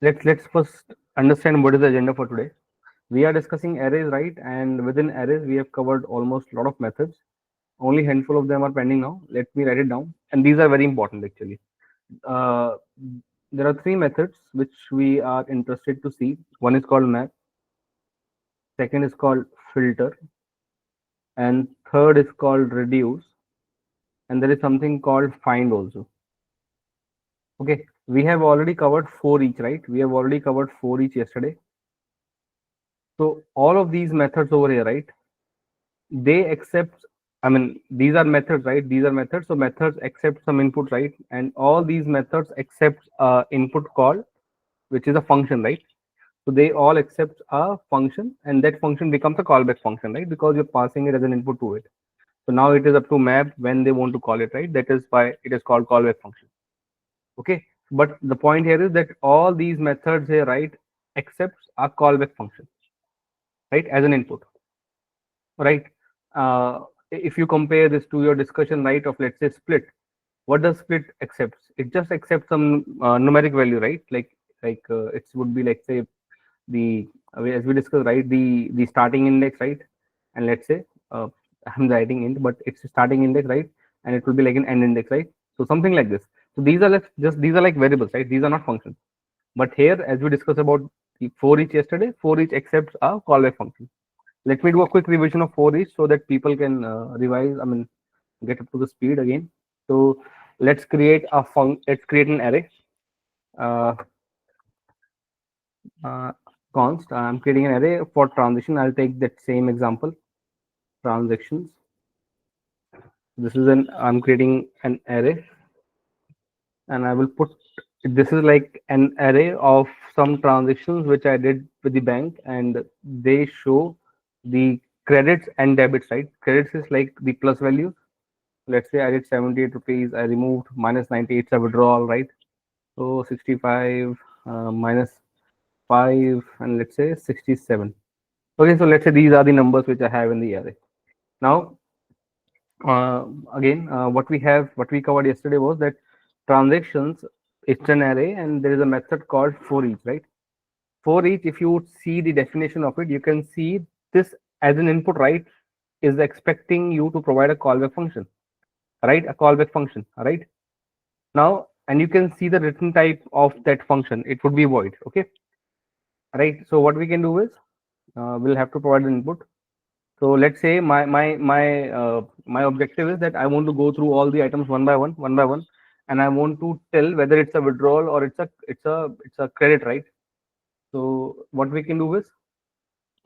let's first understand what is the agenda for today. We are discussing arrays, right? And within arrays, we have covered almost a lot of methods. Only handful of them are pending now. Let me write it down. And these are very important actually. Uh, there are three methods which we are interested to see. One is called map, second is called filter, and third is called reduce, and there is something called find also. Okay, we have already covered for each, right? We have already covered for each yesterday. So all of these methods over here, right? They accept, I mean, these are methods, right? These are methods. So methods accept some input, right? And all these methods accept input call, which is a function, right? So they all accept a function, and that function becomes a callback function, right? Because you're passing it as an input to it. So now it is up to map when they want to call it, right? That is why it is called callback function. Okay. But the point here is that all these methods here, right, accepts a callback function, right, as an input, right? If you compare this to your discussion, right, of let's say split, what does split accepts? It just accepts some numeric value, right? Like it would be like say the as we discussed, right, the starting index, right, and let's say I'm writing int, but it's a starting index, right, and it will be like an end index, right? So something like this. So these are like just these are like variables, right? These are not functions. But here, as we discussed about the for each yesterday, for each accepts a callback function. Let me do a quick revision of for each so that people can revise. I mean, get up to the speed again. So let's create an array. Uh, uh, const. I'm creating an array for transition. I'll take that same example. Transactions. This is an I'm creating an array, and I will put this is like an array of some transactions which I did with the bank, and they show the credits and debits, right? Credits is like the plus value. Let's say I did 78 rupees, I removed minus 98, it's a withdrawal, right? So 65 minus 5, and let's say 67. Okay, so let's say these are the numbers which I have in the array. Now, uh, again, what we covered yesterday was that transactions, it's an array, and there is a method called for each, right? For each, if you would see the definition of it, you can see this as an input, right, is expecting you to provide a callback function, right? A callback function, right? Now, and you can see the written type of that function. It would be void, okay, right? So what we can do is we'll have to provide an input. So let's say my objective is that I want to go through all the items one by one, and I want to tell whether it's a withdrawal or it's a credit, right? So what we can do is,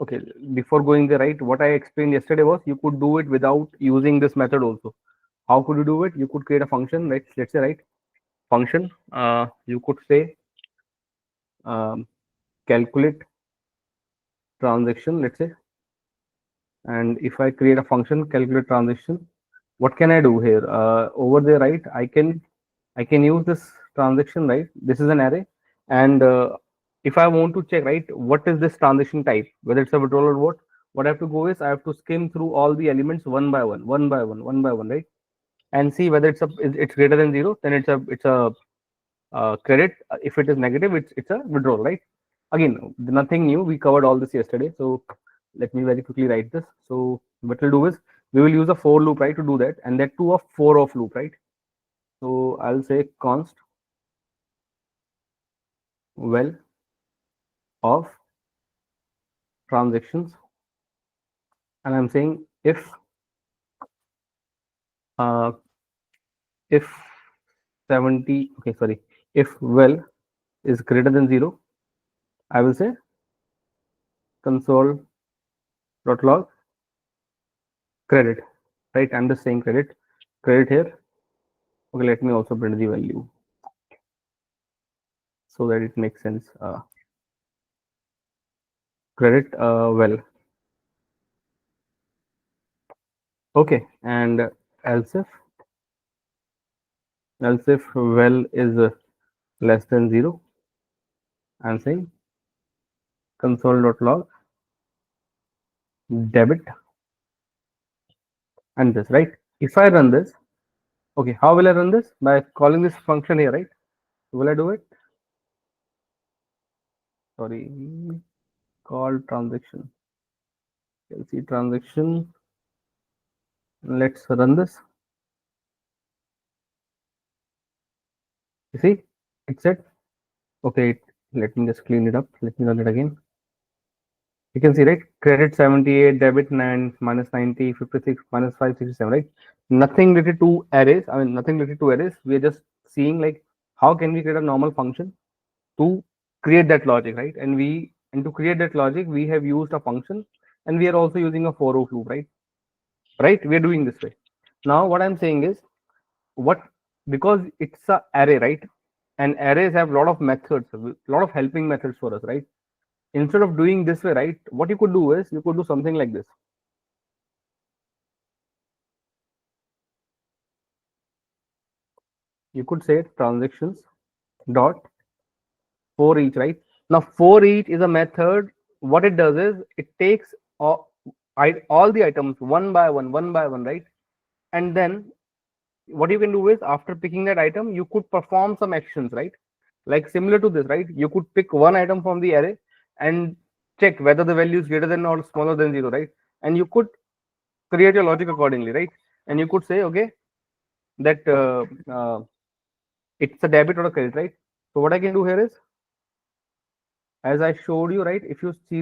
okay, before going there, right, what I explained yesterday was you could do it without using this method also. How could you do it? You could create a function, right? Let's say, right, function. You could say um, calculate transaction, let's say, and if I create a function calculate transaction, what can I do here? Over there, right, I can use this transaction, right? This is an array, and if I want to check, right, what is this transaction type, whether it's a withdrawal or what I have to go is I have to skim through all the elements one by one, one by one, right, and see whether it's greater than zero, then it's a credit. If it is negative, it's a withdrawal, right? Again, nothing new. We covered all this yesterday. So let me very quickly write this. So what we'll do is we will use a for loop, right, to do that, and that too a for of loop, right? So I'll say const well of transactions, and I'm saying uh, if 70, okay, sorry, if well is greater than zero, I will say console.log credit, right? I'm just saying credit here. Okay, let me also print the value so that it makes sense. Credit well. Okay, and else if well is less than zero, I'm saying console.log debit and this, right? If I run this, okay, how will I run this? By calling this function here, right? Will I do it? sorry, call transaction. You'll see transaction. Let's run this. You see, it said, okay, let me just clean it up. Let me run it again. You can see, right? Credit 78, debit 9, minus 90, 56, minus 567, right? Nothing related to arrays. I mean, nothing related to arrays. We are just seeing like how can we create a normal function to create that logic, right? And to create that logic, we have used a function, and we are also using a for loop, right? Right? We are doing this way. Now, what I'm saying is, what because it's a array, right? And arrays have a lot of methods, a lot of helping methods for us, right? Instead of doing this way, right? What you could do is you could do something like this. You could say transactions dot for each, right? Now, for each is a method. What it does is it takes all the items one by one, right? And then what you can do is after picking that item, you could perform some actions, right? Like similar to this, right? You could pick one item from the array and check whether the value is greater than or smaller than zero, right? And you could create your logic accordingly, right? And you could say, okay, that it's a debit or a credit, right? So what I can do here is, as I showed you, right? If you see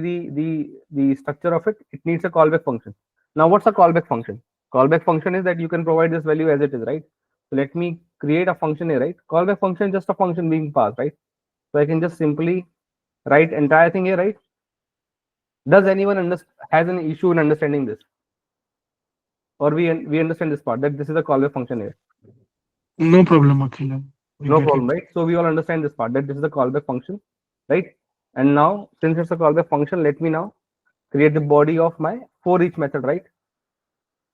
the structure of it, it needs a callback function. Now, what's a callback function? Callback function is that you can provide this value as it is, right? So let me create a function here, right? Callback function is just a function being passed, right? So I can just simply write entire thing here, right? Does anyone has an issue in understanding this, or we understand this part that this is a callback function here? No problem, Akhil. We No get problem, it. right? So we all understand this part that this is a callback function, right? And now, since it's a callback function, let me now create the body of my for each method, right?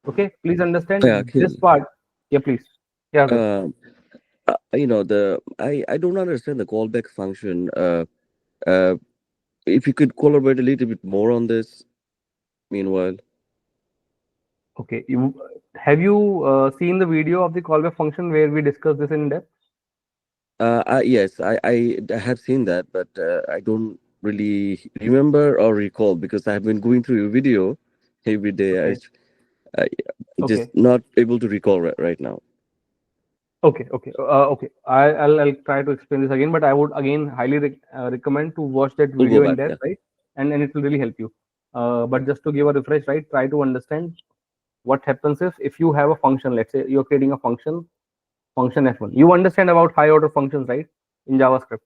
Okay, please Yeah, understand this Akhil. part. Yeah, please. Yeah, good. Uh, I don't understand the callback function. Uh, if you could collaborate a little bit more on this, meanwhile. Okay, you have you seen the video of the callback function where we discuss this in depth? Yes, I have seen that, but I don't really remember or recall because I have been going through your video every day. Okay, I just okay, not able to recall right now. okay. I'll try to explain this again, but I would again highly recommend to watch that We'll go video in back. depth, Yeah. right? And it will really help you. But just to give a refresh, right? Try to understand what happens if you have a function. Let's say you're creating a function f1. You understand about high order functions, right? In JavaScript,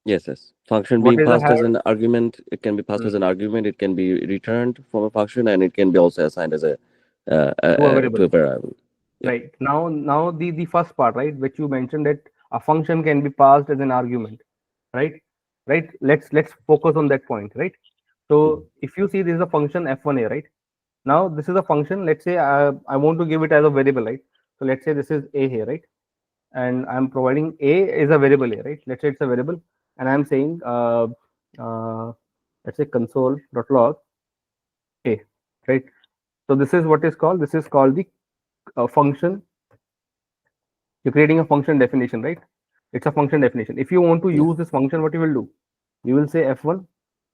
Yes, yes. Function what being is a passed as high? an argument, it can be passed as an argument. It can be returned from a function, and it can be also assigned as a To a variable, to a variable. Yeah. right? Now the first part, right, which you mentioned that a function can be passed as an argument, right? Right. Let's focus on that point, right? So Mhm. if you see this is a function f1 here, right? Now this is a function. Let's say I want to give it as a variable, right? So let's say this is a here, right? And I'm providing a is a variable here, right? Let's say it's a variable, and I'm saying uh, let's say console.log a, right? So this is what is called. This is called the function. You're creating a function definition, right? It's a function definition. If you want to Yeah. use this function, what you will do? You will say f1,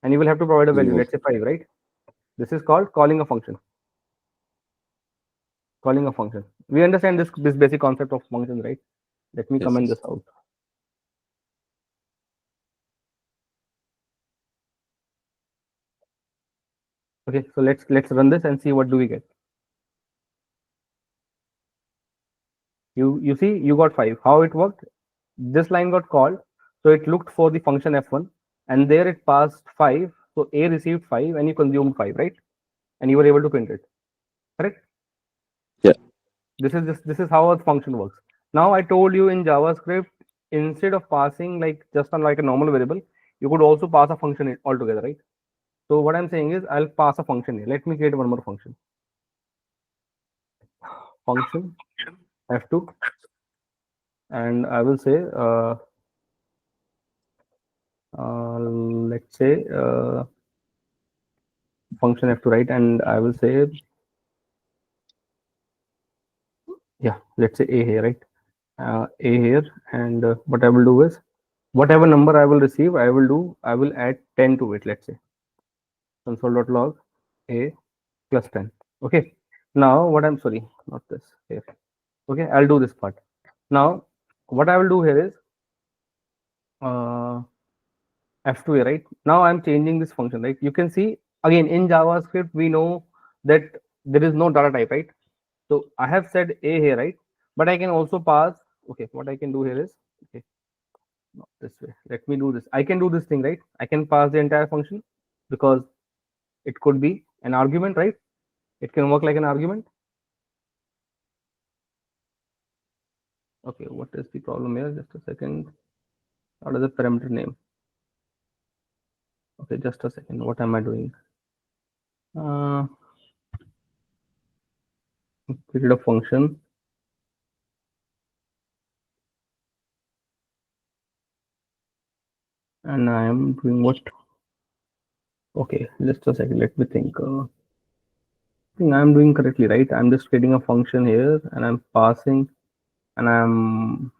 and you will have to provide a value. Mhm. Let's say 5, right? This is called calling a function. Calling a function. We understand this basic concept of functions, right? Let me Yes, comment yes. this out. Okay, so let's run this and see what do we get. You see you got 5. How it worked? This line got called, so it looked for the function f1, and there it passed 5. So a received 5, and you consumed 5, right? And you were able to print it. Correct? Yeah. This is how a function works. Now I told you in JavaScript, instead of passing like just on like a normal variable, you could also pass a function altogether, right? So what I'm saying is I'll pass a function here. Let me create one more function. Function f2, and I will say let's say function f2, right? And I will say, yeah, let's say a here, right? A here, and what I will do is whatever number I will receive, I will add 10 to it. Let's say console.log a plus 10. Okay. Now what I'm sorry, not this here. Okay, I'll do this part. Now what I will do here is f2a, right? Now I'm changing this function, right? You can see again in JavaScript we know that there is no data type, right? So I have said a here, right? But I can also pass. Okay, what I can do here is, okay, not this way. Let me do this. I can do this thing, right? I can pass the entire function because it could be an argument, right? It can work like an argument. Okay, what is the problem here? Just a second. What is the parameter name? Okay, just a second. What am I doing? Create a function. And I am doing what? Okay, just a second. Let me think. I think I'm doing correctly, right? I'm just creating a function here and I'm passing and I'm.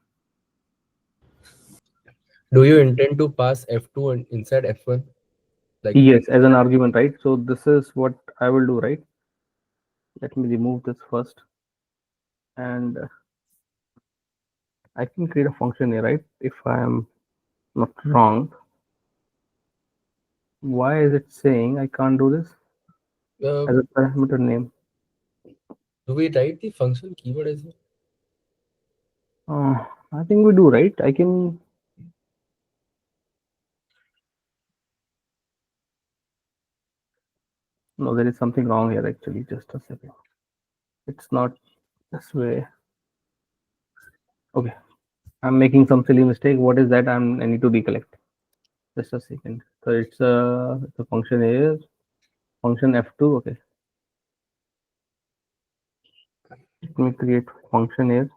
Do you intend to pass F2 and inside F1? Like Yes, as an argument, right? So this is what I will do, right? Let me remove this first. And I can create a function here, right? If I am not wrong. Why is it saying I can't do this as a parameter name? do we write the function keyword as well? I think we do, right? I can. No, there is something wrong here actually. Just a second. It's not this way. Okay, I'm making some silly mistake. What is that? I need to recollect. Just a second. So it's a function here, function f2. Okay, let me create function here.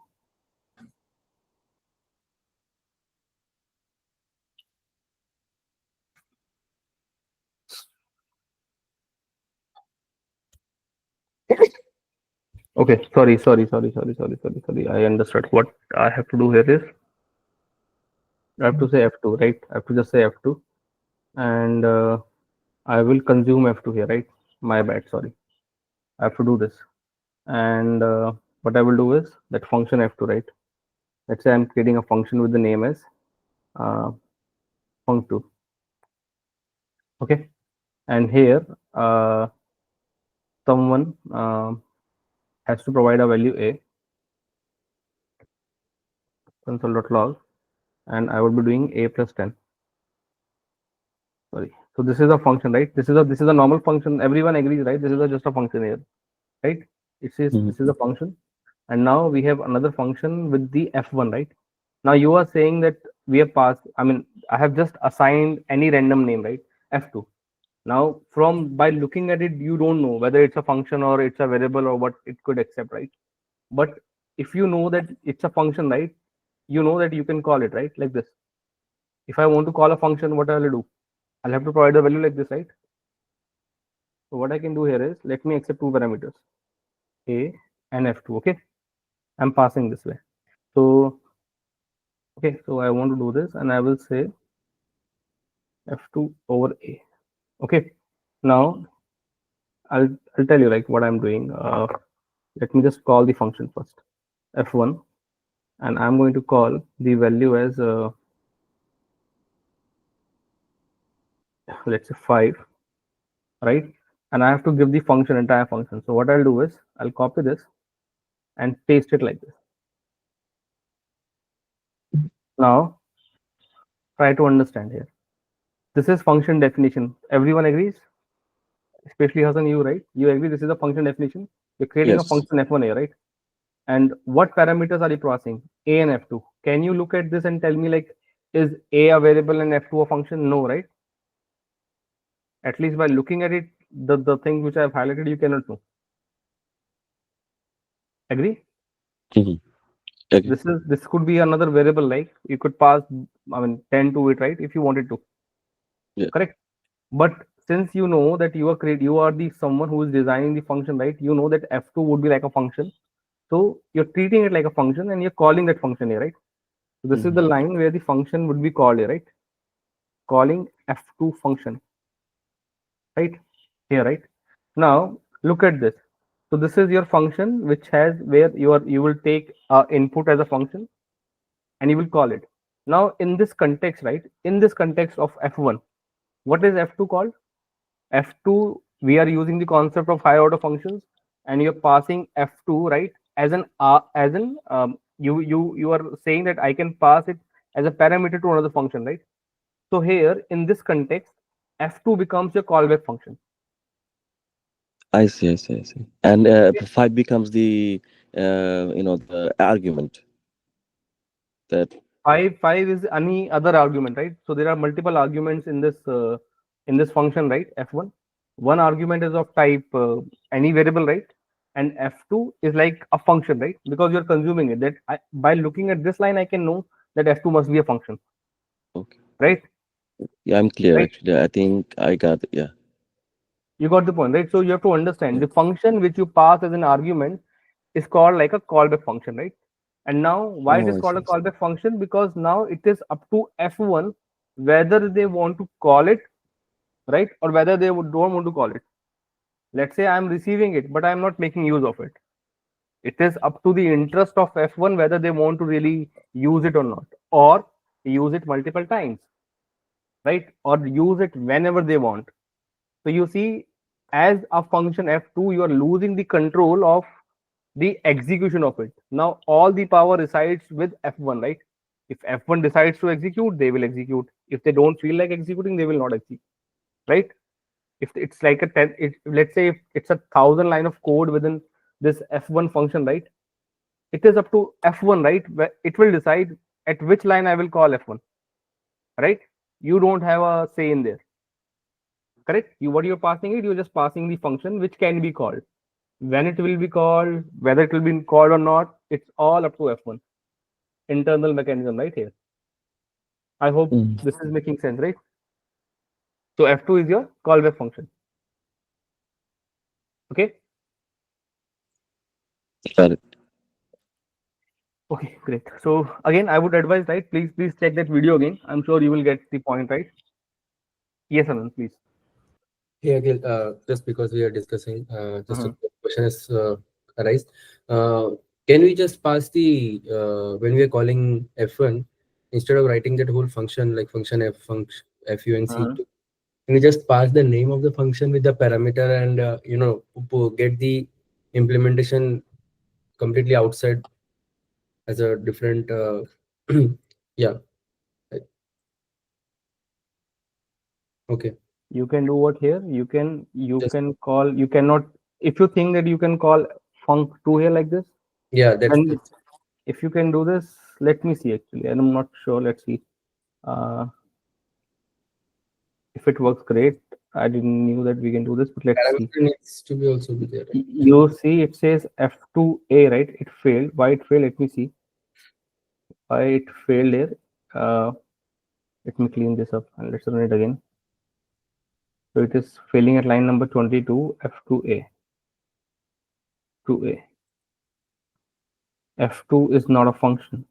Okay, sorry. I understood. What I have to do here is I have to say f2, right? I have to just say f2, and I will consume f2 here, right? My bad, sorry. I have to do this, and what I will do is that function f2, right? Let's say I'm creating a function with the name as func2. Okay, and here someone has to provide a value a, console.log, and I would be doing a plus 10. Sorry. So this is a function, right? This is a normal function. Everyone agrees, right? This is just a function here, right? It says this is a function, and now we have another function with the f1, right? Now you are saying that we have passed. I mean, I have just assigned any random name, right? f2. Now from by looking at it, you don't know whether it's a function or it's a variable or what it could accept, right? But if you know that it's a function, right? You know that you can call it, right? Like this. If I want to call a function, what I'll do? I'll have to provide a value like this, right? So what I can do here is let me accept two parameters, a and f2. Okay, I'm passing this way. So okay, so I want to do this, and I will say f2 over a. Okay, now I'll tell you like what I'm doing. Let me just call the function first, f1, and I'm going to call the value as let's say 5, right? And I have to give the function entire function. So what I'll do is I'll copy this and paste it like this. Now try to understand here. This is function definition. Everyone agrees, especially Hassan, you, right? You agree this is a function definition. You're creating a Yes. function f1a, right? And what parameters are you passing? A and f2. Can you look at this and tell me like, is a a variable and f2 a function? No, right? At least by looking at it, the things which I have highlighted, you cannot know. Agree? Mhm. Okay. This could be another variable, like you could pass, I mean, 10 to it, right? If you wanted to. Yeah. Correct. But since you know that you are the someone who is designing the function, right? You know that f2 would be like a function. So you're treating it like a function and you're calling that function here, right? So this is the line where the function would be called here, right? Calling f2 function, right? Here, right? Now look at this. So this is your function which has where you will take input as a function and you will call it. Now in this context, right? In this context of f1, what is f2 called? f2, we are using the concept of higher order functions, and you're passing f2, right, as an you are saying that I can pass it as a parameter to another function, right? So here in this context, f2 becomes your callback function. I see, I see, I see. And 5 becomes the the argument that. Five is any other argument, right? So there are multiple arguments in this function, right? f1, one argument is of type any variable, right? And f2 is like a function, right? Because you're consuming it, that by looking at this line I can know that f2 must be a function. Okay. Right? Yeah, I'm clear, Right. actually. I think I got it. Yeah. You got the point, right? So you have to understand the function which you pass as an argument is called like a callback function, right? And now why it Oh, is I called see, a I see. callback function? Because now it is up to f1 whether they want to call it, right, or whether they don't want to call it. Let's say I'm receiving it but I'm not making use of it. It is up to the interest of f1 whether they want to really use it or not, or use it multiple times, right, or use it whenever they want. So you see, as a function f2, you are losing the control of the execution of it. Now all the power resides with f1, right? If f1 decides to execute, they will execute. If they don't feel like executing, they will not execute, right? If it's like a 10, let's say if it's 1,000 line of code within this f1 function, right? It is up to f1, right? Where it will decide at which line I will call f1, right? You don't have a say in there, correct? What you're passing it, you're just passing the function which can be called. When it will be called, whether it will be called or not, it's all up to f1 internal mechanism right here. I hope Mm. this is making sense, right? So f2 is your callback function. Okay. Got it. Okay, great. So again, I would advise, right? Please check that video again. I'm sure you will get the point, right? Yes, Anand, please. Hey, Akhil, just because we are discussing, just a Mhm. question has arise. Uh, can we just pass the when we are calling f1, instead of writing that whole function like function fu and Mhm. c2, can we just pass the name of the function with the parameter and get the implementation completely outside as a different yeah. Okay. You can do what here? You Just can call, you cannot, if you think that you can call func2 here like this, yeah, that's then if you can do this, let me see actually. I'm not sure. Let's see. Uh, if it works, great. I didn't knew that we can do this, but let's see. parameter needs to be also be there. You see, it says f2a, right? It failed. Why it failed? Let me see. Why it failed here? Let me clean this up and let's run it again. So it is failing at line number 22, f2a. 2a. f2 is not a function.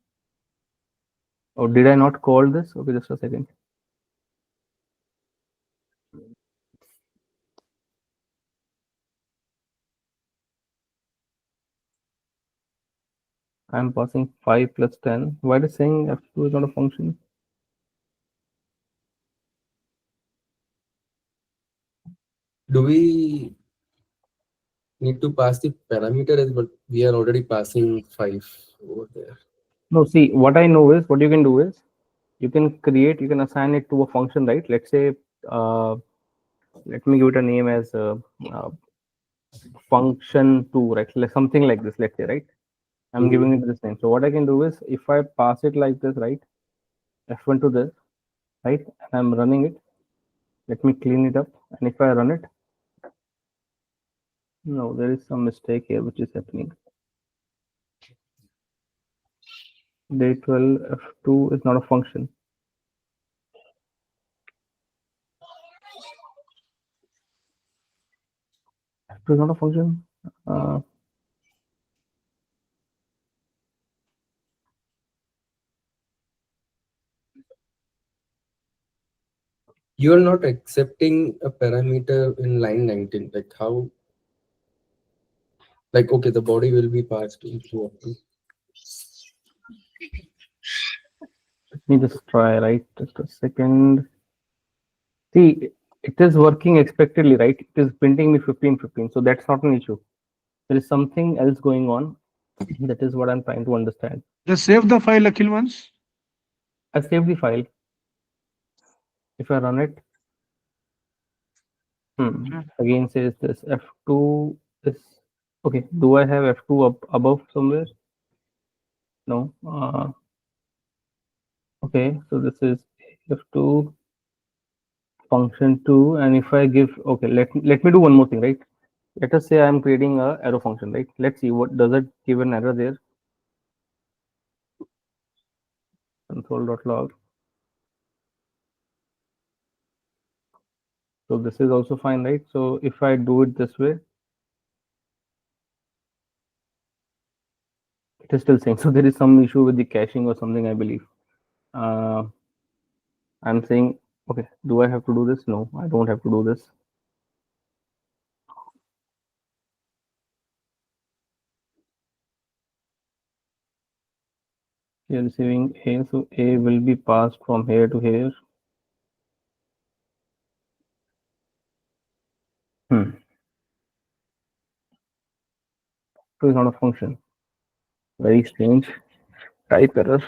Or did I not call this? Okay, just a second. I'm passing 5 plus 10. Why is it saying f2 is not a function? Do we need to pass the parameter as well? We are already passing 5 over there. No, see, what I know is what you can do is you can assign it to a function, right? Let's say, let me give it a name as uh, function 2, right? Like something like this, let's say, right? I'm giving it this name. So what I can do is if I pass it like this, right? F1 to this, right? And I'm running it. Let me clean it up. And if I run it, no, there is some mistake here which is happening. Day12 F2 is not a function. F2 is not a function. you're not accepting a parameter in line 19. Like how? Like okay, the body will be passed into what? Let me just try, right? Just a second. See, it is working expectedly, right? It is printing me 15, 15. So that's not an issue. There is something else going on. That is what I'm trying to understand. Just save the file, Akhil, once. I saved the file. If I run it, again says this F2 is okay. Do I have F2 up above somewhere? No. Okay, so this is F2 function 2, and if I give, okay, let me do one more thing, right? Let us say I'm creating a arrow function, right? Let's see what does it give an error there. Console.log. So this is also fine, right? So if I do it this way, it is still saying. So there is some issue with the caching or something, I believe. I'm saying, okay, do I have to do this? No, I don't have to do this. You're receiving A, so A will be passed from here to here. So it's not a function. Very strange. Type error.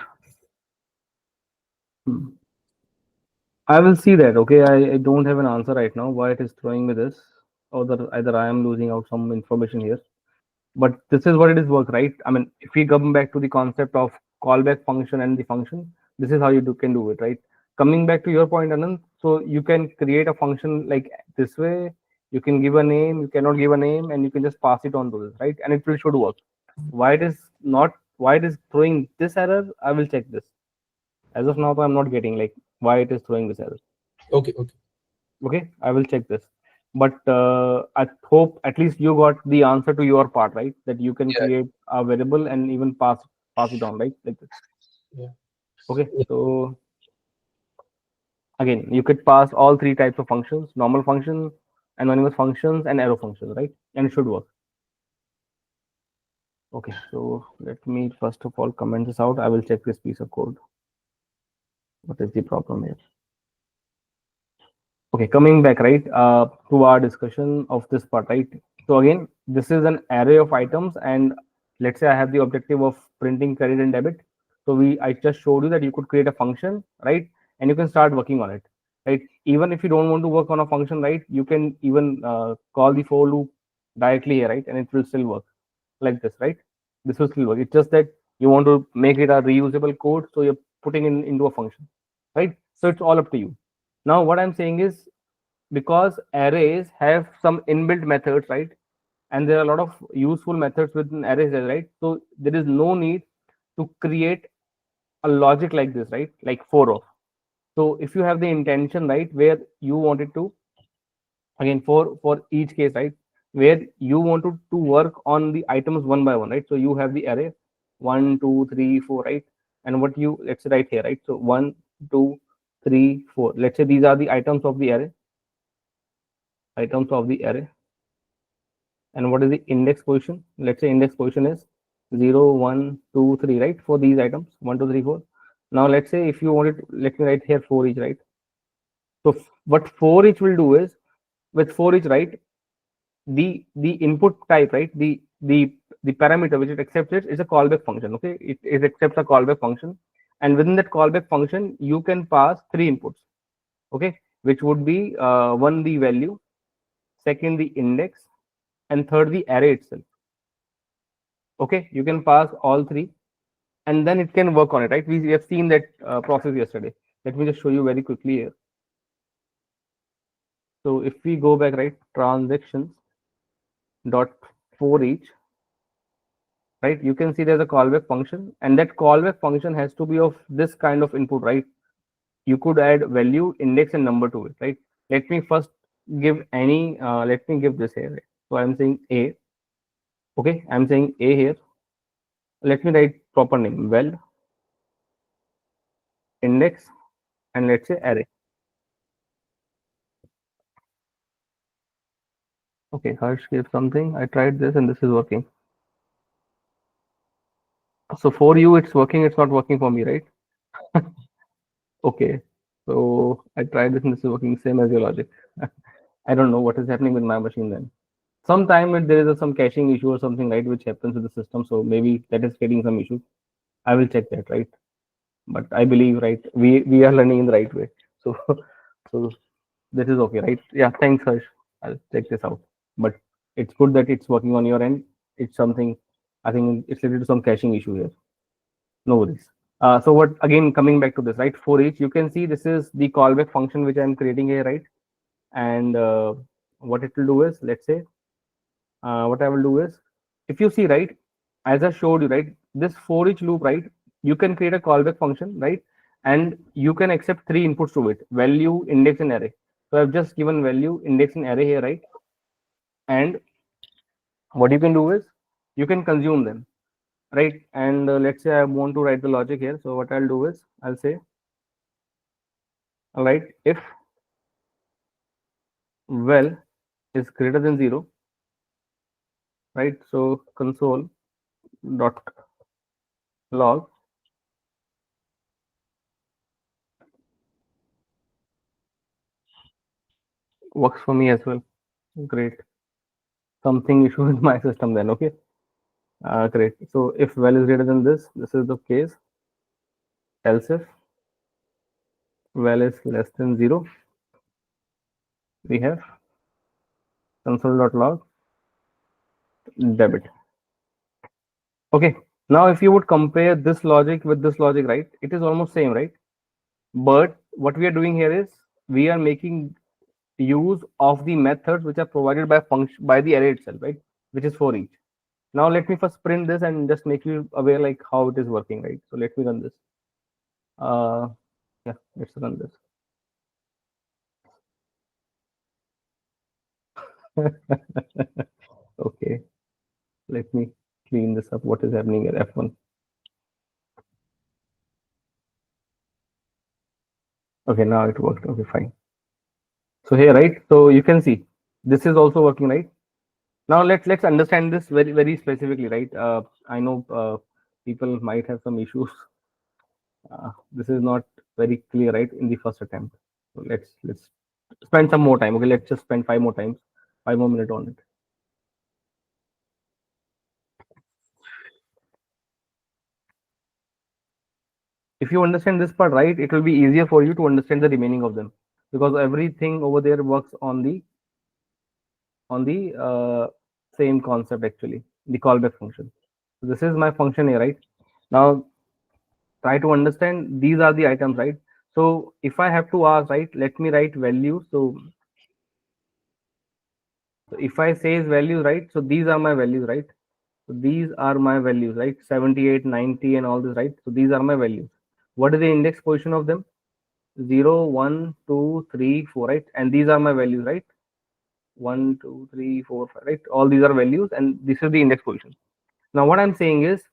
I will see that. Okay, I don't have an answer right now why it is throwing me this, or that either I am losing out some information here. But this is what it is work, right? I mean, if we come back to the concept of callback function and the function, this is how you can do it, right? Coming back to your point, Anand, so you can create a function like this way. You can give a name, you cannot give a name, and you can just pass it on to this, right? And it will should work. Why it is not? Why it is throwing this error? I will check this. As of now, I'm not getting like why it is throwing this error. Okay. Okay, I will check this. But I hope at least you got the answer to your part, right? That you can create a variable and even pass it on, right? Like this. Yeah. Okay, so again, you could pass all three types of functions: normal function, anonymous functions, and arrow functions, right? And it should work. Okay, so let me first of all comment this out. I will check this piece of code. What is the problem here? Okay, coming back, right, to our discussion of this part, right? So again, this is an array of items, and let's say I have the objective of printing credit and debit. So I just showed you that you could create a function, right? And you can start working on it, right? Even if you don't want to work on a function, right, you can even call the for loop directly here, right? And it will still work like this, right? This will still work. It's just that you want to make it a reusable code, so you're putting in into a function, right? So it's all up to you. Now, what I'm saying is, because arrays have some inbuilt methods, right? And there are a lot of useful methods within arrays, right? So there is no need to create a logic like this, right? Like for of. So if you have the intention, right, where you wanted to, again, for each case, right, where you wanted to work on the items one by one, right? So you have the array 1, 2, 3, 4, right? And what you, let's say right here, right? So 1, 2, 3, 4. Let's say these are the items of the array. Items of the array. And what is the index position? Let's say index position is 0, 1, 2, 3, right? For these items 1, 2, 3, 4. Now let's say if you wanted to, let me write here for each, right? So what for each will do is, with for each, right, the input type, right, the parameter which it accepts it is a callback function. Okay, it accepts a callback function, and within that callback function you can pass three inputs. Okay, which would be one, the value, second, the index, and third, the array itself. Okay, you can pass all three, and then it can work on it, right? We have seen that process yesterday. Let me just show you very quickly here. So if we go back, right, transactions dot for each, right, you can see there's a callback function, and that callback function has to be of this kind of input, right? You could add value, index, and number to it, right? Let me first give any let me give this here, right? So I'm saying a. Okay, I'm saying a here. Let me write proper name, well, index, and let's say array. Okay, Harsh gave something. I tried this and this is working. So for you, it's working. It's not working for me, right? Okay. So I tried this and this is working same as your logic. I don't know what is happening with my machine then. Sometime there is some caching issue or something, right, which happens with the system. So maybe that is getting some issue. I will check that, right? But I believe, right, we are learning in the right way. So so this is okay, right? Yeah, thanks, Harsh. I'll check this out. But it's good that it's working on your end. It's something, I think it's related to some caching issue here. No worries. So what again coming back to this, right? For each, you can see this is the callback function which I'm creating here, right? And what it will do is, let's say, what I will do is, if you see, right, as I showed you, right, this for each loop, right, you can create a callback function, right, and you can accept three inputs to it: value, index, and array. So I've just given value, index, and array here, right? And what you can do is you can consume them, right? And let's say I want to write the logic here. So what I'll do is I'll say, all right, if val is greater than 0, right? So console dot log works for me as well. Great. Something issue with my system then. Okay. Great. So if val is greater than this is the case. Else if val is less than 0, we have console.log debit. Okay. Now if you would compare this logic with this logic, right, it is almost same, right? But what we are doing here is we are making use of the methods which are provided by function by the array itself, right? Which is for each. Now let me first print this and just make you aware like how it is working, right? So let me run this. Yeah, let's run this. Okay, let me clean this up. What is happening at F1? Okay, now it worked. Okay, fine. So here, right? So you can see this is also working, right? Now let's understand this very specifically, right? I know people might have some issues. This is not very clear, right? In the first attempt. So let's spend some more time. Okay, let's just spend 5 more minutes on it. If you understand this part right, it will be easier for you to understand the remaining of them, because everything over there works on the same concept, actually, the callback function. So this is my function here, right? Now try to understand these are the items, right? So if I have to ask, right, let me write value. So if I say is value, right, so these are my values, right? So these are my values, right? 78, 90, and all this, right? So these are my values. What is the index position of them? 0, 1, 2, 3, 4, right? And these are my values, right? 1, 2, 3, 4, 5, right? All these are values, and this is the index position. Now, what I'm saying is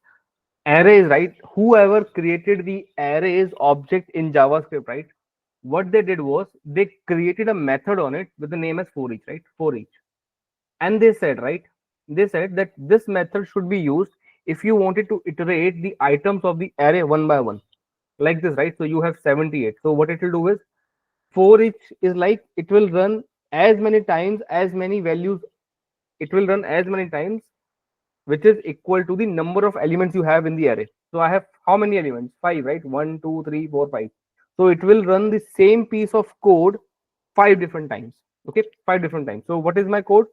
arrays, right? Whoever created the arrays object in JavaScript, right? What they did was they created a method on it with the name as foreach, right? Foreach. And they said, right? They said that this method should be used if you wanted to iterate the items of the array one by one, like this, right? So you have 78. So what it will do is for each is like it will run as many times as many values. It will run as many times, which is equal to the number of elements you have in the array. So I have how many elements? 5, right? 1, 2, 3, 4, 5. So it will run the same piece of code 5 different times. Okay, 5 different times. So what is my code?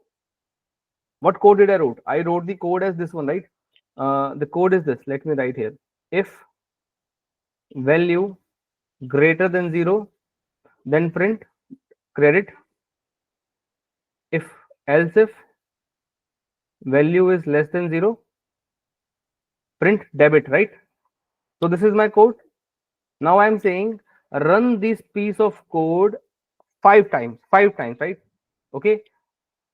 What code did I wrote? I wrote the code as this one, right? The code is this. Let me write here. If value greater than 0, then print credit. If else if value is less than 0, print debit, right? So this is my code. Now I'm saying run this piece of code 5 times, right? Okay,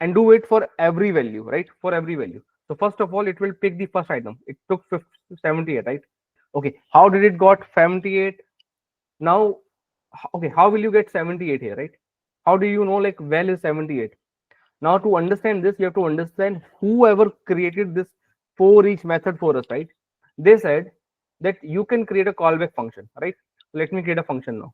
and do it for every value, right? For every value. So first of all, it will pick the first item. It took 78, right? Okay, how did it got 78? Now, okay, how will you get 78 here, right? How do you know like val is 78? Now to understand this, you have to understand whoever created this for each method for us, right? They said that you can create a callback function, right? Let me create a function now.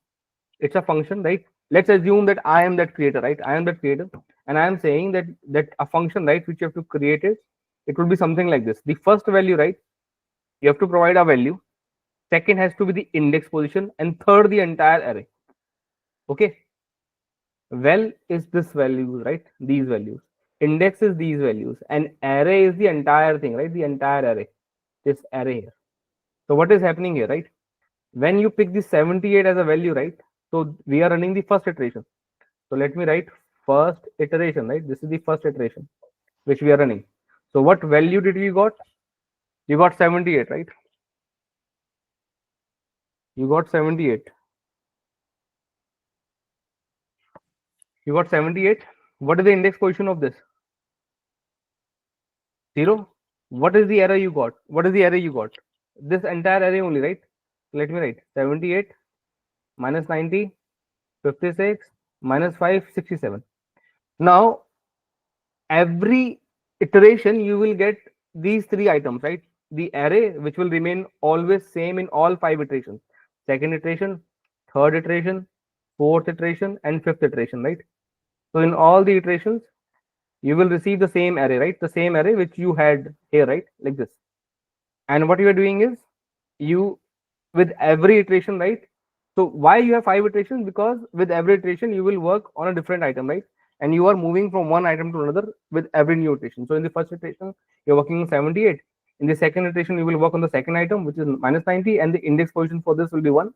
It's a function, right? Let's assume that I am that creator, right? I am that creator, and I am saying that a function, right, which you have to create it will be something like this. The first value, right, you have to provide a value. Second has to be the index position, and third the entire array. Okay. Well is this value, right? These values. Index is these values, and array is the entire thing, right? The entire array. This array here. So what is happening here, right? When you pick the 78 as a value, right? So we are running the first iteration. So let me write first iteration, right? This is the first iteration which we are running. So what value did we got? You got 78, right? You got 78. You got 78. What is the index position of this? 0. What is the array you got? What is the array you got? This entire array only, right? Let me write 78 minus 90, 56 minus 5, 67. Now, every iteration you will get these three items, right? The array which will remain always same in all 5 iterations. Second iteration, third iteration, fourth iteration, and fifth iteration, right? So in all the iterations, you will receive the same array, right? The same array which you had here, right? Like this. And what you are doing is you, with every iteration, right? So why you have 5 iterations? Because with every iteration you will work on a different item, right? And you are moving from one item to another with every new iteration. So in the first iteration you're working on 78. In the second iteration you will work on the second item, which is minus 90, and the index position for this will be 1.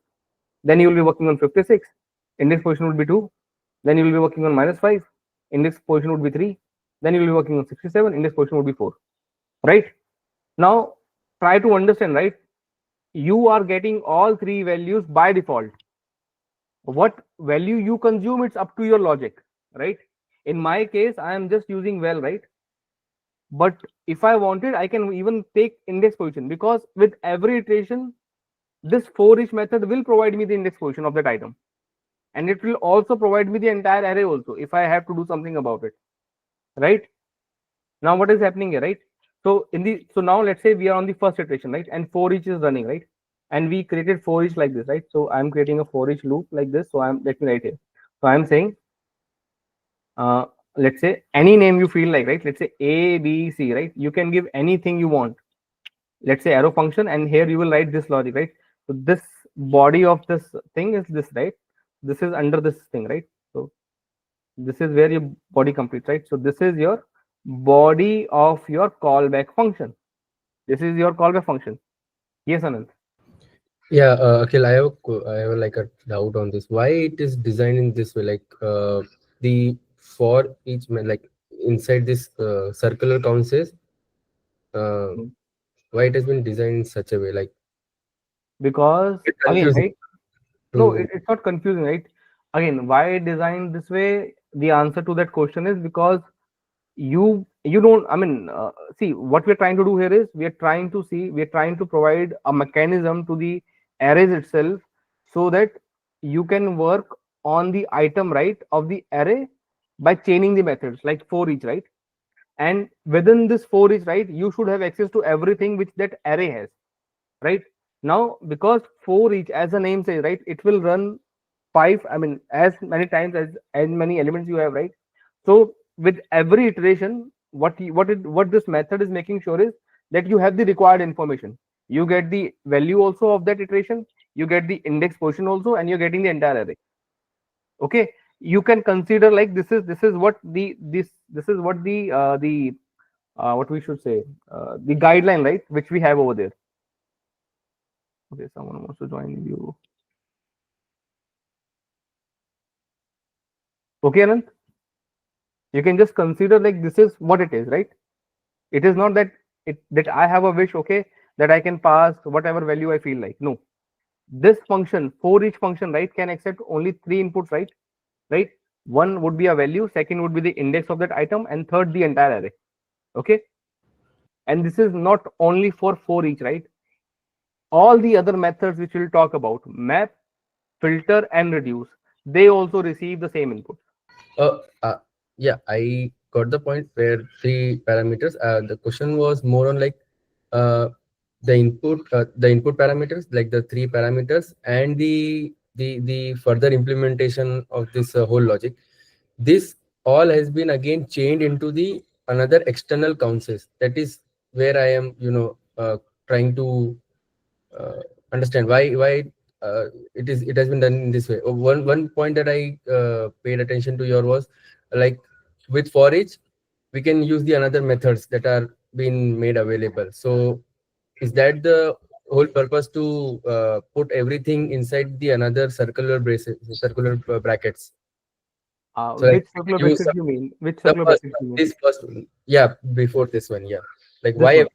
Then you will be working on 56. Index position will be 2. Then you will be working on minus 5. Index position would be 3. Then you will be working on 67. Index position would be 4. Right? Now try to understand, right? You are getting all 3 values by default. What value you consume, it's up to your logic, right? In my case, I am just using well, right? But if I wanted, I can even take index position, because with every iteration, this for each method will provide me the index position of that item, and it will also provide me the entire array also if I have to do something about it, right? Now what is happening here, right? So now let's say we are on the first iteration, right? And for each is running, right? And we created for each like this, right? So I'm creating a for each loop like this. So let me write here. So I'm saying, let's say any name you feel like, right? Let's say A, B, C, right? You can give anything you want. Let's say arrow function, and here you will write this logic, right? So this body of this thing is this, right? This is under this thing, right? So this is where your body completes, right? So this is your body of your callback function. This is your callback function. Yes, Anand. Yeah, Akhil, I have like a doubt on this. Why it is designed in this way? Like the for each like inside this circular count says, why it has been designed in such a way? Like Because it's again, confusing right? No, it's not confusing, right? Again, why designed this way? The answer to that question is because you don't, I mean, see, what we're trying to do here is we're trying to provide a mechanism to the arrays itself, so that you can work on the item, right, of the array by chaining the methods like for each, right? And within this for each, right, you should have access to everything which that array has, right? Now because for each, as the name says, right, it will run 5, I mean, as many times as many elements you have, right? So with every iteration, what this method is making sure is that you have the required information. You get the value also of that iteration, you get the index position also, and you're getting the entire array. Okay, you can consider like this is what the what we should say, the guideline, right, which we have over there. Okay, someone wants to join you. Okay, Anand, you can just consider like this is what it is, right? It is not that that I have a wish, okay, that I can pass whatever value I feel like. No, this function, for each function, right, can accept only 3 inputs, right? One would be a value, second would be the index of that item, and third the entire array. Okay, and this is not only for each, right? All the other methods which we'll talk about, map, filter, and reduce, they also receive the same input. yeah, I got the point where 3 parameters. The question was more on like uh, the input parameters, like the 3 parameters, and the further implementation of this whole logic. This all has been again chained into the another external counsels. That is where I am, trying to understand why it has been done in this way. One point that I paid attention to your was like with foreach we can use the another methods that are being made available. So is that the whole purpose to put everything inside the another circular braces, circular brackets? So like Which circular use brackets you mean? Which the circular first brackets one, you mean? this first one, yeah, before this one, yeah, like This why? one.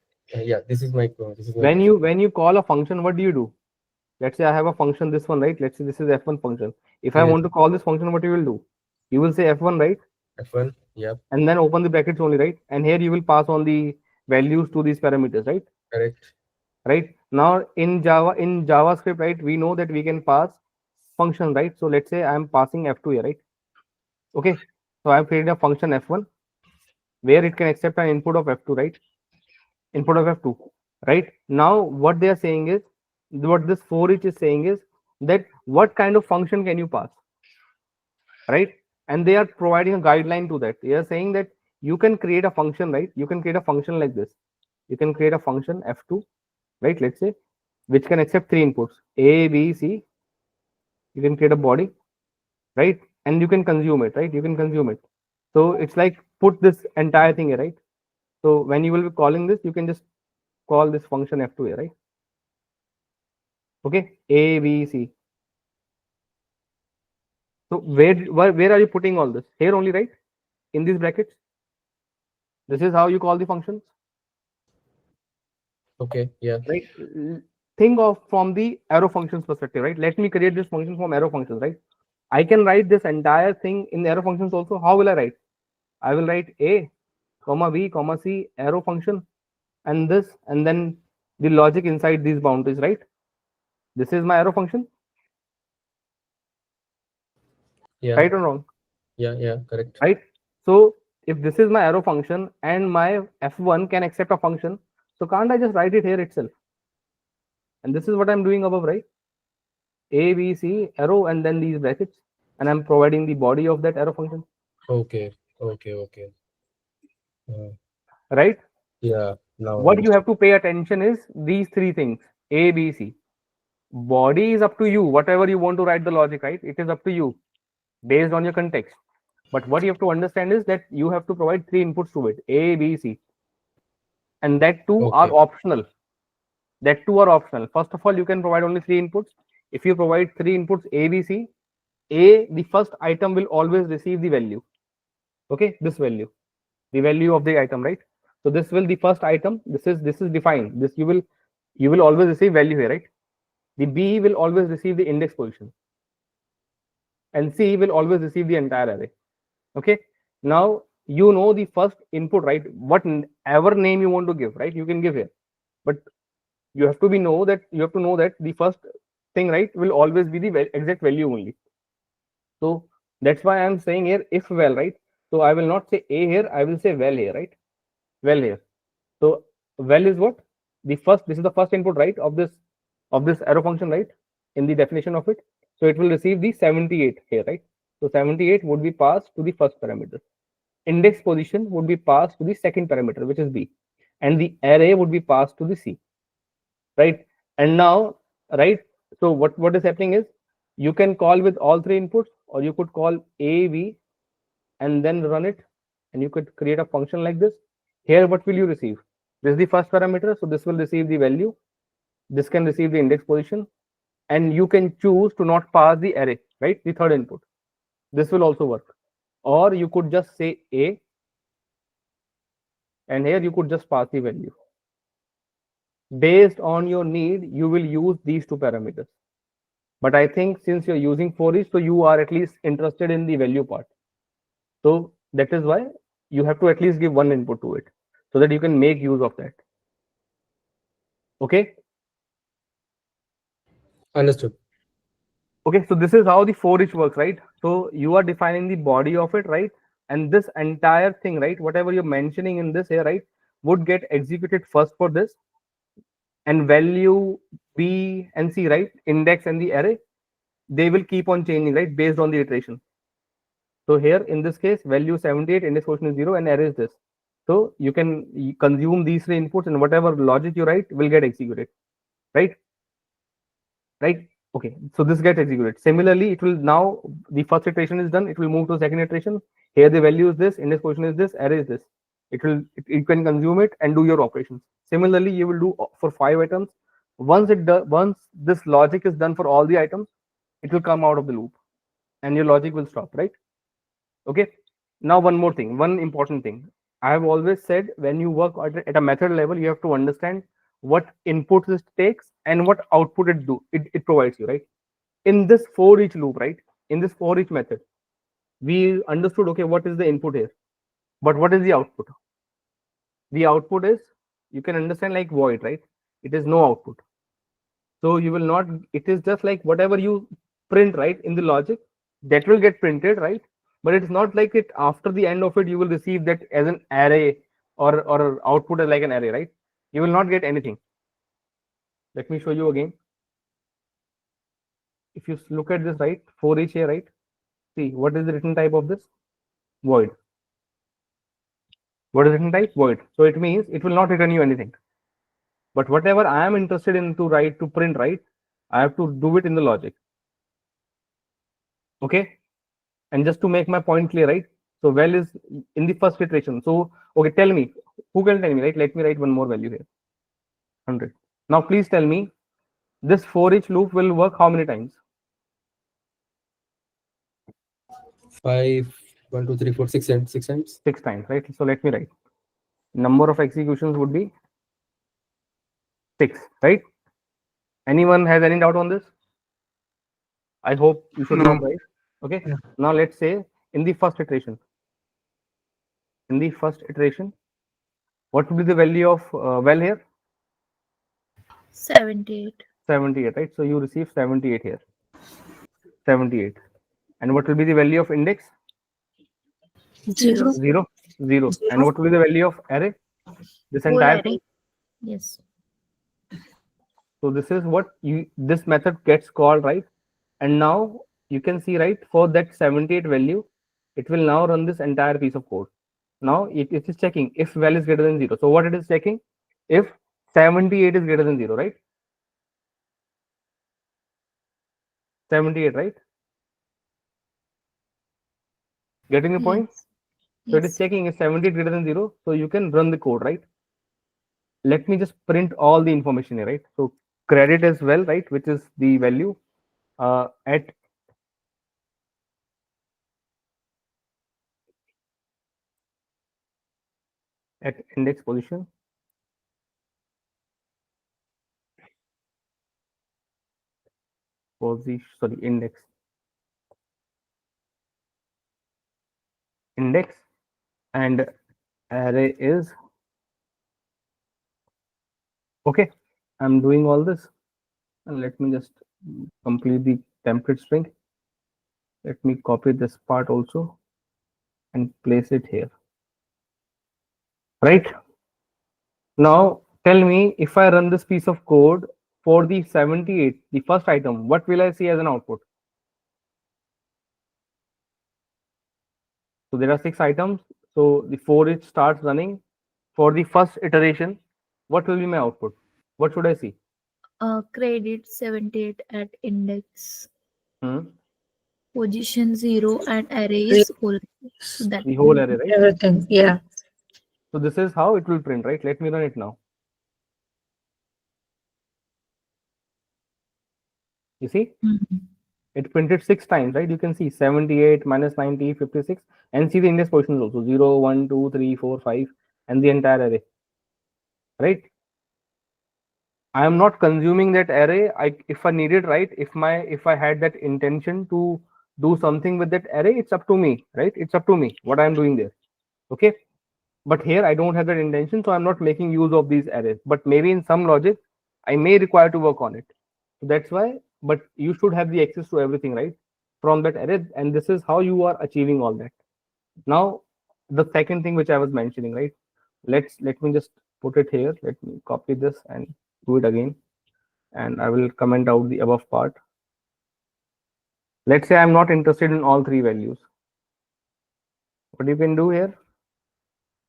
Yeah, this is my question. When you call a function, what do? Let's say I have a function, this one, right? Let's say this is f1 function. If I Yes, want to call this function, what you will do? You will say f1, right? F1, yeah, And then open the brackets only, right? And here you will pass on the values to these parameters, right? correct. Right. Now in JavaScript, right, we know that we can pass function, right? So let's say I'm passing f2 here, right? Okay. So I've created a function f1 where it can accept an input of f2, right? Input of f2, right? Now what they are saying is, what this for each is saying is that what kind of function can you pass, right? And they are providing a guideline to that. They are saying that you can create a function, right? You can create a function like this. You can create a function f2, right? Let's say, which can accept 3 inputs, a, b, c. You can create a body, right? And you can consume it, right? You can consume it. So it's like put this entire thing here, right? So when you will be calling this, you can just call this function f2 here, right? Okay, a, b, c. So where are you putting all this? Here only, right? In these brackets. This is how you call the functions, Okay, yeah, right? Think of from the arrow functions perspective, right? Let me create this function from arrow functions, right? I can write this entire thing in arrow functions also. How will I write? I will write a, comma b, comma c, arrow function, and this, and then the logic inside these boundaries, right? This is my arrow function, yeah, right or wrong? yeah, correct. Right? So if this is my arrow function and my f1 can accept a function, so can't I just write it here itself? And this is what I'm doing above, right? A, B, C, arrow, and then these brackets, and I'm providing the body of that arrow function, Okay. right? Yeah, now I What you understand. have to pay attention is these 3 things, A, B, C. Body is up to you, whatever you want to write the logic, right? It is up to you based on your context. But what you have to understand is that you have to provide 3 inputs to it, A, B, C, and that two are Okay, optional. That two are optional. First of all, you can provide only 3 inputs. If you provide 3 inputs A, B, C, A, the first item will always receive the value. Okay, this value, the value of the item, right? So this will the first item. This is defined. This you will always receive value here, right? The B will always receive the index position, and C will always receive the entire array. Okay. Now you know the first input, right? Whatever name you want to give, right? You can give here, but you have to know that the first thing, right, will always be the exact value only. So that's why I'm saying here if well, right? So I will not say a here, I will say well here, right? Well here. So well is what? This is the first input, right, of this arrow function, right? In the definition of it. So it will receive the 78 here, right? So 78 would be passed to the first parameter. Index position would be passed to the second parameter, which is B. And the array would be passed to the C. Right? And now, right? So what is happening is you can call with all 3 inputs, or you could call A, B, and then run it, and you could create a function like this. Here, what will you receive? This is the first parameter, so this will receive the value. This can receive the index position, and you can choose to not pass the array, right? The third input. This will also work. Or you could just say A, and here you could just pass the value. Based on your need, you will use these 2 parameters. But I think since you're using for each, so you are at least interested in the value part. So that is why you have to at least give 1 input to it, so that you can make use of that. Okay. understood. Okay, so this is how the for each works, right? So you are defining the body of it, right? and this entire thing, right, whatever you're mentioning in this here, right, would get executed first for this, and value B and C, right, index and the array, they will keep on changing, right, based on the iteration. So here in this case, value 78, index quotient is 0, and array is this. So you can consume these three inputs, and whatever logic you write will get executed, right? Right? Okay, so this gets executed. Similarly, it will now, the first iteration is done, it will move to second iteration. Here the value is this, index quotient is this, array is this. You can consume it and do your operations. Similarly, you will do for 5 items. Once this logic is done for all the items, it will come out of the loop and your logic will stop, right? Okay. Now one more thing, one important thing. I have always said when you work at a method level, you have to understand what inputs it takes and what output it provides you, right? In this for each loop, right? In this for each method, we understood, okay, what is the input here? But what is the output? The output is, you can understand like void, right? It is no output. So you will not, it is just like whatever you print, right, in the logic, that will get printed, right? But it's not like it after the end of it, you will receive that as an array or output as like an array, right? You will not get anything. Let me show you again. If you look at this, right, for each here, right? See, what is the written type of this? Void. What is written type? Void. So it means it will not return you anything. But whatever I am interested in to write, to print, right, I have to do it in the logic. Okay. And just to make my point clear, right? So val is in the first iteration. So, okay, tell me, who can tell me, right? Let me write one more value here, 100. Now, please tell me, this for each loop will work how many times? 5, 1, 2, 3, 4, 6 times. 6 times. 6 times, right? So let me write. Number of executions would be 6, right? Anyone has any doubt on this? I hope you should No. not, right? Okay. Yeah. Now let's say in the first iteration. In the first iteration, what would be the value of val here? 78. 78, right? So you receive 78 here. 78. And what will be the value of index? 0. 0. 0. And what will be the value of array? This Whole entire array. thing. Yes. So this is what this method gets called, right? And now you can see, right, for that 78 value, it will now run this entire piece of code. Now it is checking if val is greater than 0. So what it is checking? If 78 is greater than 0, right? 78, right? Getting the point? Yes. So it is Yes. checking if 78 greater than 0. So you can run the code, right? Let me just print all the information here, right? So credit as well, right? Which is the value at index position. Sorry, index and array is okay. I'm doing all this, and let me just complete the template string. Let me copy this part also and place it here. Right now, tell me if I run this piece of code for the 78, the first item, what will I see as an output? So there are 6 items. So the for each starts running for the first iteration. What will be my output? What should I see? Credit 78 at index. Hmm? Position 0 and array is whole. So that The whole array, right? Everything, yeah. So this is how it will print, right? Let me run it now. You see, Mhm. it printed 6 times, right? You can see 78 minus 90, 56, and see the index positions also 0, 1, 2, 3, 4, 5, and the entire array, right? I am not consuming that array. If I need it, right? If I had that intention to do something with that array, it's up to me, right? It's up to me what I'm doing there. Okay. But here I don't have that intention, so I'm not making use of these arrays. But maybe in some logic, I may require to work on it. So that's why, but you should have the access to everything, right? From that array, and this is how you are achieving all that. Now, the second thing which I was mentioning, right? Let me just put it here. Let me copy this and do it again, and I will comment out the above part. Let's say I'm not interested in all three values. What you can do here,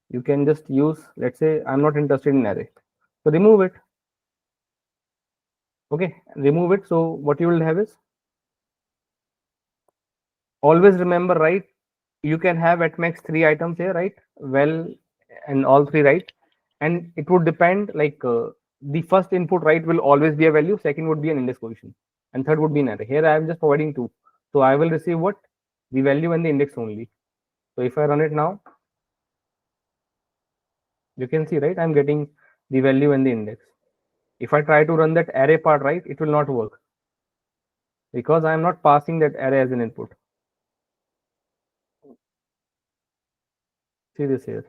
you can just use, let's say I'm not interested in array, so remove it. Okay, remove it. So what you will have is, always remember, right? You can have at max 3 items here, right? Well, and all three, right? And it would depend, like the first input, right, will always be a value, second would be an index position, and third would be an array. Here I am just providing 2, so I will receive what? The value and the index only. So if I run it now, you can see, right, I'm getting the value and the index. If I try to run that array part, right, it will not work because I am not passing that array as an input. See this here.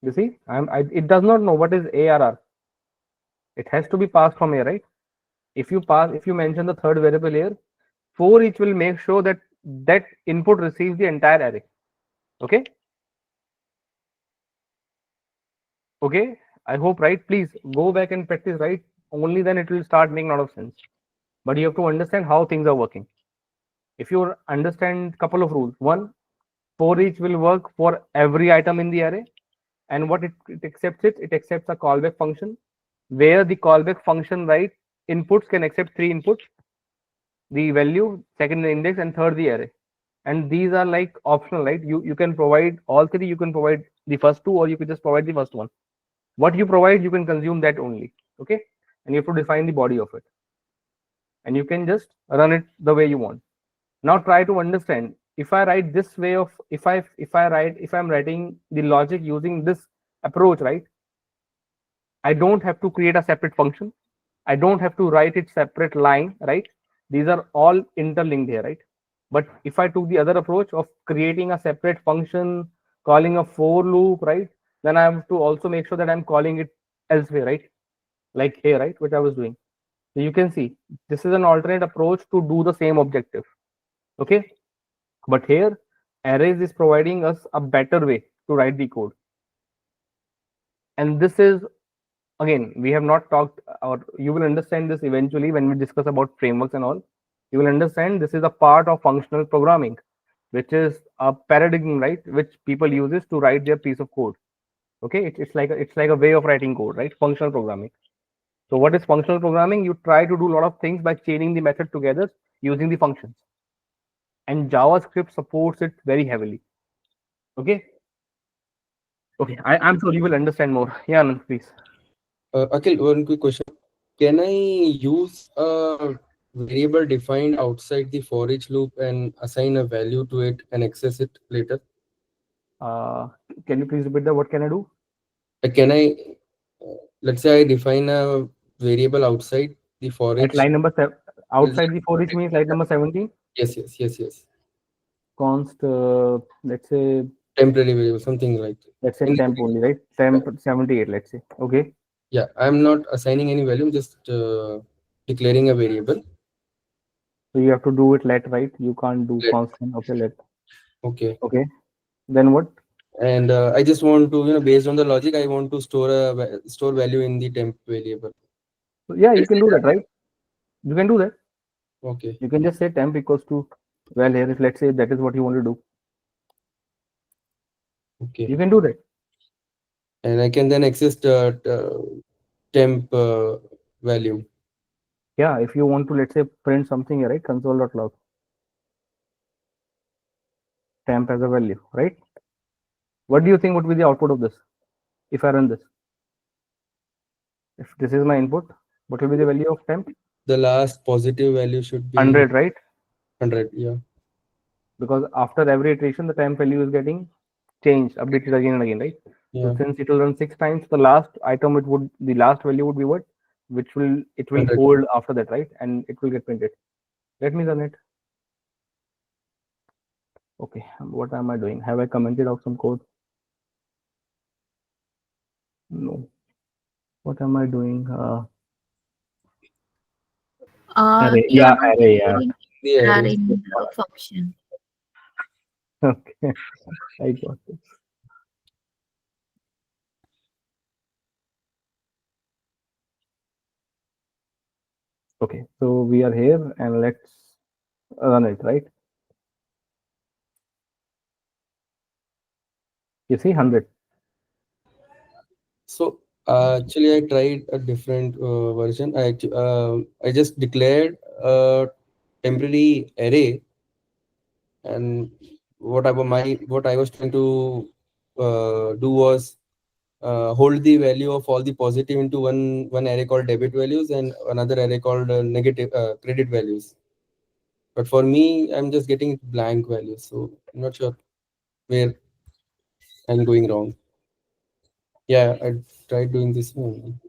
You see, it does not know what is ARR. It has to be passed from here, right? If you mention the third variable here, for each will make sure that that input receives the entire array. Okay. Okay. I hope, right? Please go back and practice, right? Only then it will start making a lot of sense. But you have to understand how things are working. If you understand couple of rules, one, for each will work for every item in the array, and what it accepts, it accepts a callback function, where the callback function, right, inputs can accept 3 inputs: the value, second the index, and third the array. And these are like optional, right? You can provide all three, you can provide the first two, or you could just provide the first one. What you provide, you can consume that only. Okay, and you have to define the body of it, and you can just run it the way you want. Now try to understand, if I write this way of, if I'm writing the logic using this approach, right, I don't have to create a separate function, I don't have to write it separate line, right? These are all interlinked here, right? But if I took the other approach of creating a separate function, calling a for loop, right, then I have to also make sure that I'm calling it elsewhere, right? Like here, right, what I was doing. So you can see this is an alternate approach to do the same objective. Okay, but here arrays is providing us a better way to write the code. And this is, again, we have not talked, or you will understand this eventually when we discuss about frameworks and all. You will understand this is a part of functional programming, which is a paradigm, right, which people uses to write their piece of code. Okay, it's like a way of writing code, right? Functional programming. So what is functional programming? You try to do a lot of things by chaining the method together using the functions, and JavaScript supports it very heavily. Okay. Okay, I'm sure you will understand more. Yeah, Anand, please. Akhil, one quick question. Can I use a variable defined outside the for each loop and assign a value to it and access it later? Can you please repeat that? What can I do? Can I, let's say I define a variable outside the for At each. line number 7, outside the for each means line number 17. Yes. Const, let's say, Temporary variable, something like that. let's say temp only, right? Temp 78, let's say. Okay. Yeah, I'm not assigning any value, I'm just declaring a variable. So you have to do it let, right? You can't do Let. constant. Okay, let. Okay. Okay. Then what? And I just want to, based on the logic, I want to store value in the temp variable. So yeah, you can do that, right? You can do that. Okay. You can just say temp equals to, well, here, if let's say that is what you want to do. Okay. You can do that. And I can then access the temp value. Yeah, if you want to, let's say, print something here, right? Console.log. Temp as a value, right? What do you think would be the output of this if I run this? If this is my input, what will be the value of temp? The last positive value should be 100, right? 100, yeah. Because after every iteration, the temp value is getting changed, updated again and again, right? Yeah. So since it will run 6 times, the last item, the last value would be what? Which it will 100. hold after that, right? And it will get printed. Let me run it. Okay, what am I doing? Have I commented out some code? No. What am I doing? Array. You Yeah, are not array. Yeah. declaring The array array. in the function. Okay, I got it. Okay, so we are here and let's run it, right? You see 100. So actually, I tried a different version. I just declared a temporary array, and what I was trying to do was hold the value of all the positive into one array called debit values and another array called negative credit values. But for me, I'm just getting blank values, so I'm not sure where I'm going wrong. Yeah, I tried doing this one.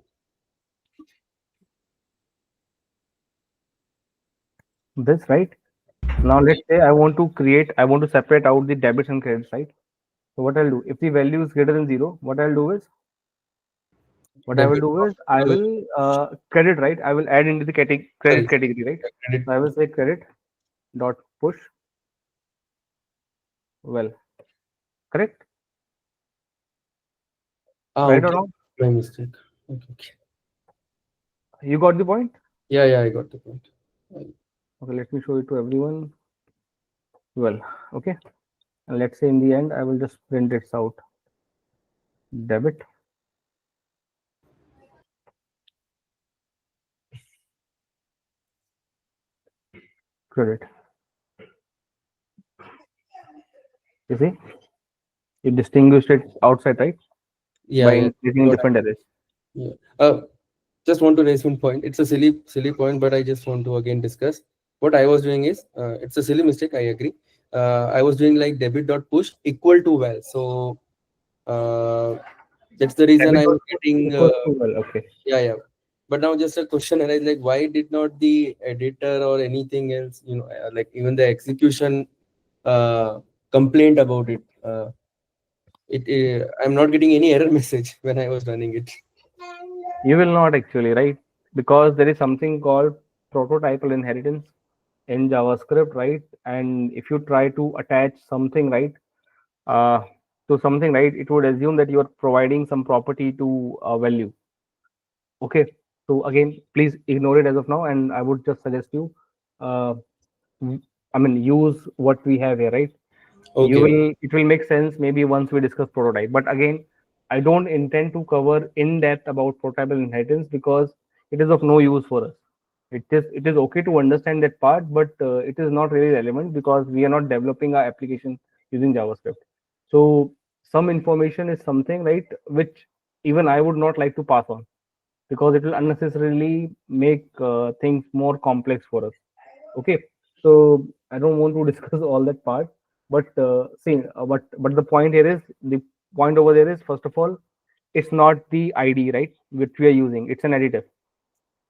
This, right? Now let's say I want to separate out the debits and credits, right? So what I'll do, if the value is greater than 0, what I will Debit do of is I will credit, right? I will add into the credit sorry, category, right? credit. So I will say credit dot push. Well, correct? Right or Okay, wrong? my mistake. Okay. You got the point? Yeah, I got the point. Okay, let me show it to everyone. Well, okay. And let's say in the end, I will just print it out. Debit, credit. You see, it distinguished it outside, right? By Yeah. increasing Got it. different arrays. Yeah. Just want to raise one point. It's a silly point, but I just want to again discuss. What I was doing is, it's a silly mistake. I agree. I was doing like debit dot push equal to val. So that's the reason Debit I'm dot getting. equals to well. Okay. Yeah. But now just a question arises, like why did not the editor or anything else, like even the execution complained about it? I'm not getting any error message when I was running it. You will not actually, right? Because there is something called prototypal inheritance in JavaScript, right? And if you try to attach something, right, uh, to something, right, it would assume that you are providing some property to a value. Okay. So again, please ignore it as of now, and I would just suggest you, uh, use what we have here, right? You Okay. will It will make sense maybe once we discuss prototype, but again, I don't intend to cover in depth about prototypal inheritance because it is of no use for us. It is okay to understand that part, but it is not really relevant because we are not developing our application using JavaScript. So some information is something, right, which even I would not like to pass on because it will unnecessarily make things more complex for us. Okay, so I don't want to discuss all that part, but but the point here is, the point over there is, first of all, it's not the ID, right, which we are using. It's an additive.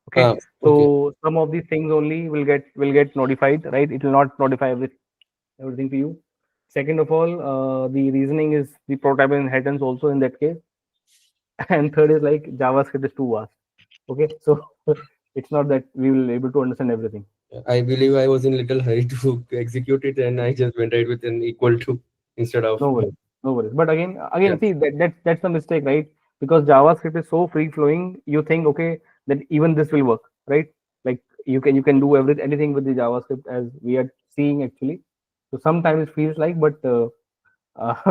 Okay, Okay. so some of these things only will get notified, right? It will not notify everything to you. Second of all, the reasoning is the prototype inheritance also in that case, and third is like JavaScript is too vast. Okay, so it's not that we will able to understand everything. I believe I was in little hurry to execute it, and I just went right with an equal to instead of. No worries, no worries. But again, Yeah. see that's the mistake, right? Because JavaScript is so free flowing, you think okay that even this will work, right? Like you can do anything with the JavaScript as we are seeing actually. So sometimes it feels like, but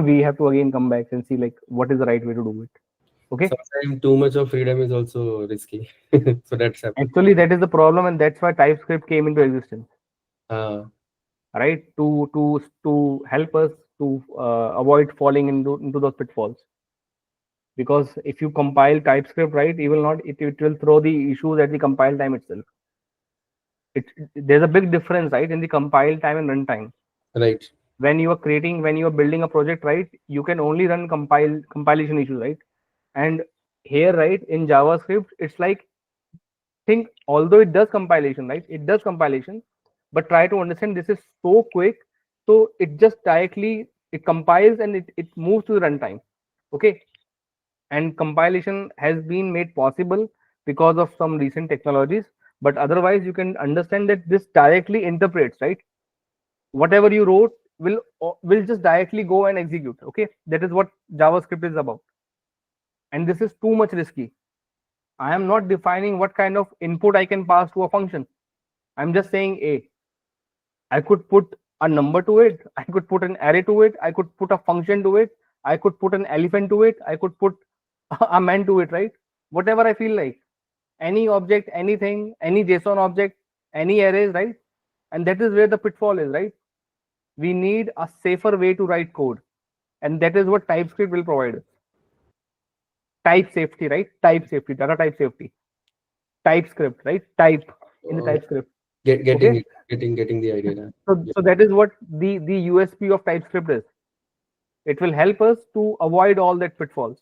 we have to again come back and see like what is the right way to do it. Okay, Sometimes too much of freedom is also risky. So that's happened. actually that is the problem, and that's why TypeScript came into existence, Uh, right? To help us to avoid falling into those pitfalls. Because if you compile TypeScript, right, it will throw the issues at the compile time itself. There's a big difference, right, in the compile time and runtime. right. When you are building a project, right, you can only run compilation issues, right? And here, right, in JavaScript, it's like, think, although it does compilation, right, it does compilation, but try to understand, this is so quick, so it just directly it compiles and it moves to the runtime. Okay, and compilation has been made possible because of some recent technologies, but otherwise you can understand that this directly interprets, right, whatever you wrote, will just directly go and execute. Okay, that is what JavaScript is about, and this is too much risky. I am not defining what kind of input I can pass to a function. I'm just saying a. I could put a number to it. I could put an array to it. I could put a function to it. I could put an elephant to it. I could put a man to it, right? Whatever I feel like. Any object, anything, any JSON object, any arrays, right? And that is where the pitfall is, right? We need a safer way to write code. And that is what TypeScript will provide us. Type safety, right? Type safety, data type safety. TypeScript, right? Type in the TypeScript. Getting Okay? it, getting the idea. So that is what the USP of TypeScript is. It will help us to avoid all that pitfalls.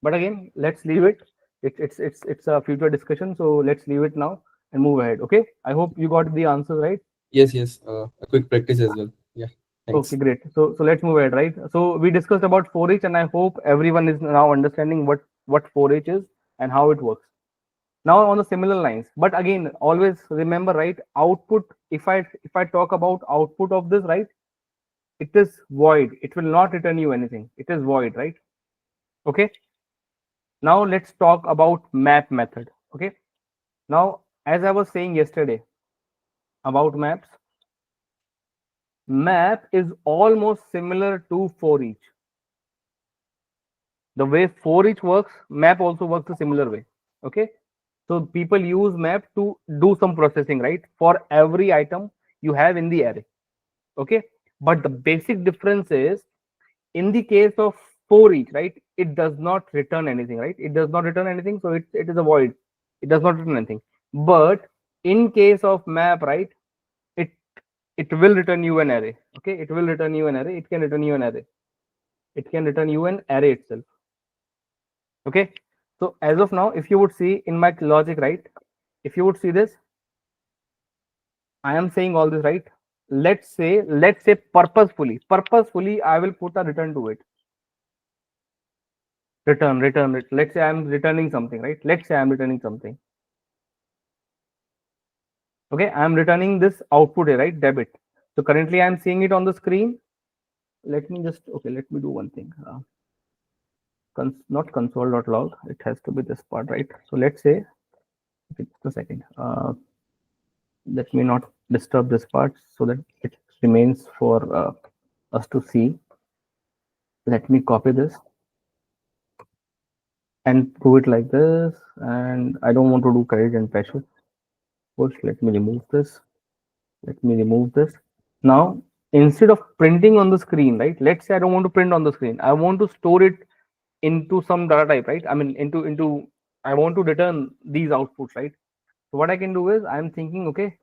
But again, let's leave it. It's a future discussion. So let's leave it now and move ahead. Okay. I hope you got the answers right. Yes. A quick practice as well. Yeah. Thanks. Okay, great. So let's move ahead, right? So we discussed about foreach, and I hope everyone is now understanding what foreach is and how it works. Now on the similar lines, but again, always remember, right? Output. If I talk about output of this, right? It is void. It will not return you anything. It is void, right? Okay. Now let's talk about map method. Okay. Now, as I was saying yesterday about maps, map is almost similar to foreach. The way foreach works, map also works a similar way. Okay. So people use map to do some processing, right? For every item you have in the array. Okay. But the basic difference is, in the case of foreach, right, it does not return anything, right? It does not return anything, so it is a void. It does not return anything. But in case of map, right, it will return you an array. Okay, it will return you an array. It can return you an array. It can return you an array itself. Okay, so as of now, if you would see in my logic, right, if you would see this, I am saying all this, right? Let's say purposefully, I will put a return to it. Return it. Let's say I'm returning something, right? Let's say I'm returning something. Okay, I'm returning this output here, right? Debit. So currently I'm seeing it on the screen. Let me do one thing. Not console.log. It has to be this part, right? So let's say, just a second. Let me not disturb this part so that it remains for us to see. Let me copy this and do it like this. And I don't want to do credit and password. First, let me remove this. Now, instead of printing on the screen, right? Let's say I don't want to print on the screen. I want to store it into some data type, right? I mean, I want to return these outputs, right? So what I can do is, I'm thinking, okay,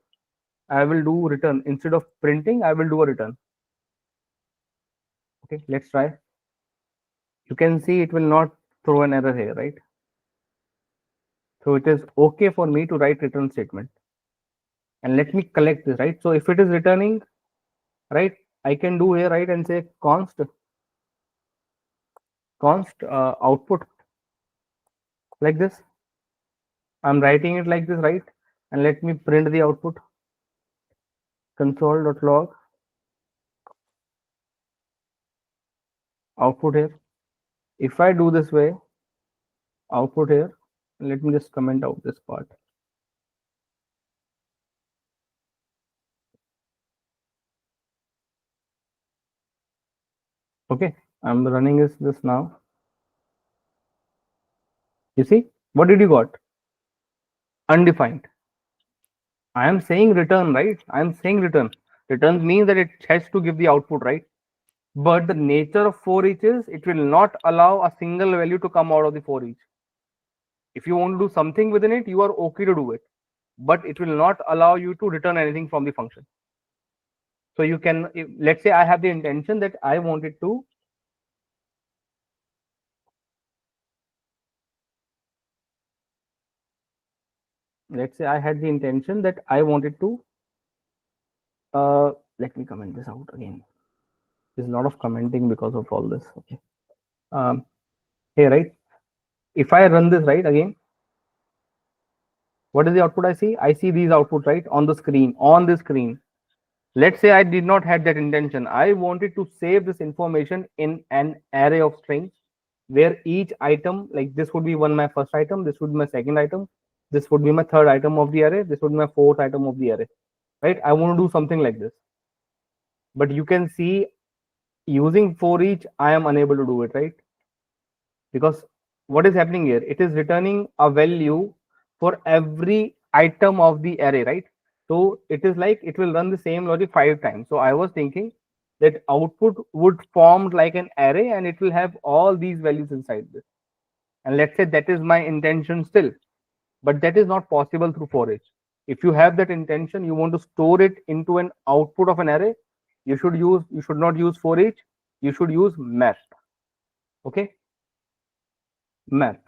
I will do return. Instead of printing, I will do a return. Okay, let's try. You can see it will not throw an error here, right? So it is okay for me to write return statement. And let me collect this, right? So if it is returning, right, I can do here, right, and say const output like this. I'm writing it like this, right? And let me print the output. Console.log output here. If I do this way, output here, let me just comment out this part. Okay, I'm running this now. You see, what did you got? Undefined. I am saying return, right? I am saying return. Return means that it has to give the output, right? But the nature of foreach is, it will not allow a single value to come out of the foreach. If you want to do something within it, you are okay to do it, but it will not allow you to return anything from the function. So you can, let's say I have the intention that I wanted to let's say I had the intention that I wanted to let me comment this out again. There's a lot of commenting because of all this. Okay, here, right, if I run this, right, again, what is the output I see? I see these outputs, right, on the screen, Let's say I did not have that intention. I wanted to save this information in an array of strings where each item, like this would be my first item, this would be my second item, this would be my third item of the array, this would be my fourth item of the array, right? I want to do something like this. But you can see using for each, I am unable to do it, right? Because what is happening here? It is returning a value for every item of the array, right? So it is like it will run the same logic 5 times. So I was thinking that output would form like an array and it will have all these values inside this. And let's say that is my intention still, but that is not possible through for each. If you have that intention, you want to store it into an output of an array, you should not use for each, you should use map. Okay, map.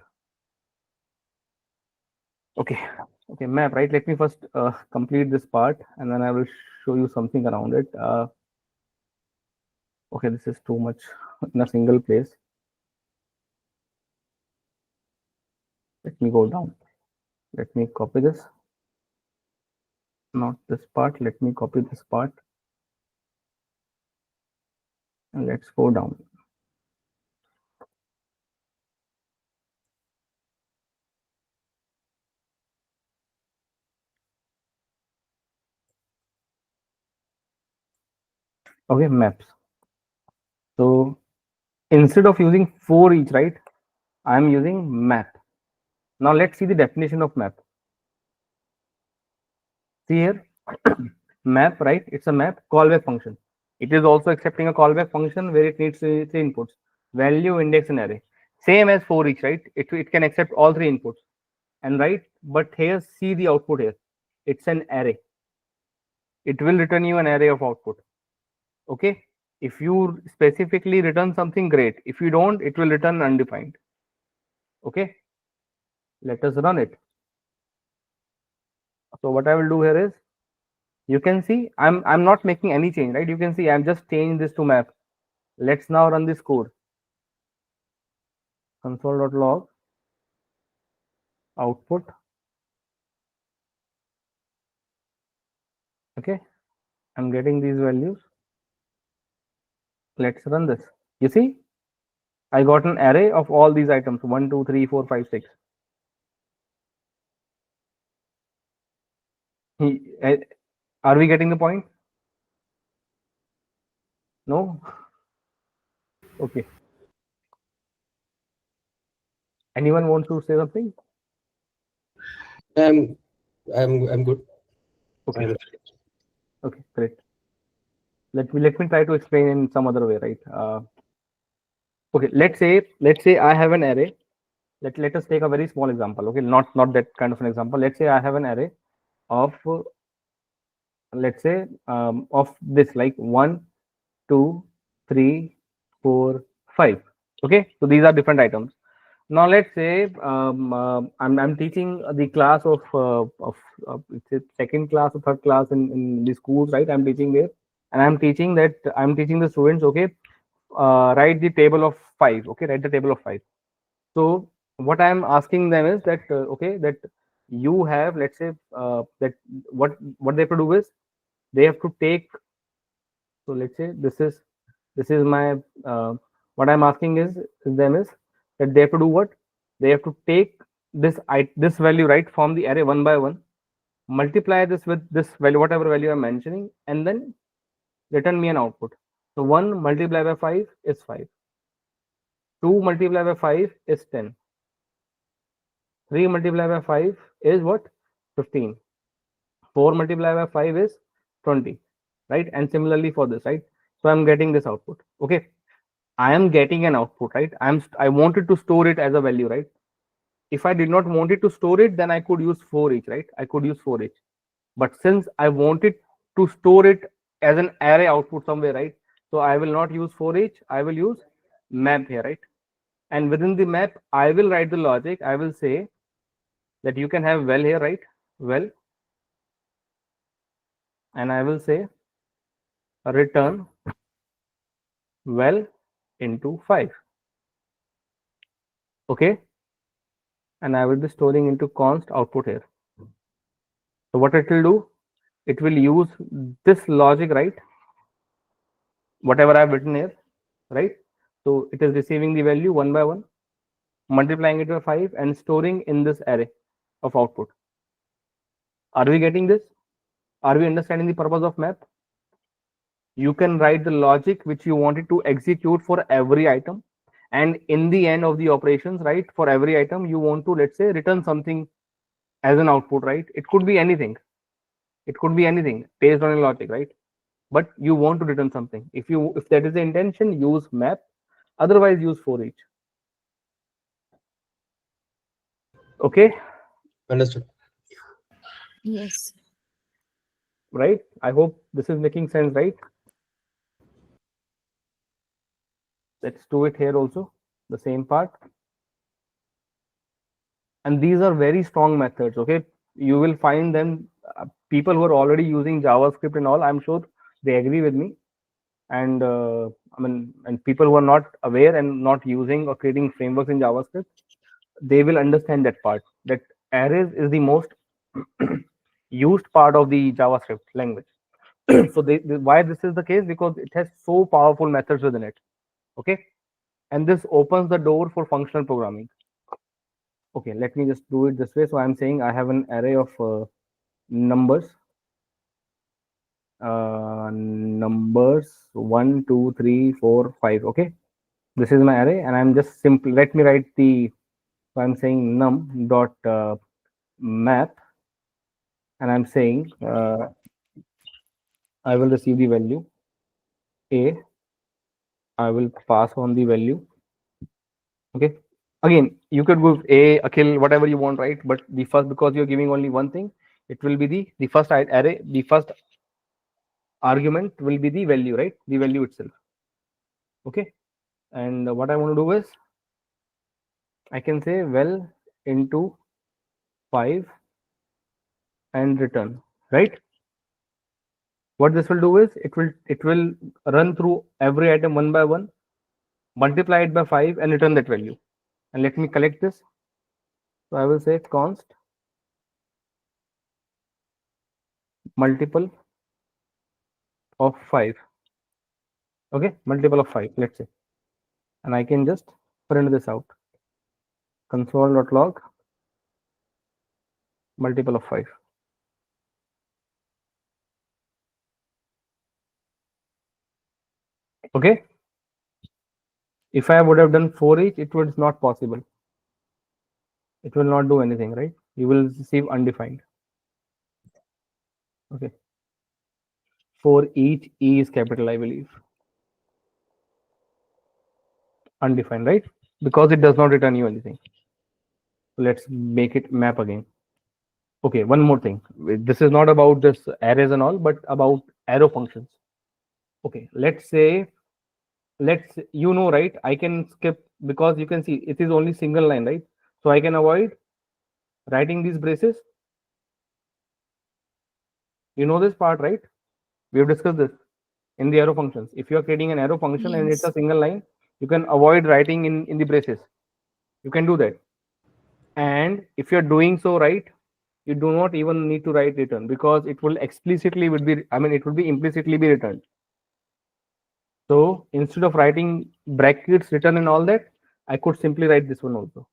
Okay, map, right? Let me first complete this part and then I will show you something around it. Okay, this is too much in a single place. Let me go down. Let me copy this. Not this part. Let me copy this part. And let's go down. Okay, maps. So instead of using for each, right, I'm using map. Now let's see the definition of map. See here, map, right? It's a map callback function. It is also accepting a callback function where it needs three inputs: value, index, and array. Same as for each, right? It can accept all three inputs. And right, but here see the output here. It's an array. It will return you an array of output. Okay. If you specifically return something, great. If you don't, it will return undefined. Okay. Let us run it. So what I will do here is, you can see I'm not making any change, right? You can see I'm just changing this to map. Let's now run this code. Console.log output. Okay. I'm getting these values. Let's run this. You see, I got an array of all these items: 1, 2, 3, 4, 5, 6. Are we getting the point? No? Okay. Anyone want to say something? I'm good. Okay. Okay, great. Let me try to explain in some other way, right? Okay, let's say I have an array. Let us take a very small example. Okay, not that kind of an example. Let's say I have an array of let's say of this, like 1, 2, 3, 4, 5. Okay, so these are different items. Now let's say I'm teaching the class of it's a second class or third class in the schools, right? I'm teaching there, and I'm teaching the students. Okay, write the table of 5. Okay, write the table of 5. So what I'm asking them is that okay, that you have, let's say that what they have to do is they have to take. So let's say this is my what I'm asking is them is that they have to do what? They have to take this value, right, from the array one by one, multiply this with this value, whatever value I'm mentioning, and then return me an output. So 1 multiplied by 5 is 5. 2 multiplied by 5 is 10. 3 multiplied by 5 is what? 15. 4 multiplied by 5 is 20, right? And similarly for this, right? So I'm getting this output. Okay, I am getting an output, right? I wanted to store it as a value, right? If I did not want it to store it, then I could use for each, right? I could use for each. But since I wanted to store it as an array output somewhere, right? So I will not use for each, I will use map here, right? And within the map, I will write the logic. I will say that you can have well here, right? Well, and I will say return well into 5. Okay, and I will be storing into const output here. So what it will do, it will use this logic, right? Whatever I've written here, right? So it is receiving the value one by one, multiplying it by 5 and storing in this array of output. Are we getting this? Are we understanding the purpose of map? You can write the logic which you wanted to execute for every item, and in the end of the operations, right, for every item you want to, let's say, return something as an output, right? It could be anything, it could be anything based on a logic, right? But you want to return something. If that is the intention, use map, otherwise use foreach. Okay, Understood. Yes. right? I hope this is making sense, right? Let's do it here also, the same part. And these are very strong methods. Okay, you will find them, people who are already using JavaScript and all, I'm sure they agree with me. And and people who are not aware and not using or creating frameworks in JavaScript, they will understand that part, that arrays is the most used part of the JavaScript language. So why this is the case? Because it has so powerful methods within it. Okay, and this opens the door for functional programming. Okay, let me just do it this way. So I'm saying I have an array of numbers, numbers 1 2 3 4 5. Okay, this is my array, and I'm just simply, let me write the, so I'm saying num dot map, and I'm saying I will receive the value a, I will pass on the value. Okay, again you could go a, kill, whatever you want, right? But the first, because you're giving only one thing, it will be the first array, the first argument will be the value, right? The value itself. Okay, and what I want to do is I can say well into 5 and return, right? What this will do is it will run through every item one by one, multiply it by 5 and return that value. And let me collect this. So I will say const multiple of 5. Okay, multiple of 5, let's say, and I can just print this out, console.log multiple of 5. Okay, if I would have done for each, it was not possible. It will not do anything, right? You will receive undefined. Okay, for each, E is capital, I believe. Undefined, right? Because it does not return you anything. So let's make it map again. Okay, one more thing. This is not about this arrays and all, but about arrow functions. Okay, let's say, right, I can skip, because you can see it is only single line, right? So I can avoid writing these braces. You know this part, right? We have discussed this in the arrow functions. If you are creating an arrow function and it's a Yes. single line, you can avoid writing in the braces. You can do that. And if you're doing so, right, you do not even need to write return, because it will explicitly would be, it will be implicitly be returned. So instead of writing brackets, return and all that, I could simply write this one also,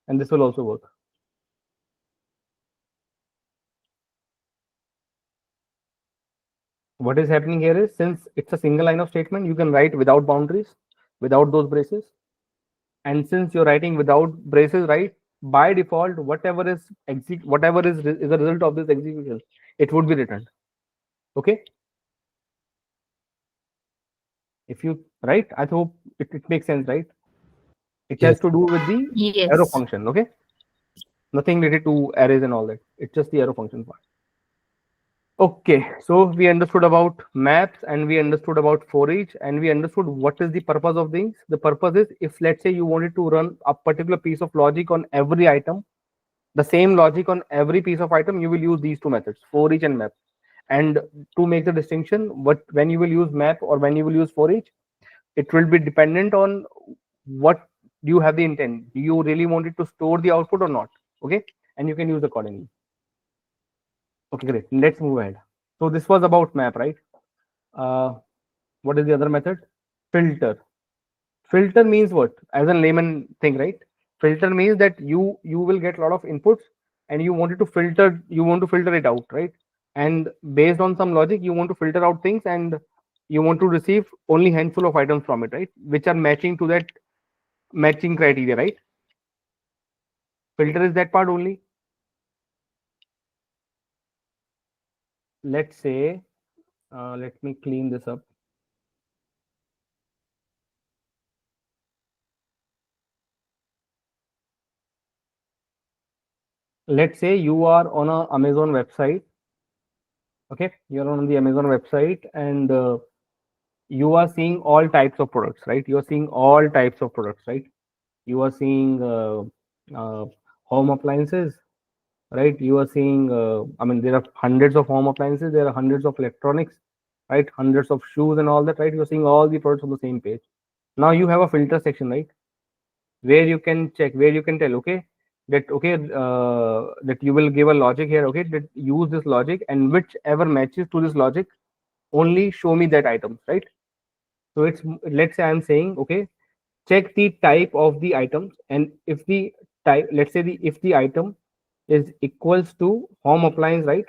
and this will also work. What is happening here is, since it's a single line of statement, you can write without boundaries, without those braces. And since you're writing without braces, right, by default, whatever is a result of this execution, it would be returned. Okay, if you, right, I hope it makes sense, right? It has Yes. to do with the arrow Yes. function. Okay, nothing related to arrays and all that. It's just the arrow function part. Okay, so we understood about maps, and we understood about for each, and we understood what is the purpose of things. The purpose is, if let's say you wanted to run a particular piece of logic on every item, the same logic on every piece of item, you will use these two methods, for each and map. And to make the distinction, when you will use map or when you will use for each, it will be dependent on what do you have the intent. Do you really want it to store the output or not? Okay, and you can use accordingly. Okay, great. Let's move ahead. So this was about map, right? What is the other method? Filter. Filter means what? As a layman thing, right? Filter means that you will get a lot of inputs and you want to filter it out, right? And based on some logic, you want to filter out things and you want to receive only handful of items from it, right? Which are matching to that matching criteria, right? Filter is that part only. Let's say, let me clean this up. Let's say you are on a Amazon website. Okay, you're on the Amazon website and you are seeing all types of products, right? You are seeing all types of products, right? You are seeing home appliances, right? You are seeing, I mean, there are hundreds of home appliances, there are hundreds of electronics, right? Hundreds of shoes and all that, right? You're seeing all the products on the same page. Now you have a filter section, right? Where you can check, where you can tell, okay, that you will give a logic here, okay, that use this logic and whichever matches to this logic, only show me that item, right? So it's, let's say I'm saying, okay, check the type of the items, and if the type, let's say if the item is equals to home appliance, right?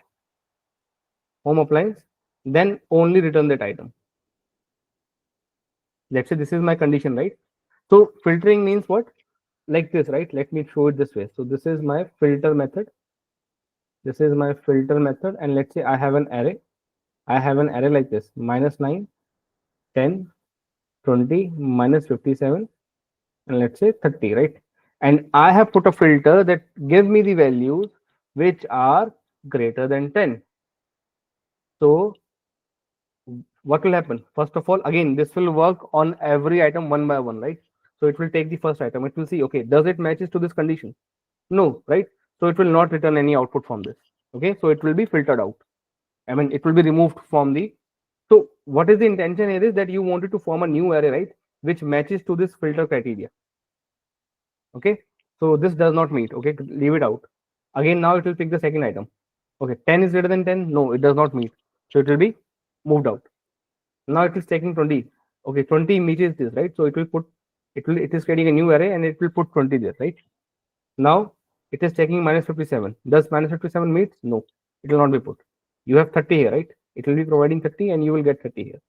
Home appliance, then only return that item. Let's say this is my condition, right? So filtering means what? Like this, right? Let me show it this way. So this is my filter method. This is my filter method, and let's say I have an array. I have an array like this: -9, 10, 20, -57, and let's say 30, right? And I have put a filter that give me the values which are greater than 10. So what will happen? First of all, again, this will work on every item one by one, right? So it will take the first item. It will see, okay, does it matches to this condition? No, right? So it will not return any output from this. Okay, so it will be filtered out. I mean, it will be removed from the. So what is the intention here is that you wanted to form a new array, right? Which matches to this filter criteria. Okay, so this does not meet. Okay, leave it out. Again, now it will pick the second item. Okay, 10 is greater than 10. No, it does not meet. So it will be moved out. Now it is taking 20. Okay, 20 meets this, right? So it will put, it is creating a new array and it will put 20 there, right? Now it is taking -57. Does -57 meet? No, it will not be put. You have 30 here, right? It will be providing 30 and you will get 30 here.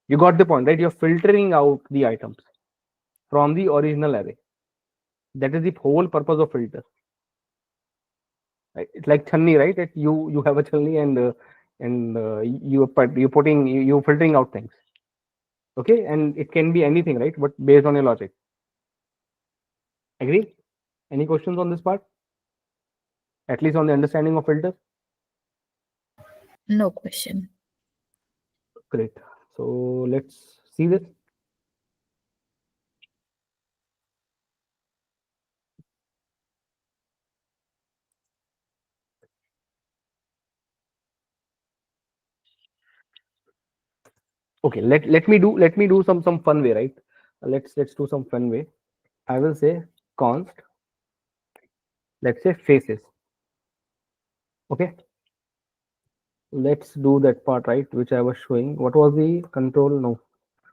You got the point, right? You're filtering out the items from the original array. That is the whole purpose of filter. Right? It's like chunni, right? That you have a chunni and you're filtering out things. Okay, and it can be anything, right? But based on your logic. Agree? Any questions on this part? At least on the understanding of filter? No question. Great. So let's see this. Okay, let me do some fun way, right? Let's do some fun way. I will say const, let's say faces. Okay, let's do that part, right, which I was showing. What was the control? No,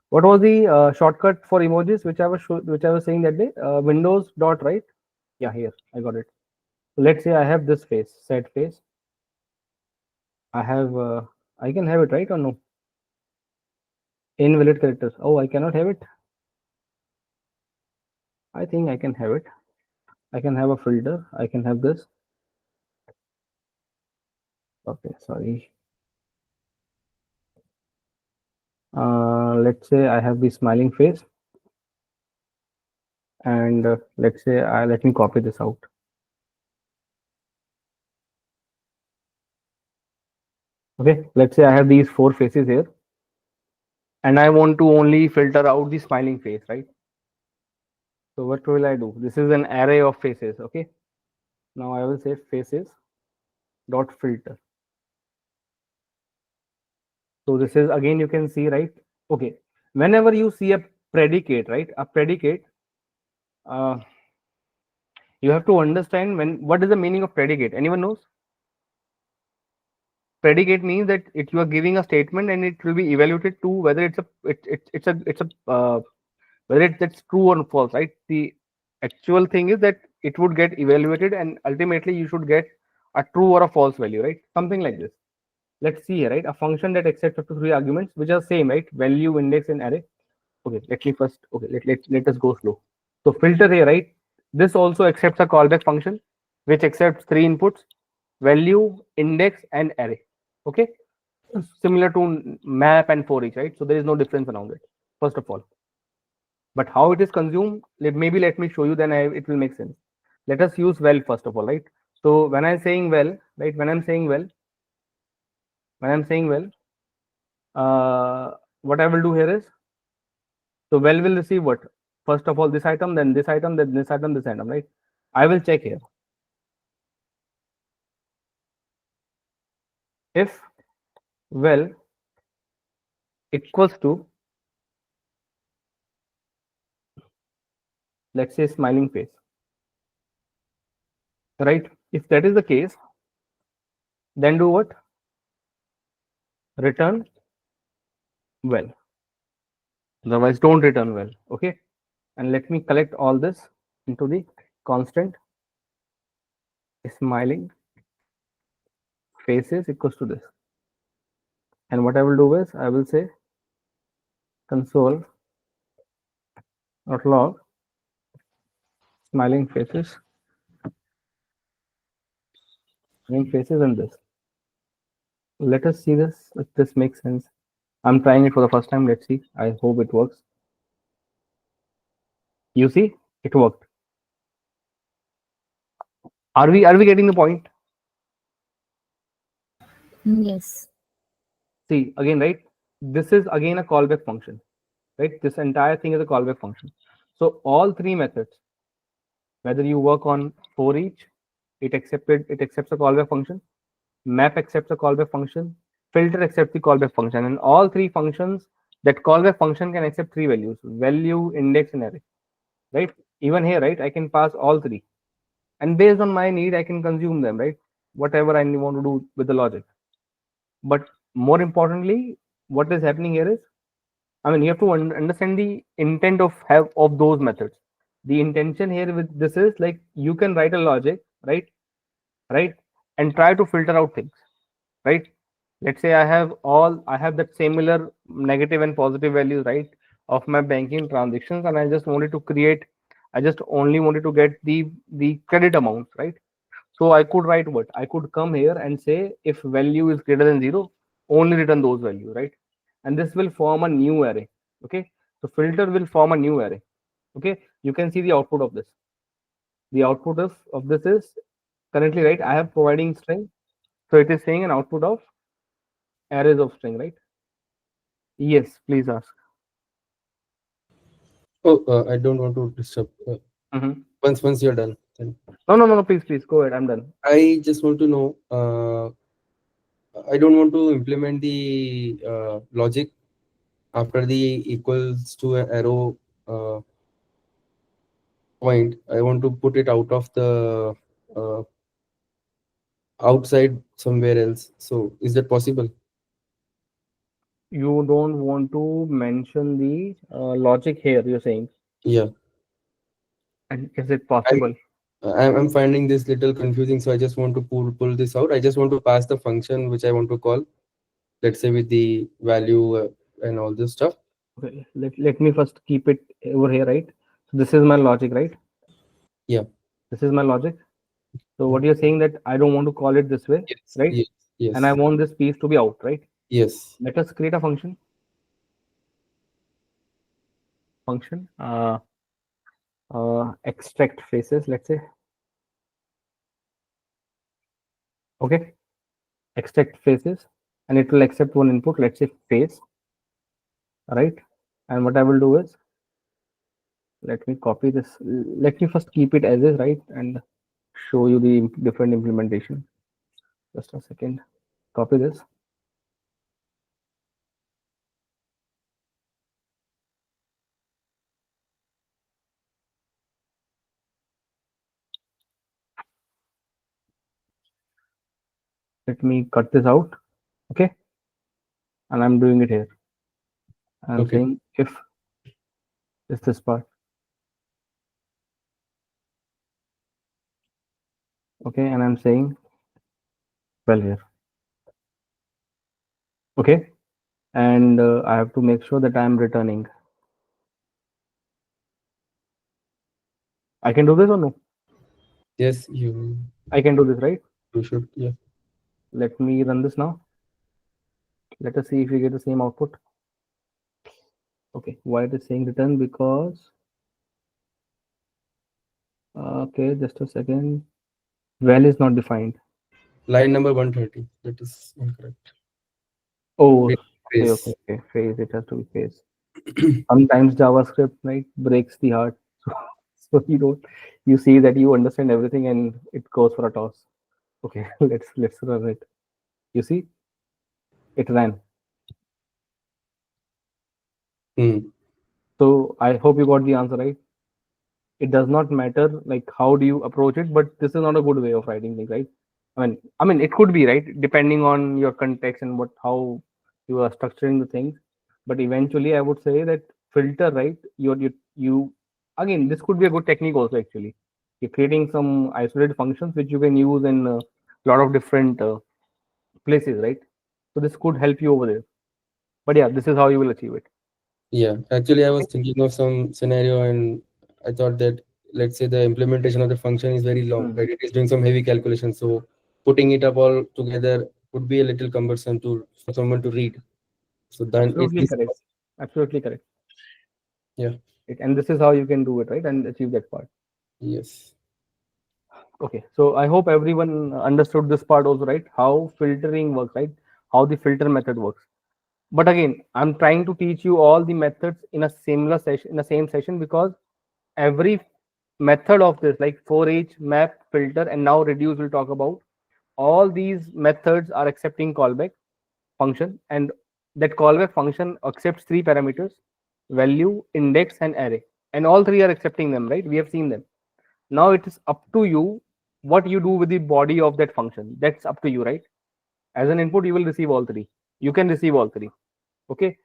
what was the shortcut for emojis which I was saying that day? Windows dot, right? Yeah, here I got it. So let's say I have this face, set face. I have I can have it, right, or no? Invalid characters. Oh, I cannot have it. I think I can have it. I can have a filter. I can have this. Okay, sorry. Let's say I have the smiling face, and let's say let me copy this out. Okay, let's say I have these 4 faces here, and I want to only filter out the smiling face, right? So what will I do? This is an array of faces. Okay, now I will say faces dot filter. So this is, again, you can see, right? Okay, whenever you see a predicate, right, a predicate, you have to understand what is the meaning of predicate. Anyone knows? predicate means that you are giving a statement and it will be evaluated to whether whether it's true or false, right? The actual thing is that it would get evaluated and ultimately you should get a true or a false value, right? Something like this. Let's see here, right? A function that accepts up to 3 arguments, which are same, right? Value, index, and array. Okay, let me first, okay, let us go slow. So filter here, right? This also accepts a callback function, which accepts 3 inputs: value, index, and array. Okay, similar to map and foreach, right? So there is no difference around it, first of all. But how it is consumed, maybe let me show you, then it will make sense. Let us use well first of all, right? So when I'm saying well, right? When I'm saying well, what I will do here is, so well will receive what? First of all, this item, then this item, then this item, this item, right? I will check here. If well equals to, let's say, smiling face, right? If that is the case, then do what? Return well. Otherwise, don't return well. Okay. And let me collect all this into the constant smiling faces equals to this. And what I will do is I will say console.log smiling faces and this. Let us see this if this makes sense. I'm trying it for the first time. Let's see. I hope it works. You see, it worked. Are we getting the point? Yes. See, again, right? This is again a callback function, right? This entire thing is a callback function. So all three methods, whether you work on foreach, it accepts a callback function, map accepts a callback function, filter accepts the callback function, and all three functions, that callback function can accept three values: value, index, and array, right? Even here, right, I can pass all three, and based on my need I can consume them, right? Whatever I want to do with the logic. But more importantly, what is happening here is, I mean, you have to understand the intent of those methods. The intention here with this is like you can write a logic, right, and try to filter out things, right? Let's say I have that similar negative and positive values, right, of my banking transactions, and I just only wanted to get the credit amount, right? So I could write what? I could come here and say if value is greater than 0, only return those values, right? And this will form a new array. Okay. So filter will form a new array. Okay. You can see the output of this. The output of this is currently, right, I have providing string. So it is saying an output of arrays of string, right? Yes, please ask. Oh, I don't want to disturb. Mhm. Once you're done, then No, please go ahead. I'm done. I just want to know. I don't want to implement the logic after the equals to an arrow point. I want to put it out of the uh, outside somewhere else. So is that possible? You don't want to mention the logic here, you're saying. Yeah. And is it possible? I'm finding this little confusing, so I just want to pull this out. I just want to pass the function which I want to call, let's say with the value and all this stuff. Okay, let me first keep it over here, right? So this is my logic, right? Yeah. This is my logic. So what you're saying that I don't want to call it this way, Yes. right? Yes. Yes. And I want this piece to be out, right? Yes. Let us create a function. Extract faces, let's say. Okay, extract faces, and it will accept one input, let's say face, right? And what I will do is, let me copy this. Let me first keep it as is, right, and show you the different implementation. Just a second. Copy this. Let me cut this out. Okay, and I'm doing it here. I'm Okay. saying if is this part. Okay, and I'm saying 12 here. Okay, and I have to make sure that I'm returning. I can do this or no? Yes, you I can do this, right? should. Yeah. Let me run this now. Let us see if we get the same output. Okay, why it is saying return? Because okay, just a second. Val is not defined. Line number 130. That is incorrect. Oh, It okay, is. okay, okay. Phase. It has to be phase. Sometimes JavaScript, right, breaks the heart. So you see that you understand everything and it goes for a toss. Okay, let's run it. You see, it ran. Hmm. So I hope you got the answer right. It does not matter like how do you approach it, but this is not a good way of writing things, right? I mean it could be right depending on your context and what how you are structuring the things. But eventually I would say that filter, right? You again, this could be a good technique also actually. You're creating some isolated functions which you can use in a lot of different places, right? So this could help you over there. But yeah, this is how you will achieve it. Yeah. Actually, I was thinking of some scenario, and I thought that, let's say the implementation of the function is very long, Hmm. right? It is doing some heavy calculation. So putting it up all together would be a little cumbersome for someone to read. So then if Absolutely this, correct. Absolutely correct. yeah, And this is how you can do it, right? And achieve that part. yes, Okay, so I hope everyone understood this part also, right? How filtering works, right? How the filter method works. But again, I'm trying to teach you all the methods in a similar session, in the same session, because every method of this, like foreach, map, filter, and now reduce, we'll talk about. All these methods are accepting callback function, and that callback function accepts three parameters: value, index, and array. And all three are accepting them, right? We have seen them. Now it is up to you what you do with the body of that function. That's up to you, right? As an input, you will receive all three. You can receive all three. Okay.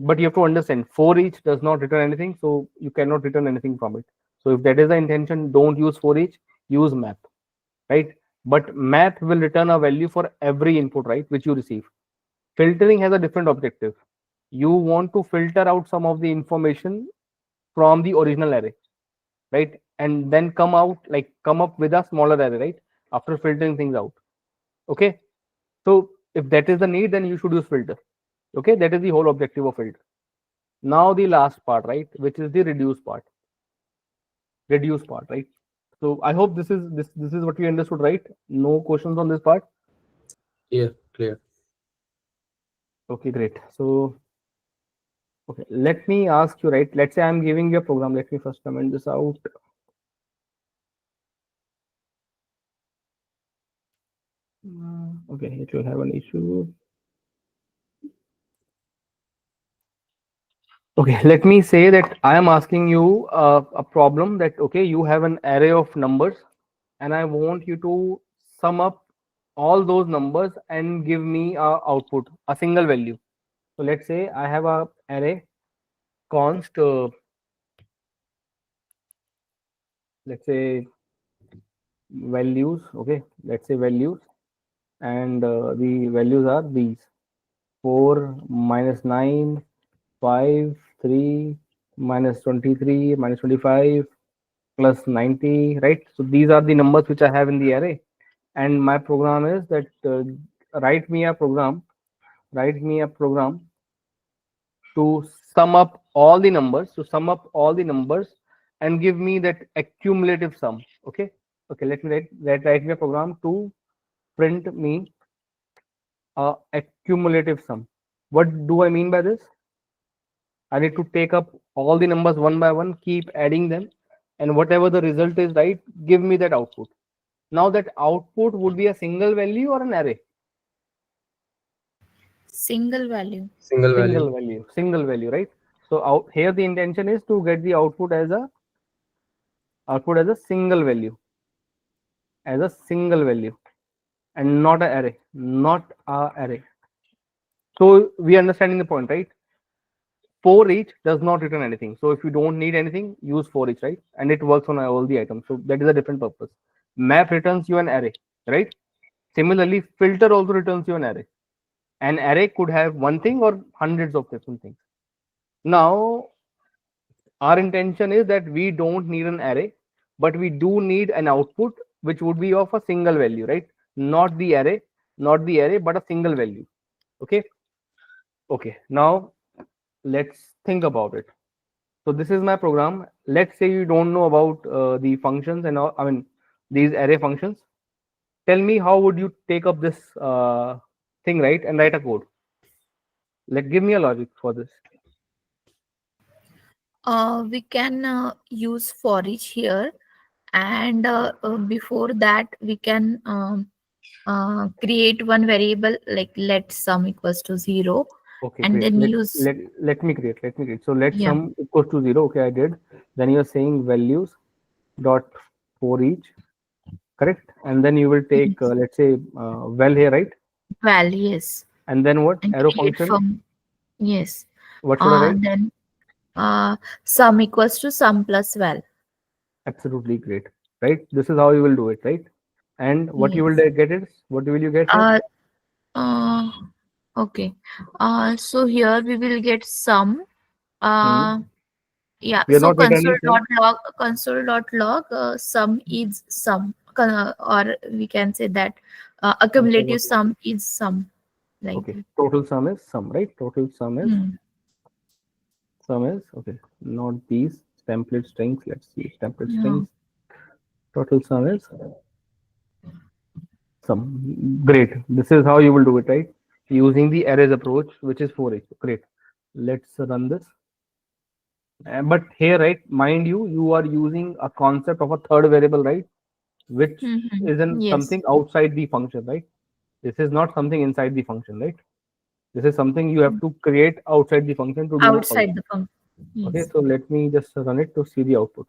But you have to understand for each does not return anything, so you cannot return anything from it. So if that is the intention, don't use for each, use map, right? But map will return a value for every input, right, which you receive. Filtering has a different objective. You want to filter out some of the information from the original array, right? And then come up with a smaller array, right? After filtering things out. Okay. So if that is the need, then you should use filter. Okay, that is the whole objective of filter. Now the last part, right, which is the reduce part. Reduce part, right? So I hope this is what you understood, right? No questions on this part. yeah, clear. Okay, great. So okay, let me ask you, right? Let's say I'm giving you a program. Let me first comment this out. Okay, it will have an issue. Okay, let me say that I am asking you a problem that, okay, you have an array of numbers and I want you to sum up all those numbers and give me a output, a single value. So let's say I have a array const, let's say values, okay, let's say values, and the values are these: 4 minus 9, 5, 3, minus 23, minus 25, plus 90, right? So these are the numbers which I have in the array. And my program is that write me a program, write me a program to sum up all the numbers, and give me that accumulative sum. Okay. Okay, let me write me a program to print me a accumulative sum. What do I mean by this? I need to take up all the numbers one by one, keep adding them, and whatever the result is, right, give me that output. Now that output would be a single value or an array? Single value. Single value. Single value, right? So out here the intention is to get the output as a single value, and not a array, not a array. So we are understanding the point, right? For each does not return anything. So if you don't need anything, use for each, right? And it works on all the items. So that is a different purpose. Map returns you an array, right? Similarly, filter also returns you an array. An array could have one thing or hundreds of different things. Now, our intention is that we don't need an array, but we do need an output which would be of a single value, right? Not the array, but a single value. Okay. Okay. Now let's think about it. So this is my program. Let's say you don't know about the functions and all, I mean these array functions. Tell me how would you take up this thing, right, and write a code. Give me a logic for this. We can use for each here, and before that we can create one variable like let sum equals to 0, Okay, and great. then use Let me create. So let yeah. sum equals to 0. Okay, I did. Then you're saying values dot for each, correct? And then you will take let's say well here, right? Well, yes, And then what? and Arrow create function. from yes. What should I write? Then sum equals to sum plus val. Absolutely great, right? This is how you will do it, right? And what you will Yes. get is what will you get here? Uh, okay. So here we will get sum. Hmm. Yeah. We are So not returning sum. console.log sum is sum, or we can say that Console accumulative dot- sum is sum, like Okay, that. total sum is sum, right? Total sum is Hmm. okay. Not these template strings. Let's see template Yeah. strings. Total sum is sum. Great. This is how you will do it, right? Using the arrays approach, which is for each. Great. Let's run this. But here, right, mind you, you are using a concept of a third variable, right? Which isn't Yes. something outside the function, right? This is not something inside the function, right? This is something you have to create outside the function to do the Outside function. the function. Okay, Yes. so let me just run it to see the output.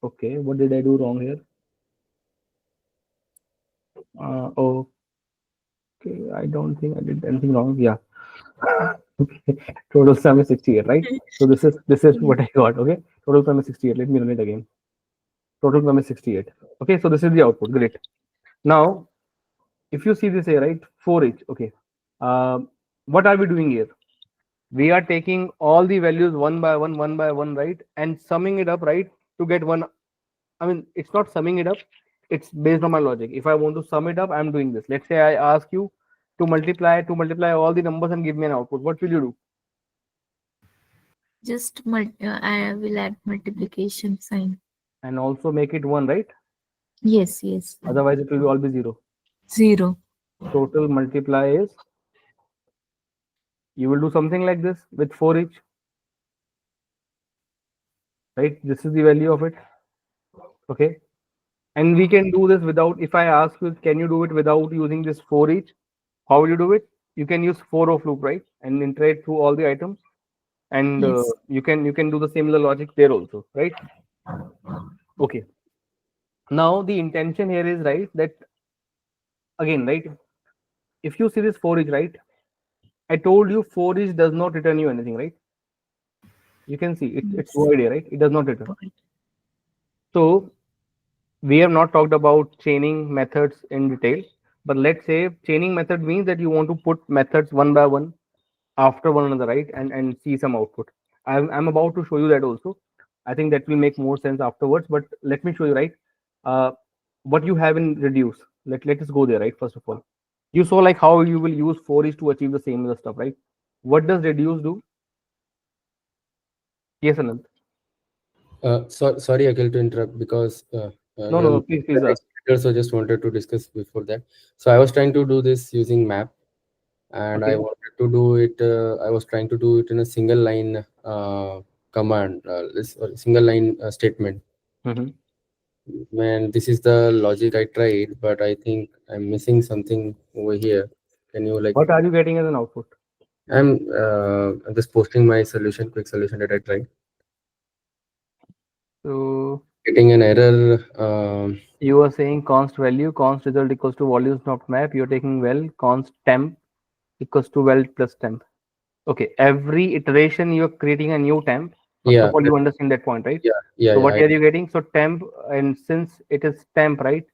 Okay, what did I do wrong here? Okay, I don't think I did anything wrong. Yeah. Okay, total sum is 68, right? So this is what I got. Okay, total sum is 68. Let me run it again. Total sum is 68. Okay, so this is the output. Great. Now, if you see this here, right, for each. Okay, what are we doing here? We are taking all the values one by one, right, and summing it up, right, to get one. I mean, it's not summing it up. It's based on my logic. If I want to sum it up, I'm doing this. Let's say I ask you to multiply all the numbers and give me an output. What will you do? Just I will add multiplication sign. And also make it one, right? Yes. Yes. Otherwise, it will be all be 0. 0. Total multiply is, you will do something like this with for each, right? This is the value of it. Okay, and we can do this without, if I ask you, can you do it without using this for each? How will you do it? You can use for of loop, right, and iterate through all the items, and Yes. you can do the similar logic there also, right? Okay, now the intention here is, right, that again, right, if you see this for each, right, I told you for each does not return you anything, right? You can see it's Yes. void here, right? It does not return. So we have not talked about chaining methods in detail, but let's say chaining method means that you want to put methods one by one after one another, right, and see some output. I'm about to show you that also. I think that will make more sense afterwards, but let me show you, right, uh, what you have in reduce. Let us go there, right? First of all, you saw like how you will use for each to achieve the same other stuff, right? What does reduce do? Yes, Anand. Sorry, Akhil, to interrupt because No, please ask. so just wanted to discuss before that. So I was trying to do this using map, and I Okay. wanted to do it. I was trying to do it in a single line command, single line statement. Mm-hmm. Man, this is the logic I tried, but I think I'm missing something over here. Can you like? What are you getting as an output? I'm just posting my solution, quick solution that I tried. So Getting an error. you are saying const value, const result equals to volumes not map. You're taking well, const temp. equals to well plus temp. Okay, every iteration you're creating a new temp. First Yeah, of all, you understand that point, right? yeah, So yeah. what are you getting? So temp, and since it is temp, right?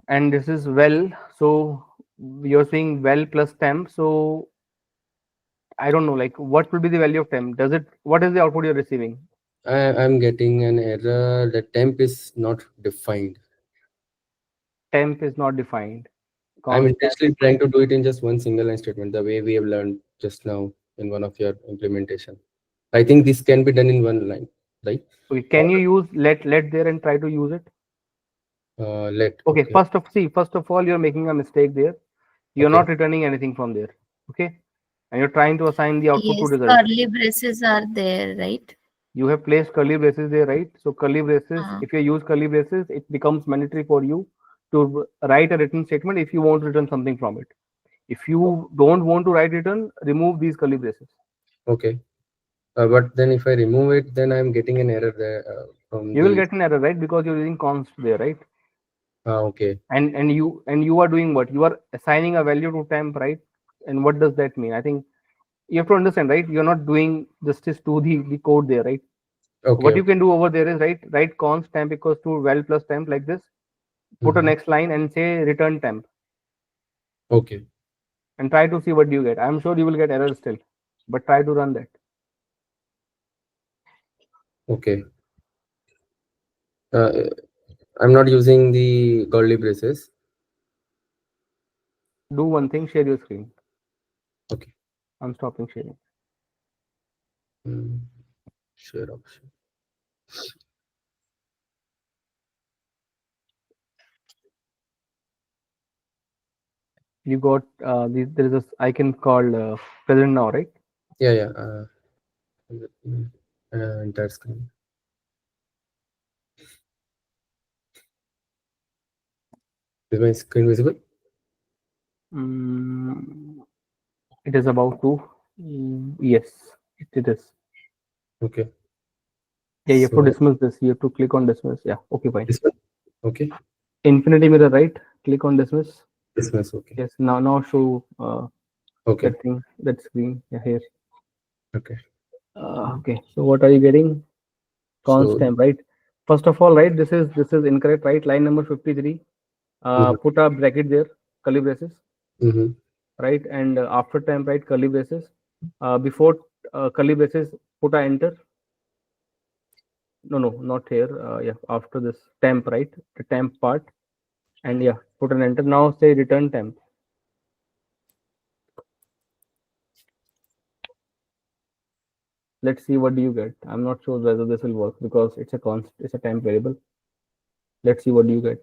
And this is well, so you're saying well plus temp. So I don't know, like what will be the value of temp? Does it? What is the output you're receiving? I'm getting an error. The temp is not defined. Temp is not defined. I'm Const temp. intentionally trying to do it in just one single line statement, the way we have learned just now in one of your implementation. I think this can be done in one line, right? Okay, can you use let there and try to use it? Let. Okay, Okay. first of all, you're making a mistake there. You're Okay. not returning anything from there. Okay, and you're trying to assign the output to Yes, result. curly braces are there, right? You have placed curly braces there, right? So curly braces, if you use curly braces, it becomes mandatory for you to write a written statement if you want to return something from it. If you don't want to write return, remove these curly braces. Okay. But then if I remove it, then I'm getting an error there from You will the. get an error, right? Because you're using const there, right? Okay. And you are doing what? You are assigning a value to temp, right? And what does that mean? I think you have to understand, right? You're not doing justice to the code there, right? Okay. What you can do over there is write const temp equals to well plus temp like this. Put a Mhm. next line and say return temp Okay. and try to see what you get. I'm sure you will get errors still, but try to run that. Okay. Uh, I'm not using the curly braces. Do one thing, share your screen. Okay. I'm stopping sharing. Mm. Share option. You got there is a icon called present now, right? Yeah, yeah. Entire screen. Is my screen visible? It is about to. Yes, it is. Okay. Yeah, you have to So dismiss this. You have to click on dismiss. Yeah, okay, fine. this one. Okay. Infinity mirror, right? Click on dismiss. Dismiss. Okay. Yes, now show Okay. that thing, that screen. Yeah, here. Okay. Okay, so what are you getting? Const So. temp, right? First of all, right, this is incorrect, right? Line number 53. Put a bracket there, curly braces, Mm-hmm. right? And after temp, right, curly braces. Before curly braces, put a enter. No, not here. Yeah, after this temp, right? The temp part, and yeah, put an enter. Now say return temp. Let's see what do you get. I'm not sure whether this will work because it's a temp variable. Let's see what do you get.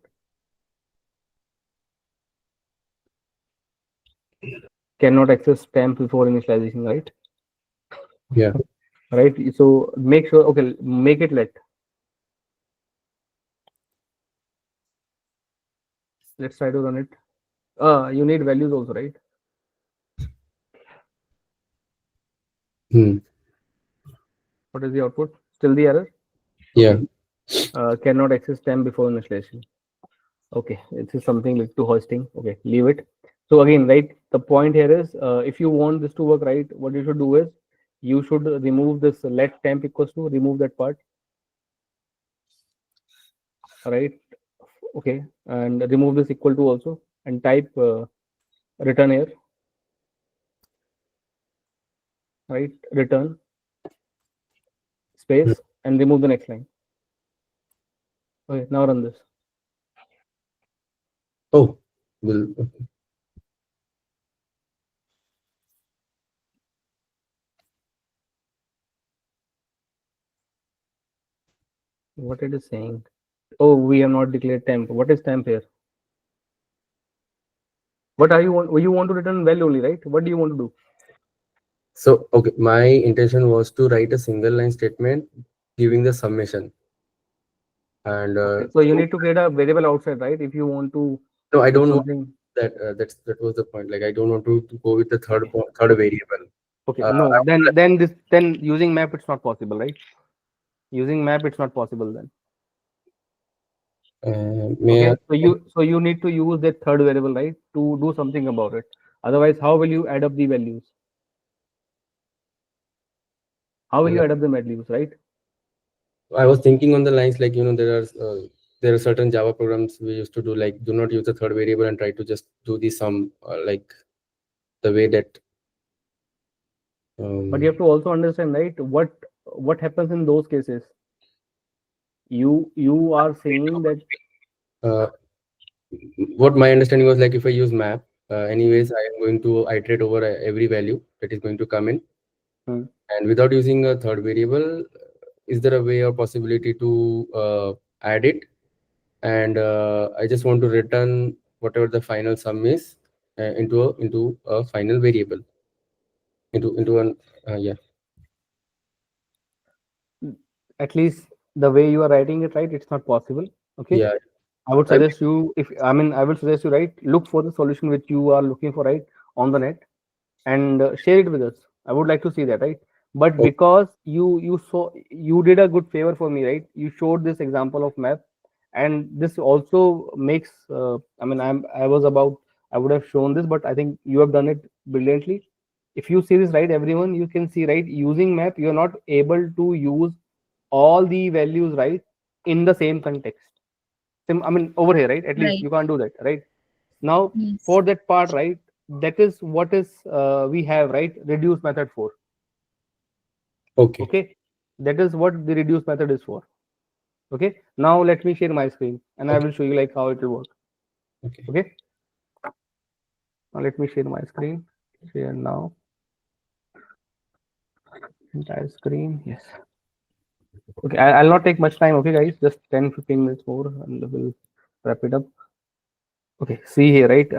Cannot access temp before initialization, right? Yeah. Right. So make sure. Okay, make it let. Let's try to run it. You need values also, right? Hmm. What is the output? Still the error? Yeah. Cannot access temp before initialization. Okay, this is something like to hosting. Okay, leave it. So again, right, the point here is if you want this to work right, what you should do is you should remove this let temp equals to remove that part, right? Okay, and remove this equal to also and type return here, right? Return Hmm. space and remove the next line. Okay, now run this. Oh. Will. Okay. What it is saying? Oh, we have not declared temp. What is temp here? What are you want? You want to return well only, right? What do you want to do? So okay, my intention was to write a single line statement giving the summation. And Okay, so you need to create a variable outside, right? If you want to no, I do don't want something. that. That was the point. Like I don't want to go with the third variable. Okay, I no, would then using map it's not possible, right? Using map it's not possible then. may Okay, I, so you need to use that third variable, right, to do something about it. Otherwise, how will you add up the values? How will you add up the values, right? I was thinking on the lines like, there are certain Java programs we used to do, like do not use the third variable and try to just do the sum, like the way that. But you have to also understand, right? What happens in those cases? You are saying that what my understanding was, like if I use map, anyways, I am going to iterate over every value that is going to come in. And without using a third variable, is there a way or possibility to add it? And I just want to return whatever the final sum is into a final variable, into an yeah. At least the way you are writing it, right? It's not possible. Okay. Yeah. I would suggest you, I would suggest you, right? Look for the solution which you are looking for, right, on the net, and share it with us. I would like to see that, right? But because you did a good favor for me, right? You showed this example of map, and this also makes. I would have shown this, but I think you have done it brilliantly. If you see this, right, everyone, you can see, right, using map, you're not able to use all the values, right, in the same context. Over here, right? At least Right. you can't do that, right? Now, Yes. for that part, right, that is what is we have, right? Reduce method for. Okay. Okay, that is what the reduce method is for. Okay, now let me share my screen, and I will show you like how it will work. Okay. Now let me share my screen. Share now. Entire screen. Yes. Okay, I'll not take much time. Okay, guys, just 10-15 minutes more, and we'll wrap it up. Okay, see here, right?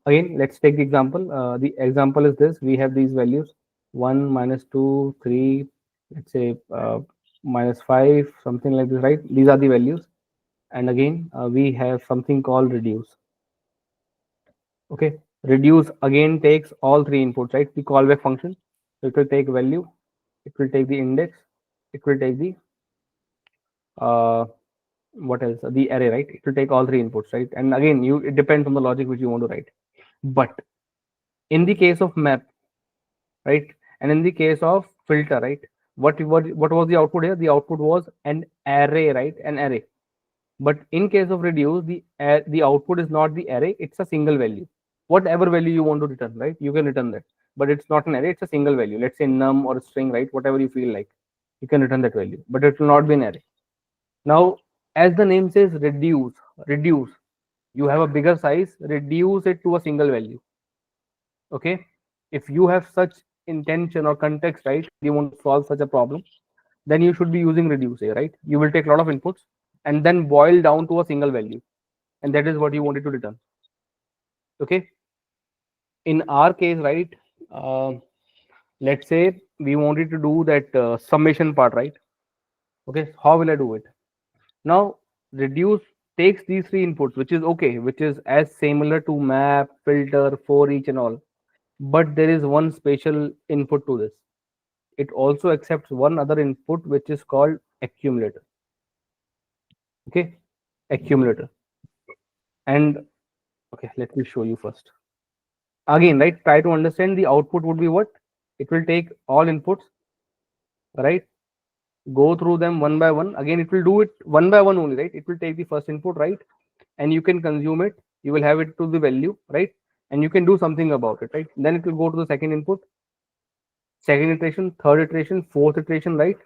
Again, let's take the example. The example is this: we have these values 1, -2, 3, let's say -5, something like this, right? These are the values. And again, we have something called reduce. Okay, reduce again takes all three inputs, right? The callback function. So it will take value, it will take the index, it will take the what else? The array, right? It will take all three inputs, right? And again, it depends on the logic which you want to write. But in the case of map, right, and in the case of filter, right, what was the output here? The output was an array, right? An array. But in case of reduce, the output is not the array, it's a single value. Whatever value you want to return, right, you can return that, but it's not an array, it's a single value. Let's say num or string, right? Whatever you feel like, you can return that value, but it will not be an array. Now, as the name says, reduce, you have a bigger size, reduce it to a single value. Okay, if you have such intention or context, right, you want to solve such a problem, then you should be using reduce here, right? You will take a lot of inputs and then boil down to a single value, and that is what you wanted to return. Okay, in our case, right, let's say we wanted to do that summation part, right? Okay, how will I do it? Now, reduce takes these three inputs, which is okay, which is as similar to map, filter, foreach, and all. But there is one special input to this. It also accepts one other input, which is called accumulator. Okay, accumulator. And okay, let me show you first. Again, right, try to understand the output would be what? It will take all inputs, right? Go through them one by one. Again, it will do it one by one only, right? It will take the first input, right? And you can consume it. You will have it to the value, right? And you can do something about it, right? Then it will go to the second input, second iteration, third iteration, fourth iteration, right?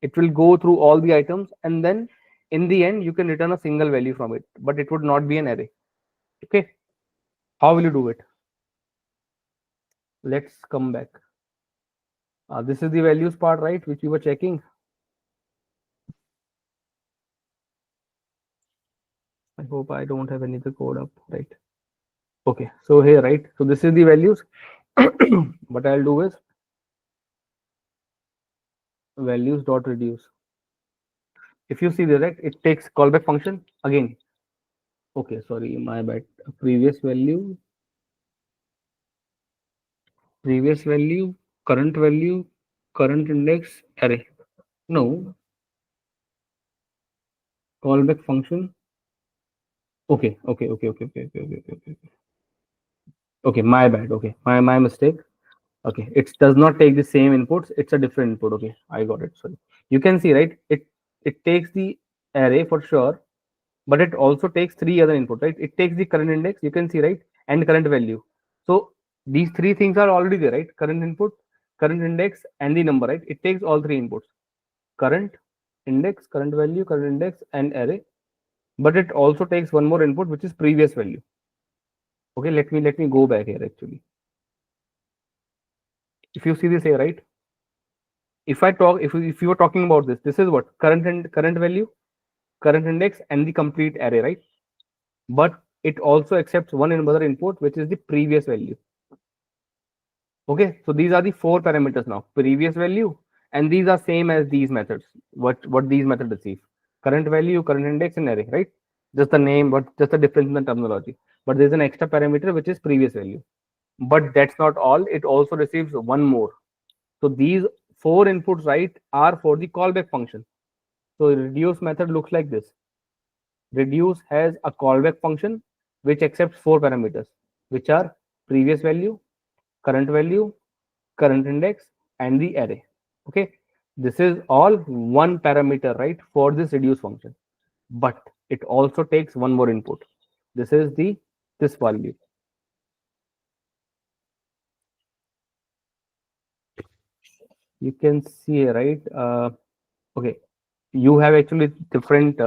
It will go through all the items, and then in the end, you can return a single value from it, but it would not be an array. Okay, how will you do it? Let's come back. This is the values part, right, which we were checking. I hope I don't have any other code up, right? Okay, so here, right, so this is the values. What I'll do is values dot reduce. If you see the right, it takes callback function again. Okay, sorry, my bad. Previous value, current value, current index, array. No, callback function. Okay. Okay, my bad. Okay, my mistake. Okay, it does not take the same inputs. It's a different input. Okay, I got it. Sorry. You can see, right? It takes the array for sure, but it also takes three other inputs, right? It takes the current index. You can see, right, and current value. So these three things are already there, right? Current input, current index, and the number, right? It takes all three inputs: current index, current value, current index, and array. But it also takes one more input, which is previous value. Okay, let me go back here actually. If you see this here, right? If I talk, if you are talking about this, this is what current value, current index, and the complete array, right? But it also accepts one another input, which is the previous value. Okay, so these are the four parameters now: previous value, and these are same as these methods. What these methods receive: current value, current index, and array, right? Just the name, but just the difference in the terminology. But there's an extra parameter which is previous value. But that's not all. It also receives one more. So these four inputs, right, are for the callback function. So reduce method looks like this. Reduce has a callback function which accepts four parameters, which are previous value, current value, current index, and the array. Okay, this is all one parameter, right, for this reduce function. But it also takes one more input. This is this value. You can see, right? Okay, you have actually different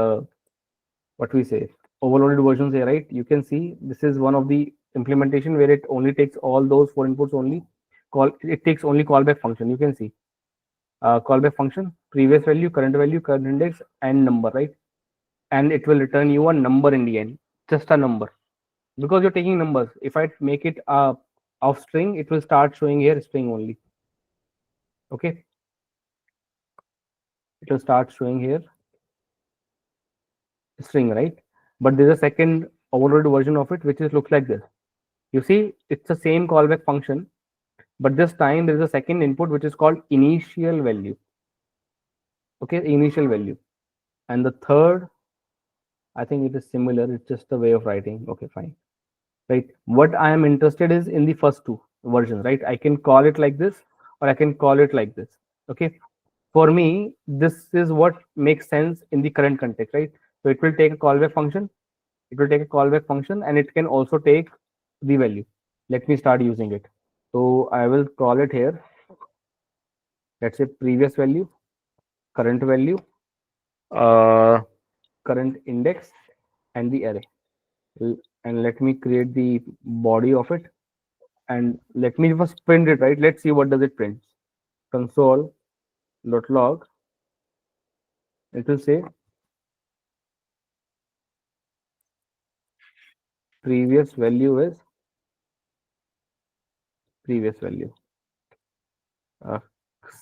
what we say overloaded versions here, right? You can see this is one of the implementation where it only takes all those four inputs only. It takes only callback function. You can see callback function, previous value, current index, and number, right? And it will return you a number in the end, just a number, because you're taking numbers. If I make it of string, it will start showing here string only. Okay, it will start showing here string, right? But there's a second overloaded version of it which is looks like this. You see, it's the same callback function, but this time there is a second input which is called initial value. Okay, initial value. And the third, I think it is similar. It's just a way of writing. Okay, fine. Right. What I am interested is in the first two versions, right? I can call it like this, or I can call it like this. Okay. For me, this is what makes sense in the current context, right? So it will take a callback function. It will take a callback function, and it can also take the value. Let me start using it. So I will call it here. Let's say previous value, current value, current index, and the array. And let me create the body of it, and let me first print it, right? Let's see what does it print. Console.log, it will say previous value is previous value,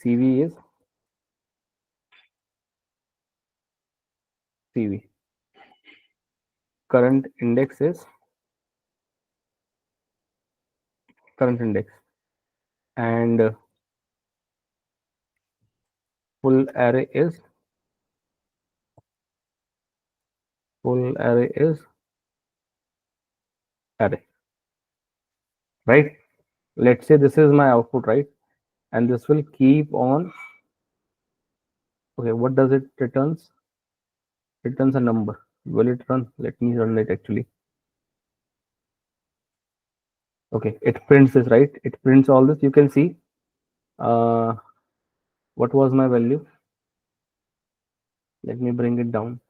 CV is CV, current index is current index, and full array is array, right? Let's say this is my output, right? And this will keep on. Okay, what does it returns? Returns a number. Will it run? Let me run it actually. Okay, it prints this, right? It prints all this. You can see what was my value. Let me bring it down.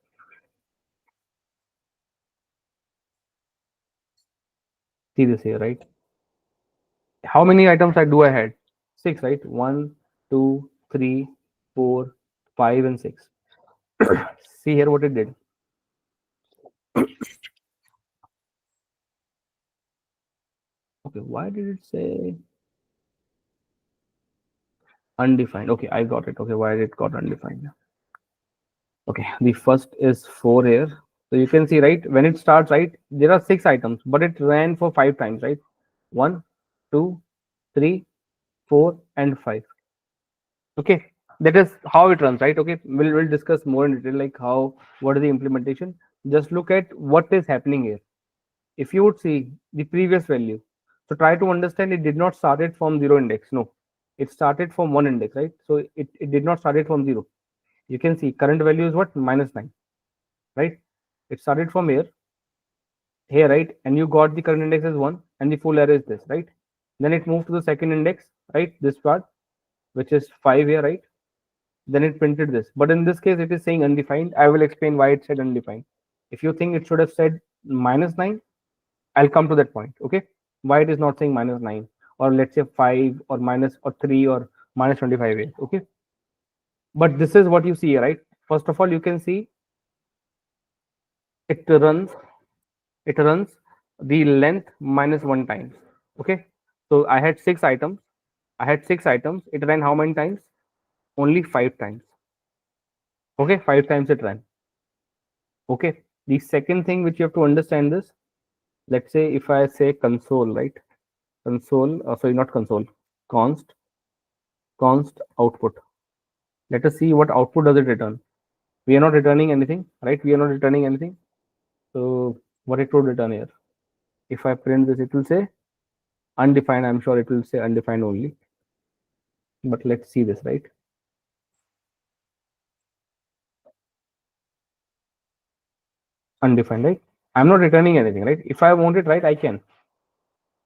See this here, right? How many items I had? 6, right? 1, 2, 3, 4, 5, and 6. See here what it did. Okay, why did it say undefined? Okay, I got it. Okay, why did it got undefined? Okay, the first is 4 here. So you can see, right, when it starts, right, there are 6 items, but it ran for 5 times, right? 1, 2, 3, 4, and 5. Okay, that is how it runs, right? Okay, we'll discuss more in detail, like what is the implementation. Just look at what is happening here. If you would see the previous value, So try to understand, it did not started from 0 index. No, it started from 1 index, right? So it did not started from 0. You can see current value is what? -9, right? It started from here, right? And you got the current index as 1 and the full array is this, right? Then it moved to the second index, right? This part, which is 5 here, right? Then it printed this. But in this case, it is saying undefined. I will explain why it said undefined. If you think it should have said -9, I'll come to that point. Okay, why it is not saying -9, or let's say 5 or minus or 3 or -25 is okay. But this is what you see here, right? First of all, you can see it runs the length -1 times. Okay, so I had 6 items. It ran how many times? Only 5 times. Okay, 5 times it ran. Okay, the second thing which you have to understand is, let's say if I say console, right? Console, sorry, not console, const output. Let us see what output does it return. We are not returning anything, right? We are not returning anything. So what it would return here? If I print this, it will say undefined. I'm sure it will say undefined only. But let's see this, right? Undefined, right? I'm not returning anything, right? If I want it, right, I can.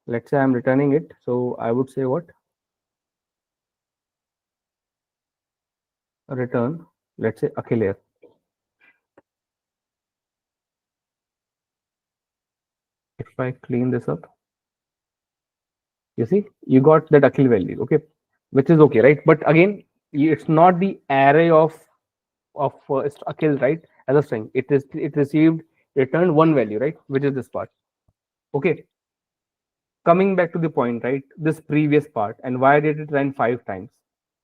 Let's say I'm returning it. So I would say what? Return, let's say Akhil here. If I clean this up, you see, you got that Akhil value, okay, which is okay, right? But again, it's not the array of Akhil, right? As a string, it returned one value, right, which is this part. Okay, coming back to the point, right? This previous part, and why did it run 5 times,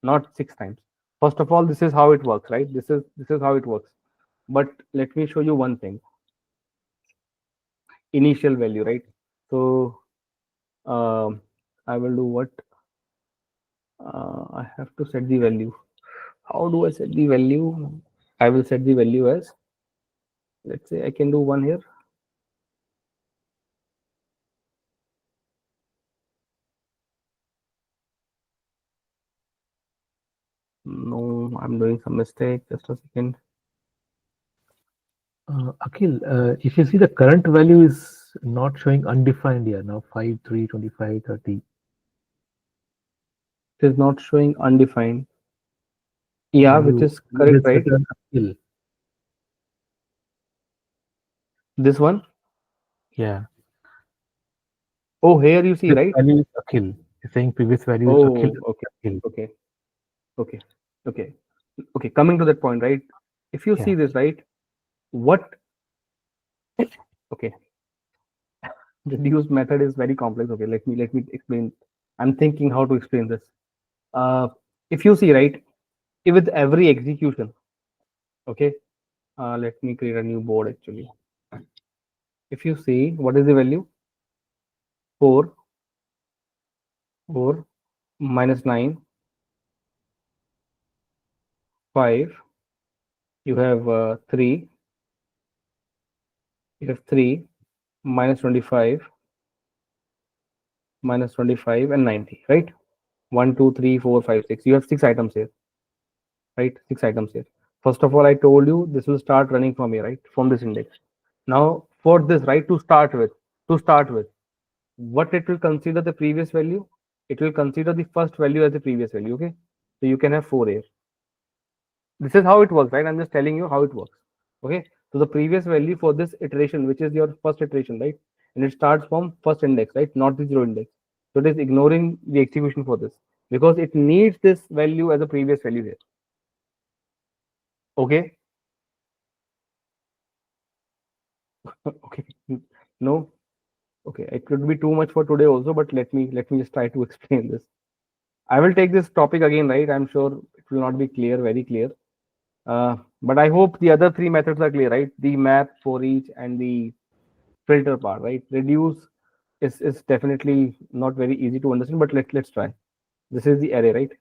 not 6 times? First of all, this is how it works, right? This is how it works. But let me show you one thing. Initial value, right? So I will do what? I have to set the value. How do I set the value? I will set the value as, let's say I can do 1 here. No, I'm doing some mistake. Just a second. Akhil, if you see the current value is not showing undefined here now, 5, 3, 25, 30. It is not showing undefined. Yeah, which is correct, right? Akhil. This one. Yeah. Oh, here you see, This right? value is Akhil. You're saying previous value is Oh, Akhil. okay, Akhil. okay. Coming to that point, right? If you see Yeah. this, right? What? Okay. Reduced method is very complex. Okay, let me explain. I'm thinking how to explain this. If you see, right, with every execution, okay, let me create a new board actually. If you see, what is the value? 4 minus 9, 5, you have 3, you have 3, minus 25, and 90, right? 1, 2, 3, 4, 5, 6. You have 6 items here, right? 6 items here. First of all, I told you this will start running from here, right? From this index. Now, for this, right, to start with, what it will consider the previous value? It will consider the first value as the previous value, okay? So you can have 4 here. This is how it works, right? I'm just telling you how it works, okay? So the previous value for this iteration, which is your first iteration, right? And it starts from first index, right? Not the 0 index. So it is ignoring the execution for this because it needs this value as a previous value here. Okay. Okay. No. Okay. It could be too much for today also, but let me just try to explain this. I will take this topic again, right? I'm sure it will not be clear, very clear. But I hope the other 3 methods are clear, right? The map, for each, and the filter part, right? Reduce is definitely not very easy to understand, but let's try. This is the array, right?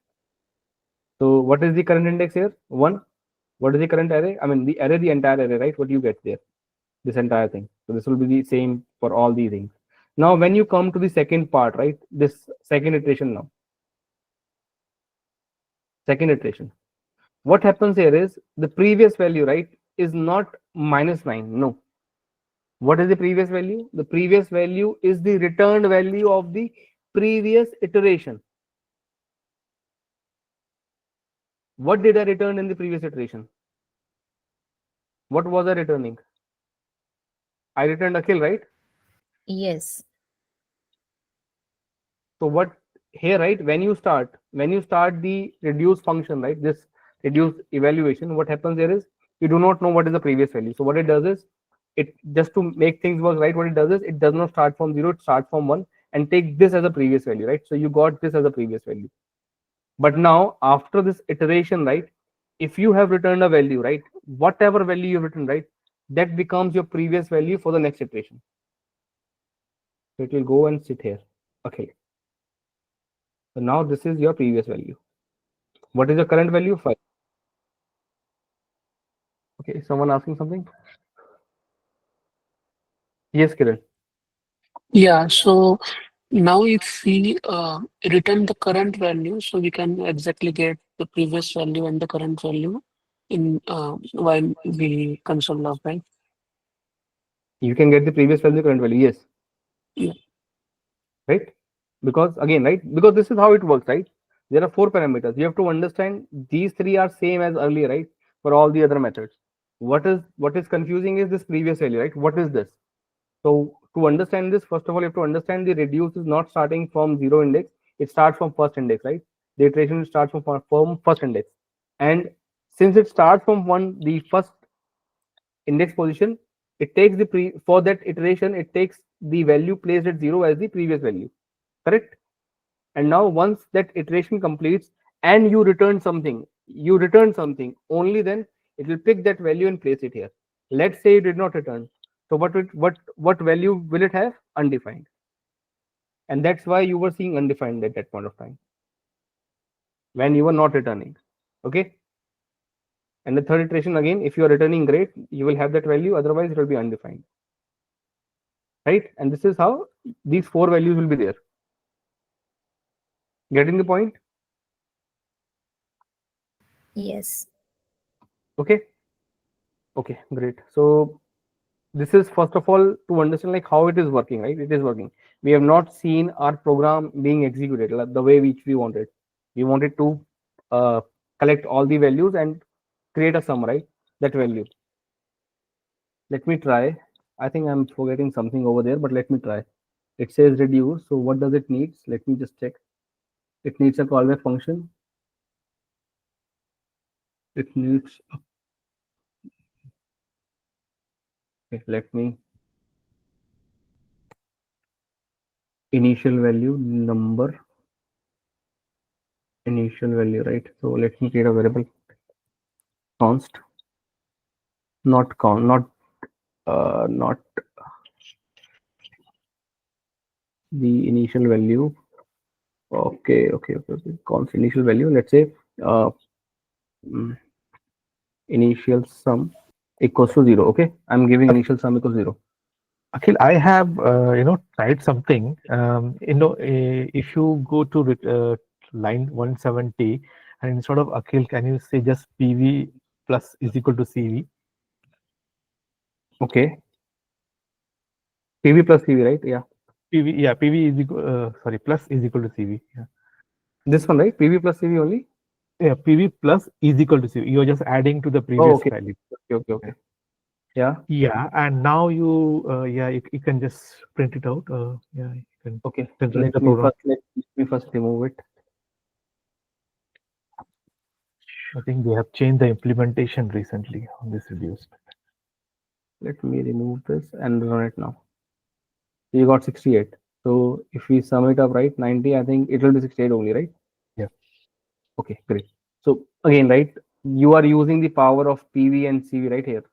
So what is the current index here? 1. What is the current array? I mean the entire array, right? What you get there? This entire thing. So this will be the same for all these things. Now, when you come to the second part, right, this second iteration now, second iteration, what happens here is the previous value, right, is not -9. No. What is the previous value? The previous value is the returned value of the previous iteration. What did I return in the previous iteration? What was I returning? I returned Akhil, right? Yes. So what here, right, when you start the reduce function, right, this reduce evaluation, what happens here is you do not know what is the previous value. So what it does is, it just to make things work right, what it does is it does not start from 0, it starts from 1 and take this as a previous value, right? So you got this as a previous value. But now after this iteration, right, if you have returned a value, right, whatever value you've written, right, that becomes your previous value for the next iteration. So it will go and sit here. Okay. So now this is your previous value. What is your current value? 5. Okay, someone asking something? Yes, Kiran. Yeah, so now if we return the current value, so we can exactly get the previous value and the current value in while we console log, right? You can get the previous value, current value. Yes. Yeah. Right? Because again, right? Because this is how it works, right? There are 4 parameters. You have to understand these 3 are same as earlier, right? For all the other methods. What is confusing is this previous value, right? What is this? So to understand this, first of all, you have to understand the reduce is not starting from 0 index. It starts from first index, right? The iteration starts from first index. And since it starts from the first index position, it takes for that iteration, it takes the value placed at 0 as the previous value, correct? And now once that iteration completes and you return something, only then it will pick that value and place it here. Let's say it did not return. So what value will it have? Undefined. And that's why you were seeing undefined at that point of time when you were not returning. Okay. And the third iteration, again, if you are returning great, you will have that value, otherwise it will be undefined. Right? And this is how these 4 values will be there. Getting the point? Yes. Okay. Okay, great. So this is first of all to understand like how it is working, right? It is working. We have not seen our program being executed like the way which we wanted. We wanted to collect all the values and create a sum, right? That value. Let me try. I think I'm forgetting something over there, but let me try. It says reduce. So what does it need? Let me just check. It needs a callback function. It needs. Okay, let me. Initial value number. Initial value, right? So let me create a variable const. Not count. Not the initial value. Okay. Const initial value. Let's say initial sum equals to 0. Okay, I'm giving initial sum equals 0. Akhil, I have tried something. If you go to line 170 and instead of Akhil, can you say just PV plus is equal to CV? Okay. PV plus CV, right? Yeah. PV is equal. Sorry, plus is equal to CV. Yeah. This one, right? PV plus CV only. Yeah, PV plus is equal to CV. You're just adding to the previous Okay. value. Okay. Yeah. Yeah, and now you can just print it out. Yeah, you can. Okay. Then run the program. Let me first remove it. I think they have changed the implementation recently on this reduced. Let me remove this and run it now. You got 68. So if we sum it up, right, 90, I think it will be 68 only, right? Yeah. Okay, great. So again, right, you are using the power of PV and CV right here.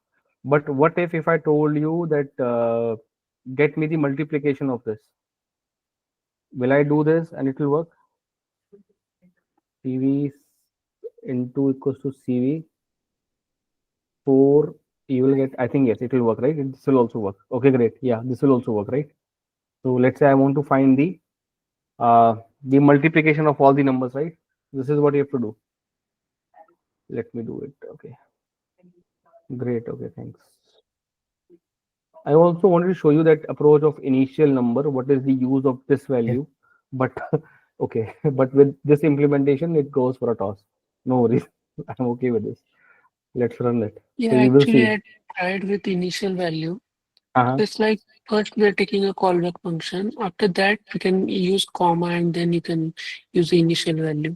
But what if I told you that get me the multiplication of this? Will I do this and it will work? PV into equals to CV 4, you will get, I think, yes, it will work, right? This will also work. Okay, great. Yeah, this will also work, right? So let's say I want to find the multiplication of all the numbers, right? This is what you have to do. Let me do it. Okay, great. Okay, thanks. I also wanted to show you that approach of initial number. What is the use of this value? But okay, but with this implementation, it goes for a toss. No worries. I'm okay with this. Let's run it. Yeah, So you will actually, see. I tried with initial value. Uh-huh. It's like first we're taking a callback function. After that, we can use comma and then you can use the initial value.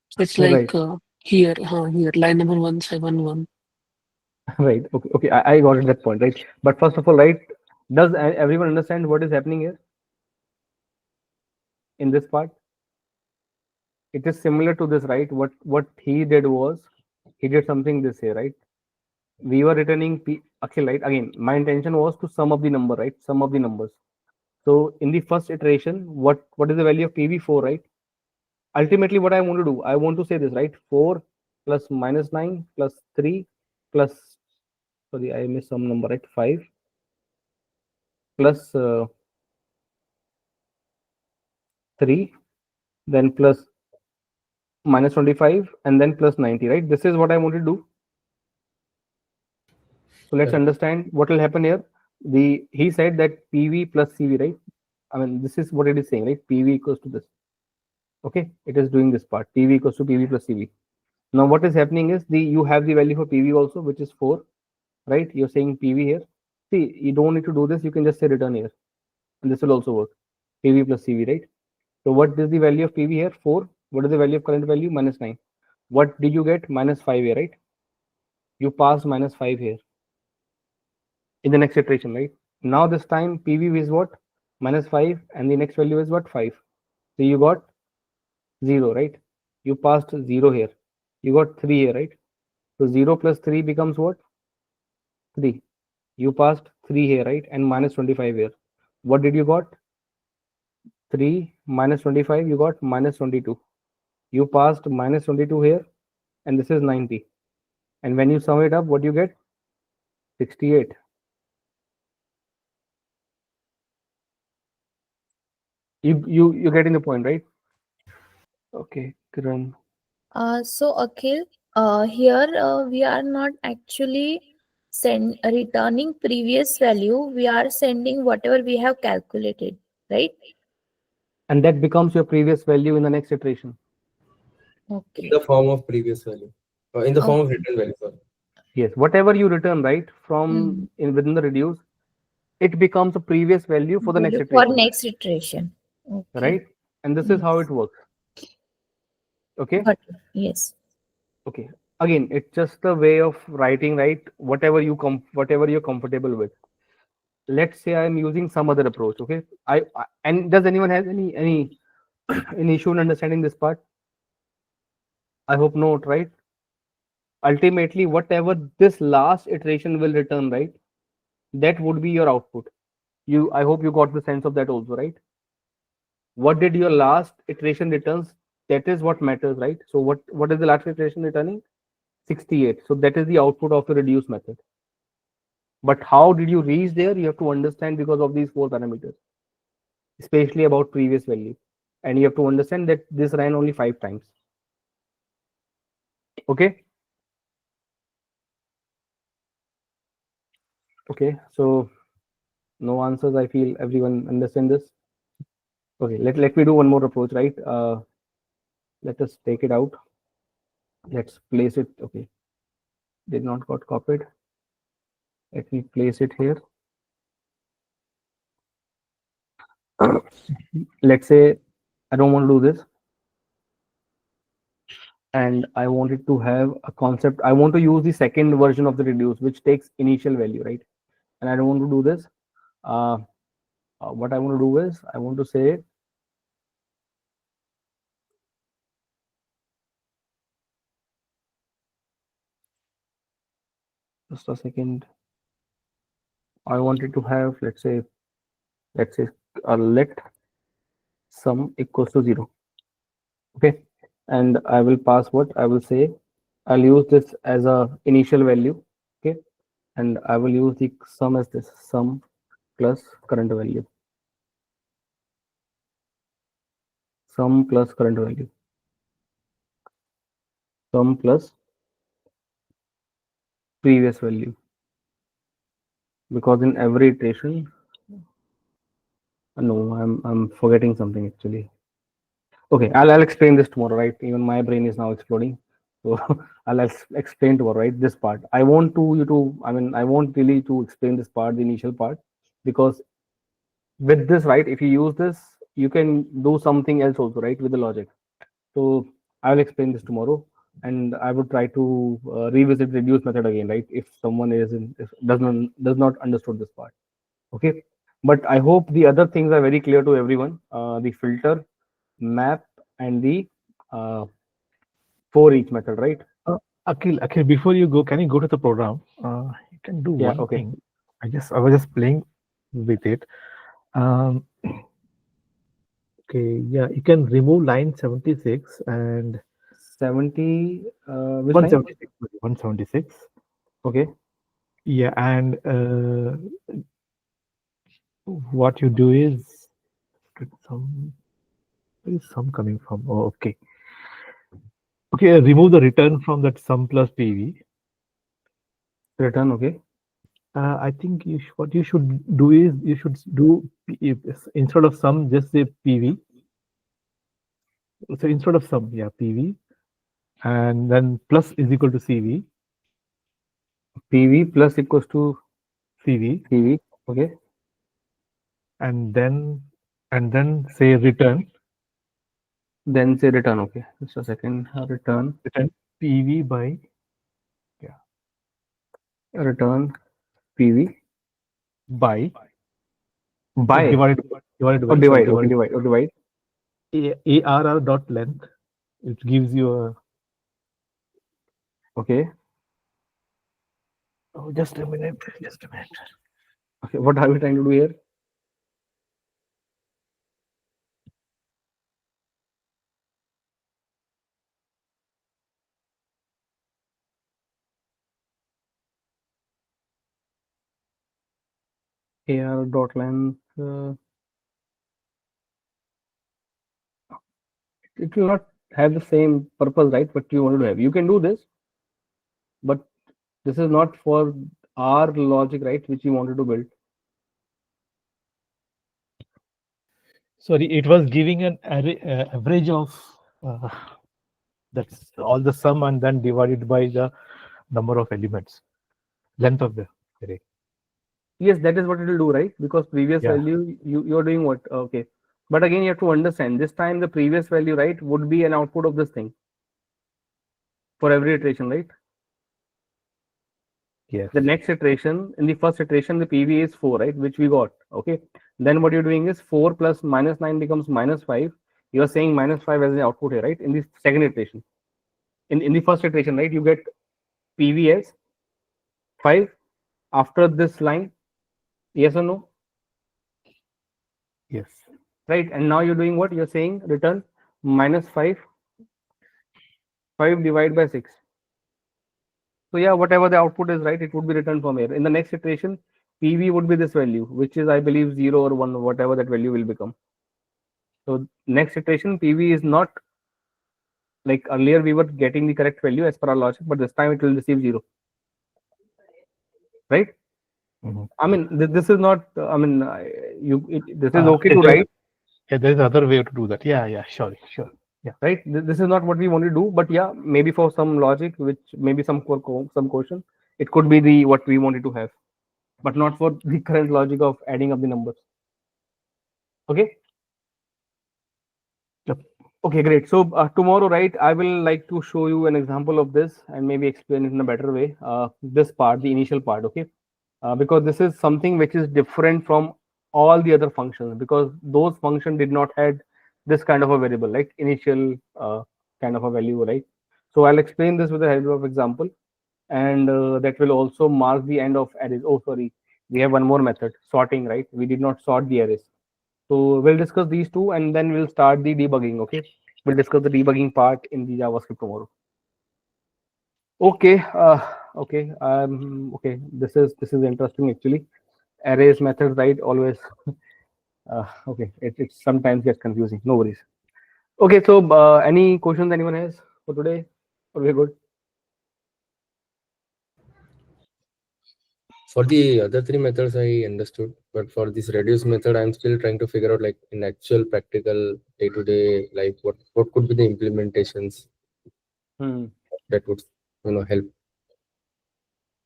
So it's Right. like here, line number 171. Right. Okay. Okay. I got it, that point. Right. But first of all, right, does everyone understand what is happening here in this part? It is similar to this, right? What he did was he did something this here, right? We were returning Akhil, right? Again, my intention was to sum up the number, right? Sum up the numbers. So in the first iteration, what is the value of PV? 4, right? Ultimately, what I want to do, I want to say this, right? 4 plus minus 9 plus 3 plus, sorry, I missed some number, right? 5 plus 3, then plus minus 25, and then plus 90, right? This is what I want to do. So let's Correct. understand what will happen here. He said that PV plus CV, right? I mean, this is what it is saying, right? PV equals to this. Okay, it is doing this part. PV equals to PV plus CV. Now, what is happening is you have the value for PV also, which is 4, right? You're saying PV here. See, you don't need to do this. You can just say return here, and this will also work. PV plus CV, right? So what is the value of PV here? 4. What is the value of current value? Minus 9. What did you get? Minus 5 here, right? You passed minus 5 here in the next iteration, right? Now this time PV is what? Minus 5, and the next value is what? 5. So you got 0, right? You passed 0 here. You got 3 here, right? So 0 plus 3 becomes what? 3. You passed 3 here, right? And minus 25 here. What did you got? 3 minus 25, you got minus 22. You passed minus 22 here, and this is 90. And when you sum it up, what you get? 68. You're getting the point, right? Okay, Kiran. So Akhil, here we are not actually returning previous value. We are sending whatever we have calculated, right? And that becomes your previous value in the next iteration. In Okay. the form of previous value. In the form of Okay. return value, sorry. Yes, whatever you return, right, from Mhm. within the reduce, it becomes a previous value for the next Value for iteration, next iteration. Okay. right? And this is how it Yes. works. Okay. But yes. Okay. Again, it's just a way of writing, right? Whatever you're comfortable with. Let's say I'm using some other approach. Okay. And does anyone has any any issue in understanding this part? I hope not, right? Ultimately, whatever this last iteration will return, right? That would be your output. I hope you got the sense of that also, right? What did your last iteration returns? That is what matters, right? So what is the last iteration returning? 68. So that is the output of the reduce method. But how did you reach there? You have to understand because of these 4 parameters, especially about previous value. And you have to understand that this ran only 5 times. Okay. Okay. So no answers. I feel everyone understand this. Okay. Let me do one more approach, right? Let us take it out. Let's place it. Okay. Did not got copied. Let me place it here. Let's say I don't want to do this, and I wanted to have a concept. I want to use the second version of the reduce, which takes initial value, right? And I don't want to do this. What I want to do is I want to say just a second. I wanted to have, let's say let sum equals to 0. Okay, and I will pass what I will say. I'll use this as a initial value. Okay, and I will use the sum as this sum plus current value. sum plus current value, sum plus previous value, because in every iteration, no, I'm forgetting something actually. Okay, I'll explain this tomorrow, right? Even my brain is now exploding, so I'll explain tomorrow, right? This part. I want you to. I mean, I want really to explain this part, the initial part, because with this, right? If you use this, you can do something else also, right? With the logic. So I'll explain this tomorrow, and I would try to revisit reduce method again, right? If someone if does not understood this part, okay. But I hope the other things are very clear to everyone. The filter, map, and the for each method, right? Akhil, before you go, can you go to the program? You can do Yeah. one Okay. thing. I was just playing with it. Okay, yeah, you can remove line 76 and 70. Which line? 176. 176. Okay. Yeah, and what you do is where is sum coming from? Oh, okay. Okay, remove the return from that sum plus PV. Return. Okay. I think what you should do is you should do instead of sum, just say PV. So instead of sum, yeah, PV, and then plus is equal to CV. PV plus equals to CV, CV. Okay. and then say return Then say return. Okay. Just a second. Return PV by return PV by by divided by or sorry, divide. Okay. Divide or divide. ARR dot length. It gives you a Okay. just a minute. Okay. What are we trying to do here? AR dot length. It will not have the same purpose, right? What you want to have. You can do this, but this is not for our logic, right? Which you wanted to build. Sorry, it was giving an array, average of that's all the sum and then divided by the number of elements, length of the array. Yes, that is what it will do, right? Because previous Yeah. value, you're doing what? Okay. But again, you have to understand this time the previous value, right, would be an output of this thing for every iteration, right? Yes. The next iteration, in the first iteration, the PV is 4, right? Which we got. Okay. Then what you're doing is 4 plus minus 9 becomes minus 5. You're saying minus 5 as an output here, right? In the second iteration. In the first iteration, right, you get PV as 5 after this line. Yes or no? Yes. Right. And now you're doing what? You're saying return minus 5 divided by 6. So yeah, whatever the output is, right, it would be returned from here. In the next iteration, PV would be this value, which is, I believe, 0 or 1, whatever that value will become. So next iteration, PV is not like earlier we were getting the correct value as per our logic, but this time it will receive 0. Right? Mhm. I mean, this is not, I mean, this is okay to write. Yeah, there is another way to do that. Yeah, sure. Right, this is not what we want to do, but yeah, maybe for some logic, which maybe some question, it could be the what we wanted to have, but not for the current logic of adding up the numbers. Okay. Yep. Okay, great. So tomorrow, right, I will like to show you an example of this and maybe explain it in a better way. This part, the initial part, okay, because this is something which is different from all the other functions, because those functions did not had this kind of a variable, like initial kind of a value, right? So I'll explain this with the help of example, and that will also mark the end of arrays. Oh, sorry, we have one more method, sorting, right? We did not sort the arrays. So we'll discuss these two and then we'll start the debugging. Okay, we'll discuss the debugging part in the JavaScript tomorrow. Okay, okay. This is interesting actually. Arrays methods, right? Always. Okay, it sometimes gets confusing. No worries. Okay, so any questions anyone has for today? Or we're good? For the other three methods, I understood, but for this reduce method, I'm still trying to figure out, like, in actual practical day-to-day life, what could be the implementations that would help.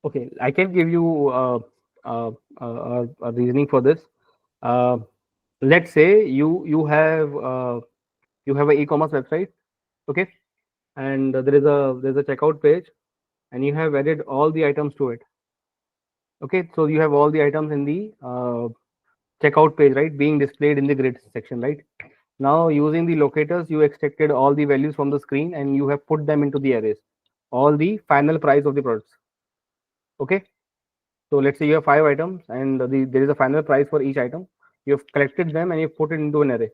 Okay, I can give you a reasoning for this. Let's say you have an e-commerce website, okay, and there's a checkout page, and you have added all the items to it. Okay, so you have all the items in the checkout page, right, being displayed in the grid section, right? Now, using the locators, you extracted all the values from the screen and you have put them into the arrays, all the final price of the products. Okay, so let's say you have 5 items and there is a final price for each item. You have collected them and you put it into an array.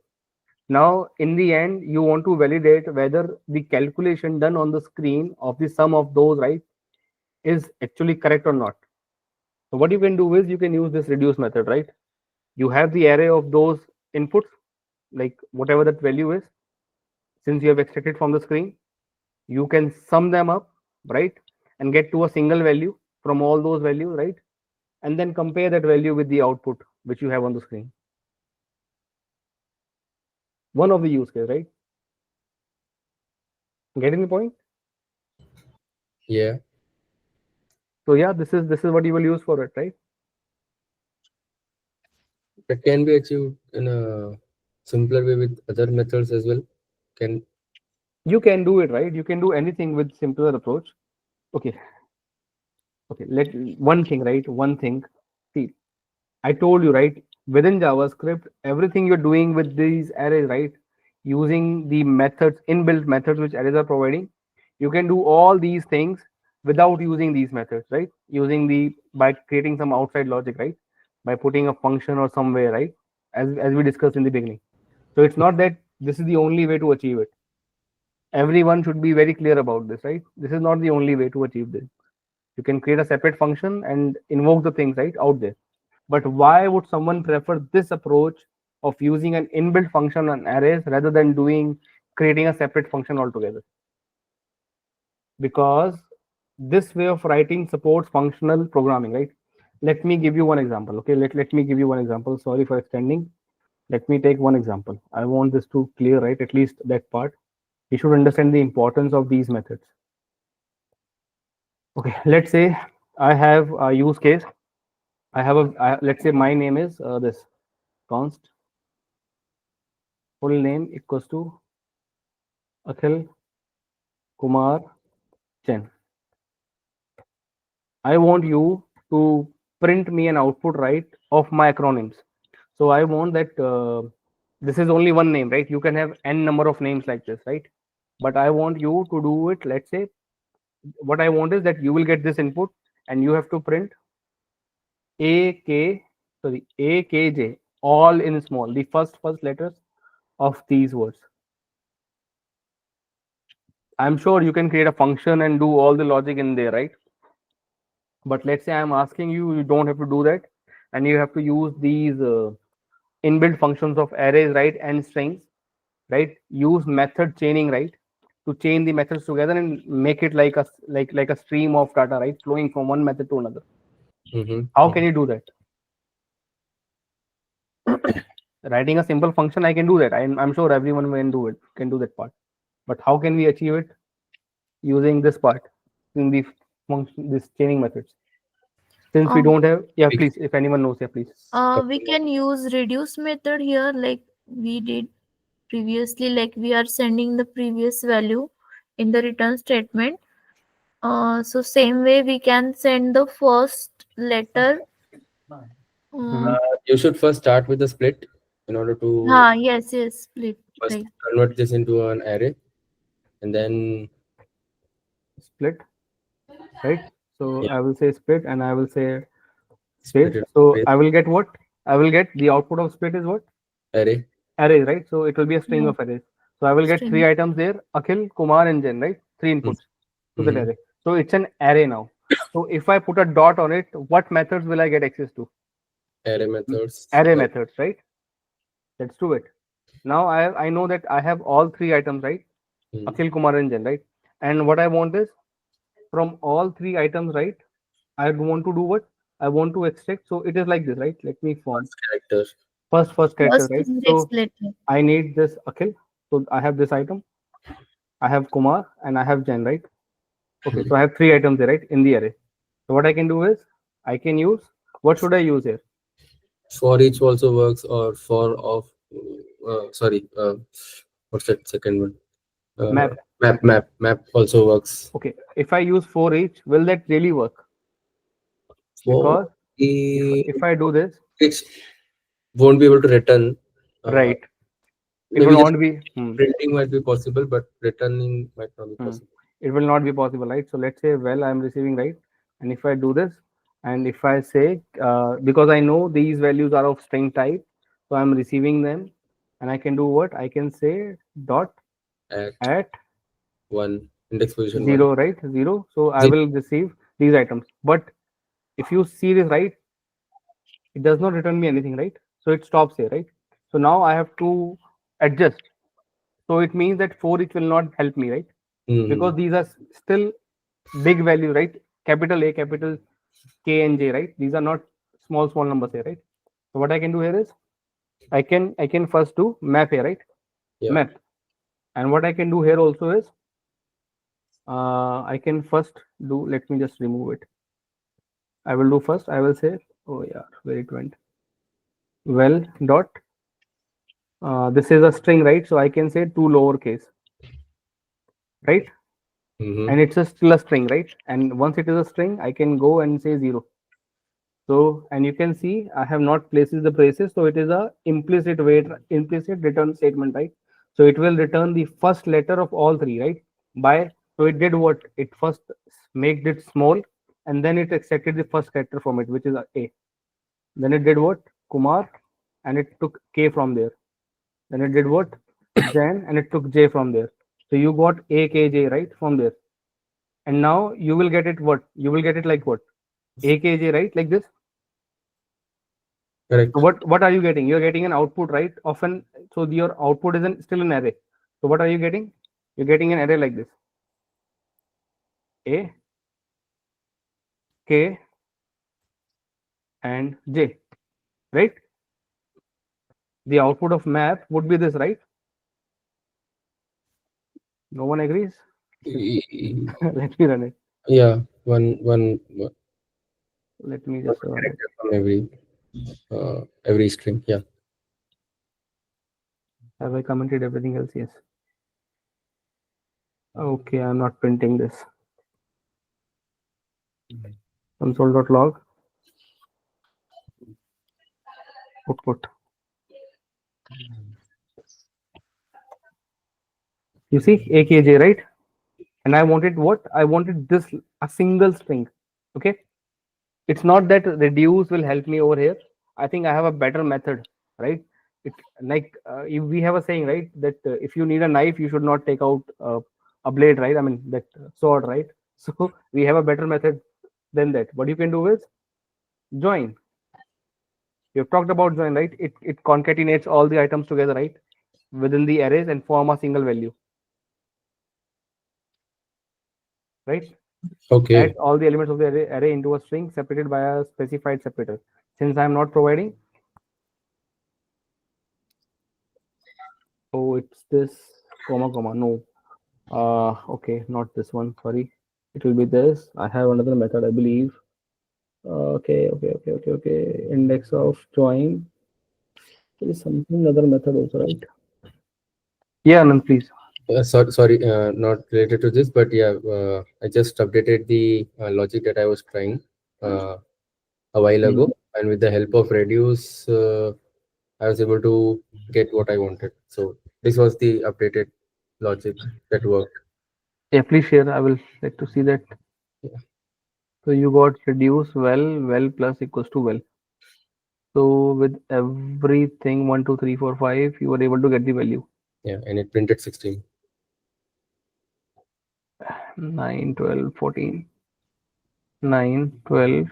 Now, in the end, you want to validate whether the calculation done on the screen of the sum of those, right, is actually correct or not. So what you can do is you can use this reduce method, right? You have the array of those inputs, like whatever that value is, since you have extracted from the screen, you can sum them up, right, and get to a single value from all those values, right, and then compare that value with the output which you have on the screen. One of the use case, right? Getting the point? Yeah. So yeah, this is what you will use for it, right? That can be achieved in a simpler way with other methods as well. You can do it, right? You can do anything with simpler approach. Okay, let one thing, right? One thing. See, I told you, right? Within JavaScript, everything you're doing with these arrays, right? Using the methods, inbuilt methods which arrays are providing, you can do all these things without using these methods, right? By creating some outside logic, right? By putting a function or somewhere, right? As we discussed in the beginning. So it's not that this is the only way to achieve it. Everyone should be very clear about this, right? This is not the only way to achieve this. You can create a separate function and invoke the things, right, out there. But why would someone prefer this approach of using an inbuilt function on arrays rather than creating a separate function altogether? Because this way of writing supports functional programming, right? Let me give you one example. Okay, let me give you one example. Sorry for extending. Let me take one example. I want this to clear, right? At least that part. You should understand the importance of these methods. Okay, let's say I have a use case. Let's say my name is this const full name equals to Akhil Kumar Chen. I want you to print me an output, right, of my acronyms. So I want that this is only one name, right? You can have n number of names like this, right? But I want you to do it. Let's say what I want is that you will get this input and you have to print AKJ, all in small, the first letters of these words. I'm sure you can create a function and do all the logic in there, right? But let's say I'm asking you don't have to do that, and you have to use these inbuilt functions of arrays, right, and strings, right? Use method chaining, right, to chain the methods together and make it like a stream of data, right, flowing from one method to another. How can you do that? Writing a simple function, I can do that. I'm sure everyone can do that part. But how can we achieve it using this part in the function, this chaining methods? Since we don't have, yeah, please, if anyone knows, yeah, please. We can use reduce method here, like we did previously. Like we are sending the previous value in the return statement. So same way we can send the first letter. You should first start with the split in order to Yes, split. first Right. convert this into an array, and then Split, right? So Yeah. I will say split and I will say split split. it So with I will get what? I will get the output of split is what? array. Arrays, right? So it will be a string Yeah. of arrays. So I will get String. 3 items there, Akhil, Kumar, and Jen, right? 3 inputs to that array. So it's an array now. So if I put a dot on it, what methods will I get access to? Array methods. Array methods, right? Let's do it. Now I know that I have all three items, right? Hmm. Akhil, Kumar, and Jen, right? And what I want is from all three items, right? I want to do what? I want to extract. So it is like this, right? Let me form Character. first character, First right? index So letter. I need this Akhil. So I have this item. I have Kumar and I have Jen, right? Okay, so I have three items there, right, in the array. So what I can do is I can use, what should I use here? For each also works, or for of sorry, what's that second one? Map. Map also works. Okay, if I use for each, will that really work? For Because if I do this, it won't be able to return. right, it will Maybe just not be, printing might be possible, but returning might not be possible. it will not be possible, right? So let's say, well, I'm receiving, right? And if I do this, and if I say, because I know these values are of string type, so I'm receiving them, and I can do what? I can say dot at One index position 0, one. right? 0. So I Zero. will receive these items. But if you see this, right, it does not return me anything, right? So it stops here, right? So now I have to adjust. So it means that for each will not help me, right? Because these are still big value, right? Capital A, capital K and J, right? These are not small numbers here, right? So what I can do here is I can first do map here, right? Yeah. Map. And what I can do here also is I can first do, let me just remove it. I will do first, I will say, oh yeah, where it went. Well dot. This is a string, right? So I can say two lowercase, right? And it's still a string, right? And once it is a string, I can go and say 0. So, and you can see I have not places the braces, so it is a implicit return statement, right? So it will return the first letter of all three, right? So it did what? It first made it small, and then it extracted the first character from it, which is A. Then it did what? Kumar, and it took K from there. Then it did what? Jan, and it took J from there. So you got AKJ, right, from there. And now you will get it what? You will get it like what? AKJ, right? Like this. Correct. So what are you getting? You're getting an output, right? Often, so your output isn't still an array. So what are you getting? You're getting an array like this. A, K, and J, right? The output of map would be this, right? No one agrees? Let me run it. Yeah, one Let me just run it. character from every string. Yeah. Have I commented everything else? Yes. Okay, I'm not printing this. Console.log output. You see AKJ, right? And I wanted what? I wanted this, a single string. Okay. It's not that reduce will help me over here. I think I have a better method, right? It like if we have a saying, right, that if you need a knife, you should not take out a blade, right? I mean that sword, right? So we have a better method than that. What you can do is join. We've talked about join, right? It concatenates all the items together, right, within the arrays and form a single value, right? Okay. Add all the elements of the array into a string separated by a specified separator. Since I'm not providing, oh, it's this comma, no. Okay, not this one, sorry. It will be this. I have another method, I believe. Okay. Index of join. There is something other method also, right? Yeah, Anand, please. Sorry, not related to this, but yeah, I just updated the logic that I was trying a while ago, and with the help of reduce, I was able to get what I wanted. So this was the updated logic that worked. Yeah, please share. I will like to see that. Yeah. So you got reduce well plus equals to well. So with everything 1, 2, 3, 4, 5, you were able to get the value. Yeah, and it printed 16. 9, 12, 14. 9, 12,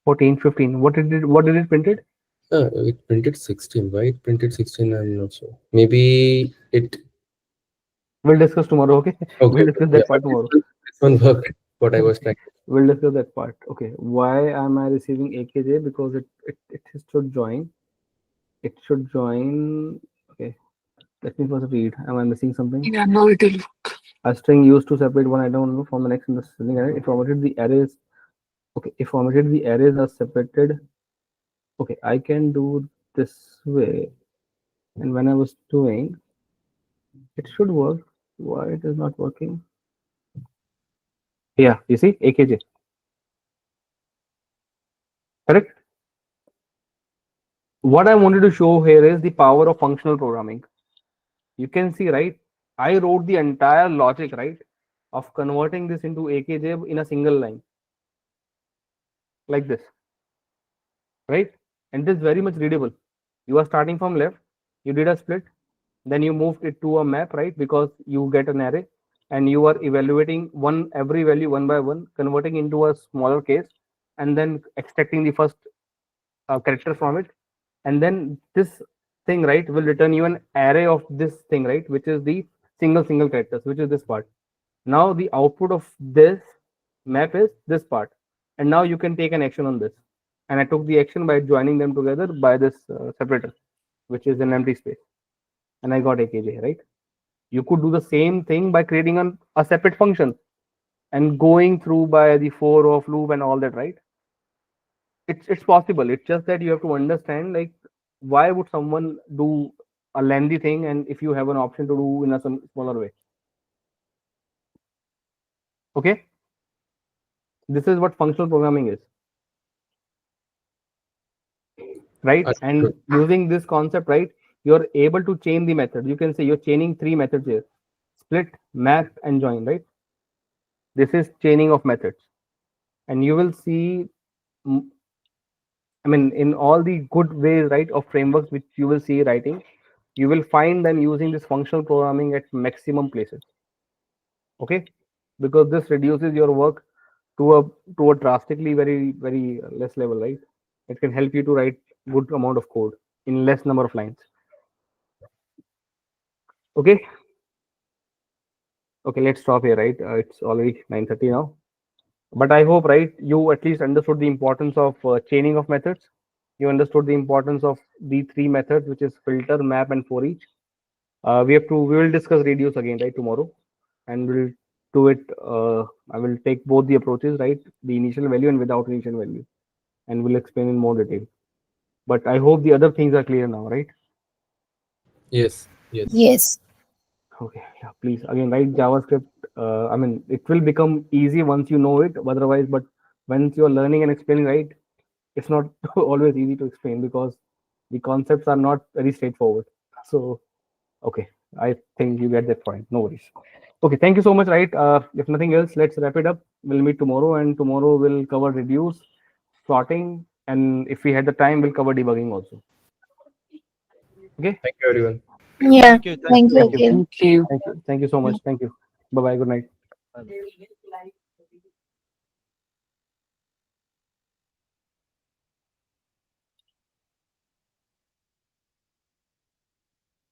14, 15. What did it printed? It printed 16. Why it printed 16? I'm not sure. Maybe it. We'll discuss tomorrow. Okay. Okay. We'll discuss Yeah, that part tomorrow. this one worked. What I was trying. We'll discuss that part. Okay. Why am I receiving AKJ? Because it should join. It should join. Okay. Let me first read. Am I missing something? Yeah, now it will. A string used to separate one item from the next in the string array. If formatted the arrays. Okay. If formatted the arrays are separated. Okay. I can do this way. And when I was doing, it should work. Why it is not working? Yeah. You see AKJ. Correct. What I wanted to show here is the power of functional programming. You can see, right? I wrote the entire logic, right, of converting this into AKJ in a single line, like this, right? And this is very much readable. You are starting from left, you did a split, then you moved it to a map, right? Because you get an array and you are evaluating every value one by one, converting into a smaller case, and then extracting the first character from it, and then this thing, right, will return you an array of this thing, right, which is the single characters, which is this part. Now the output of this map is this part, and now you can take an action on this. And I took the action by joining them together by this separator, which is an empty space, and I got AKJ, right? You could do the same thing by creating a separate function and going through by the for of loop and all that, right? It's possible. It's just that you have to understand, like, why would someone do a lengthy thing, and if you have an option to do in a some smaller way. Okay, this is what functional programming is, right? And using this concept, right, you're able to chain the method. You can say you're chaining 3 methods here: split, map, and join, right? This is chaining of methods, and you will see, I mean, in all the good ways, right, of frameworks which you will see writing, you will find them using this functional programming at maximum places. Okay, because this reduces your work to a drastically very less level, right? It can help you to write good amount of code in less number of lines. Okay, let's stop here, right? It's already 9:30 now, but I hope, right, you at least understood the importance of chaining of methods. You understood the importance of the 3 methods, which is filter, map, and for each. We will discuss radius again, right, tomorrow, and we'll do it. I will take both the approaches, right, the initial value and without initial value, and we'll explain in more detail. But I hope the other things are clear now, right? Yes. Yes. Okay, yeah, please again write JavaScript. I mean, it will become easy once you know it. Otherwise, but once you're learning and explaining, right, it's not always easy to explain because the concepts are not very straightforward. So, okay, I think you get that point. No worries. Okay, thank you so much, right? If nothing else, let's wrap it up. We'll meet tomorrow, and tomorrow we'll cover reduce, sorting, and if we had the time, we'll cover debugging also. Okay. Thank you, everyone. Yeah. Thank you. Thank you. Thank you. Okay. Thank you. Thank you so much. Thank you. Bye bye. Good night.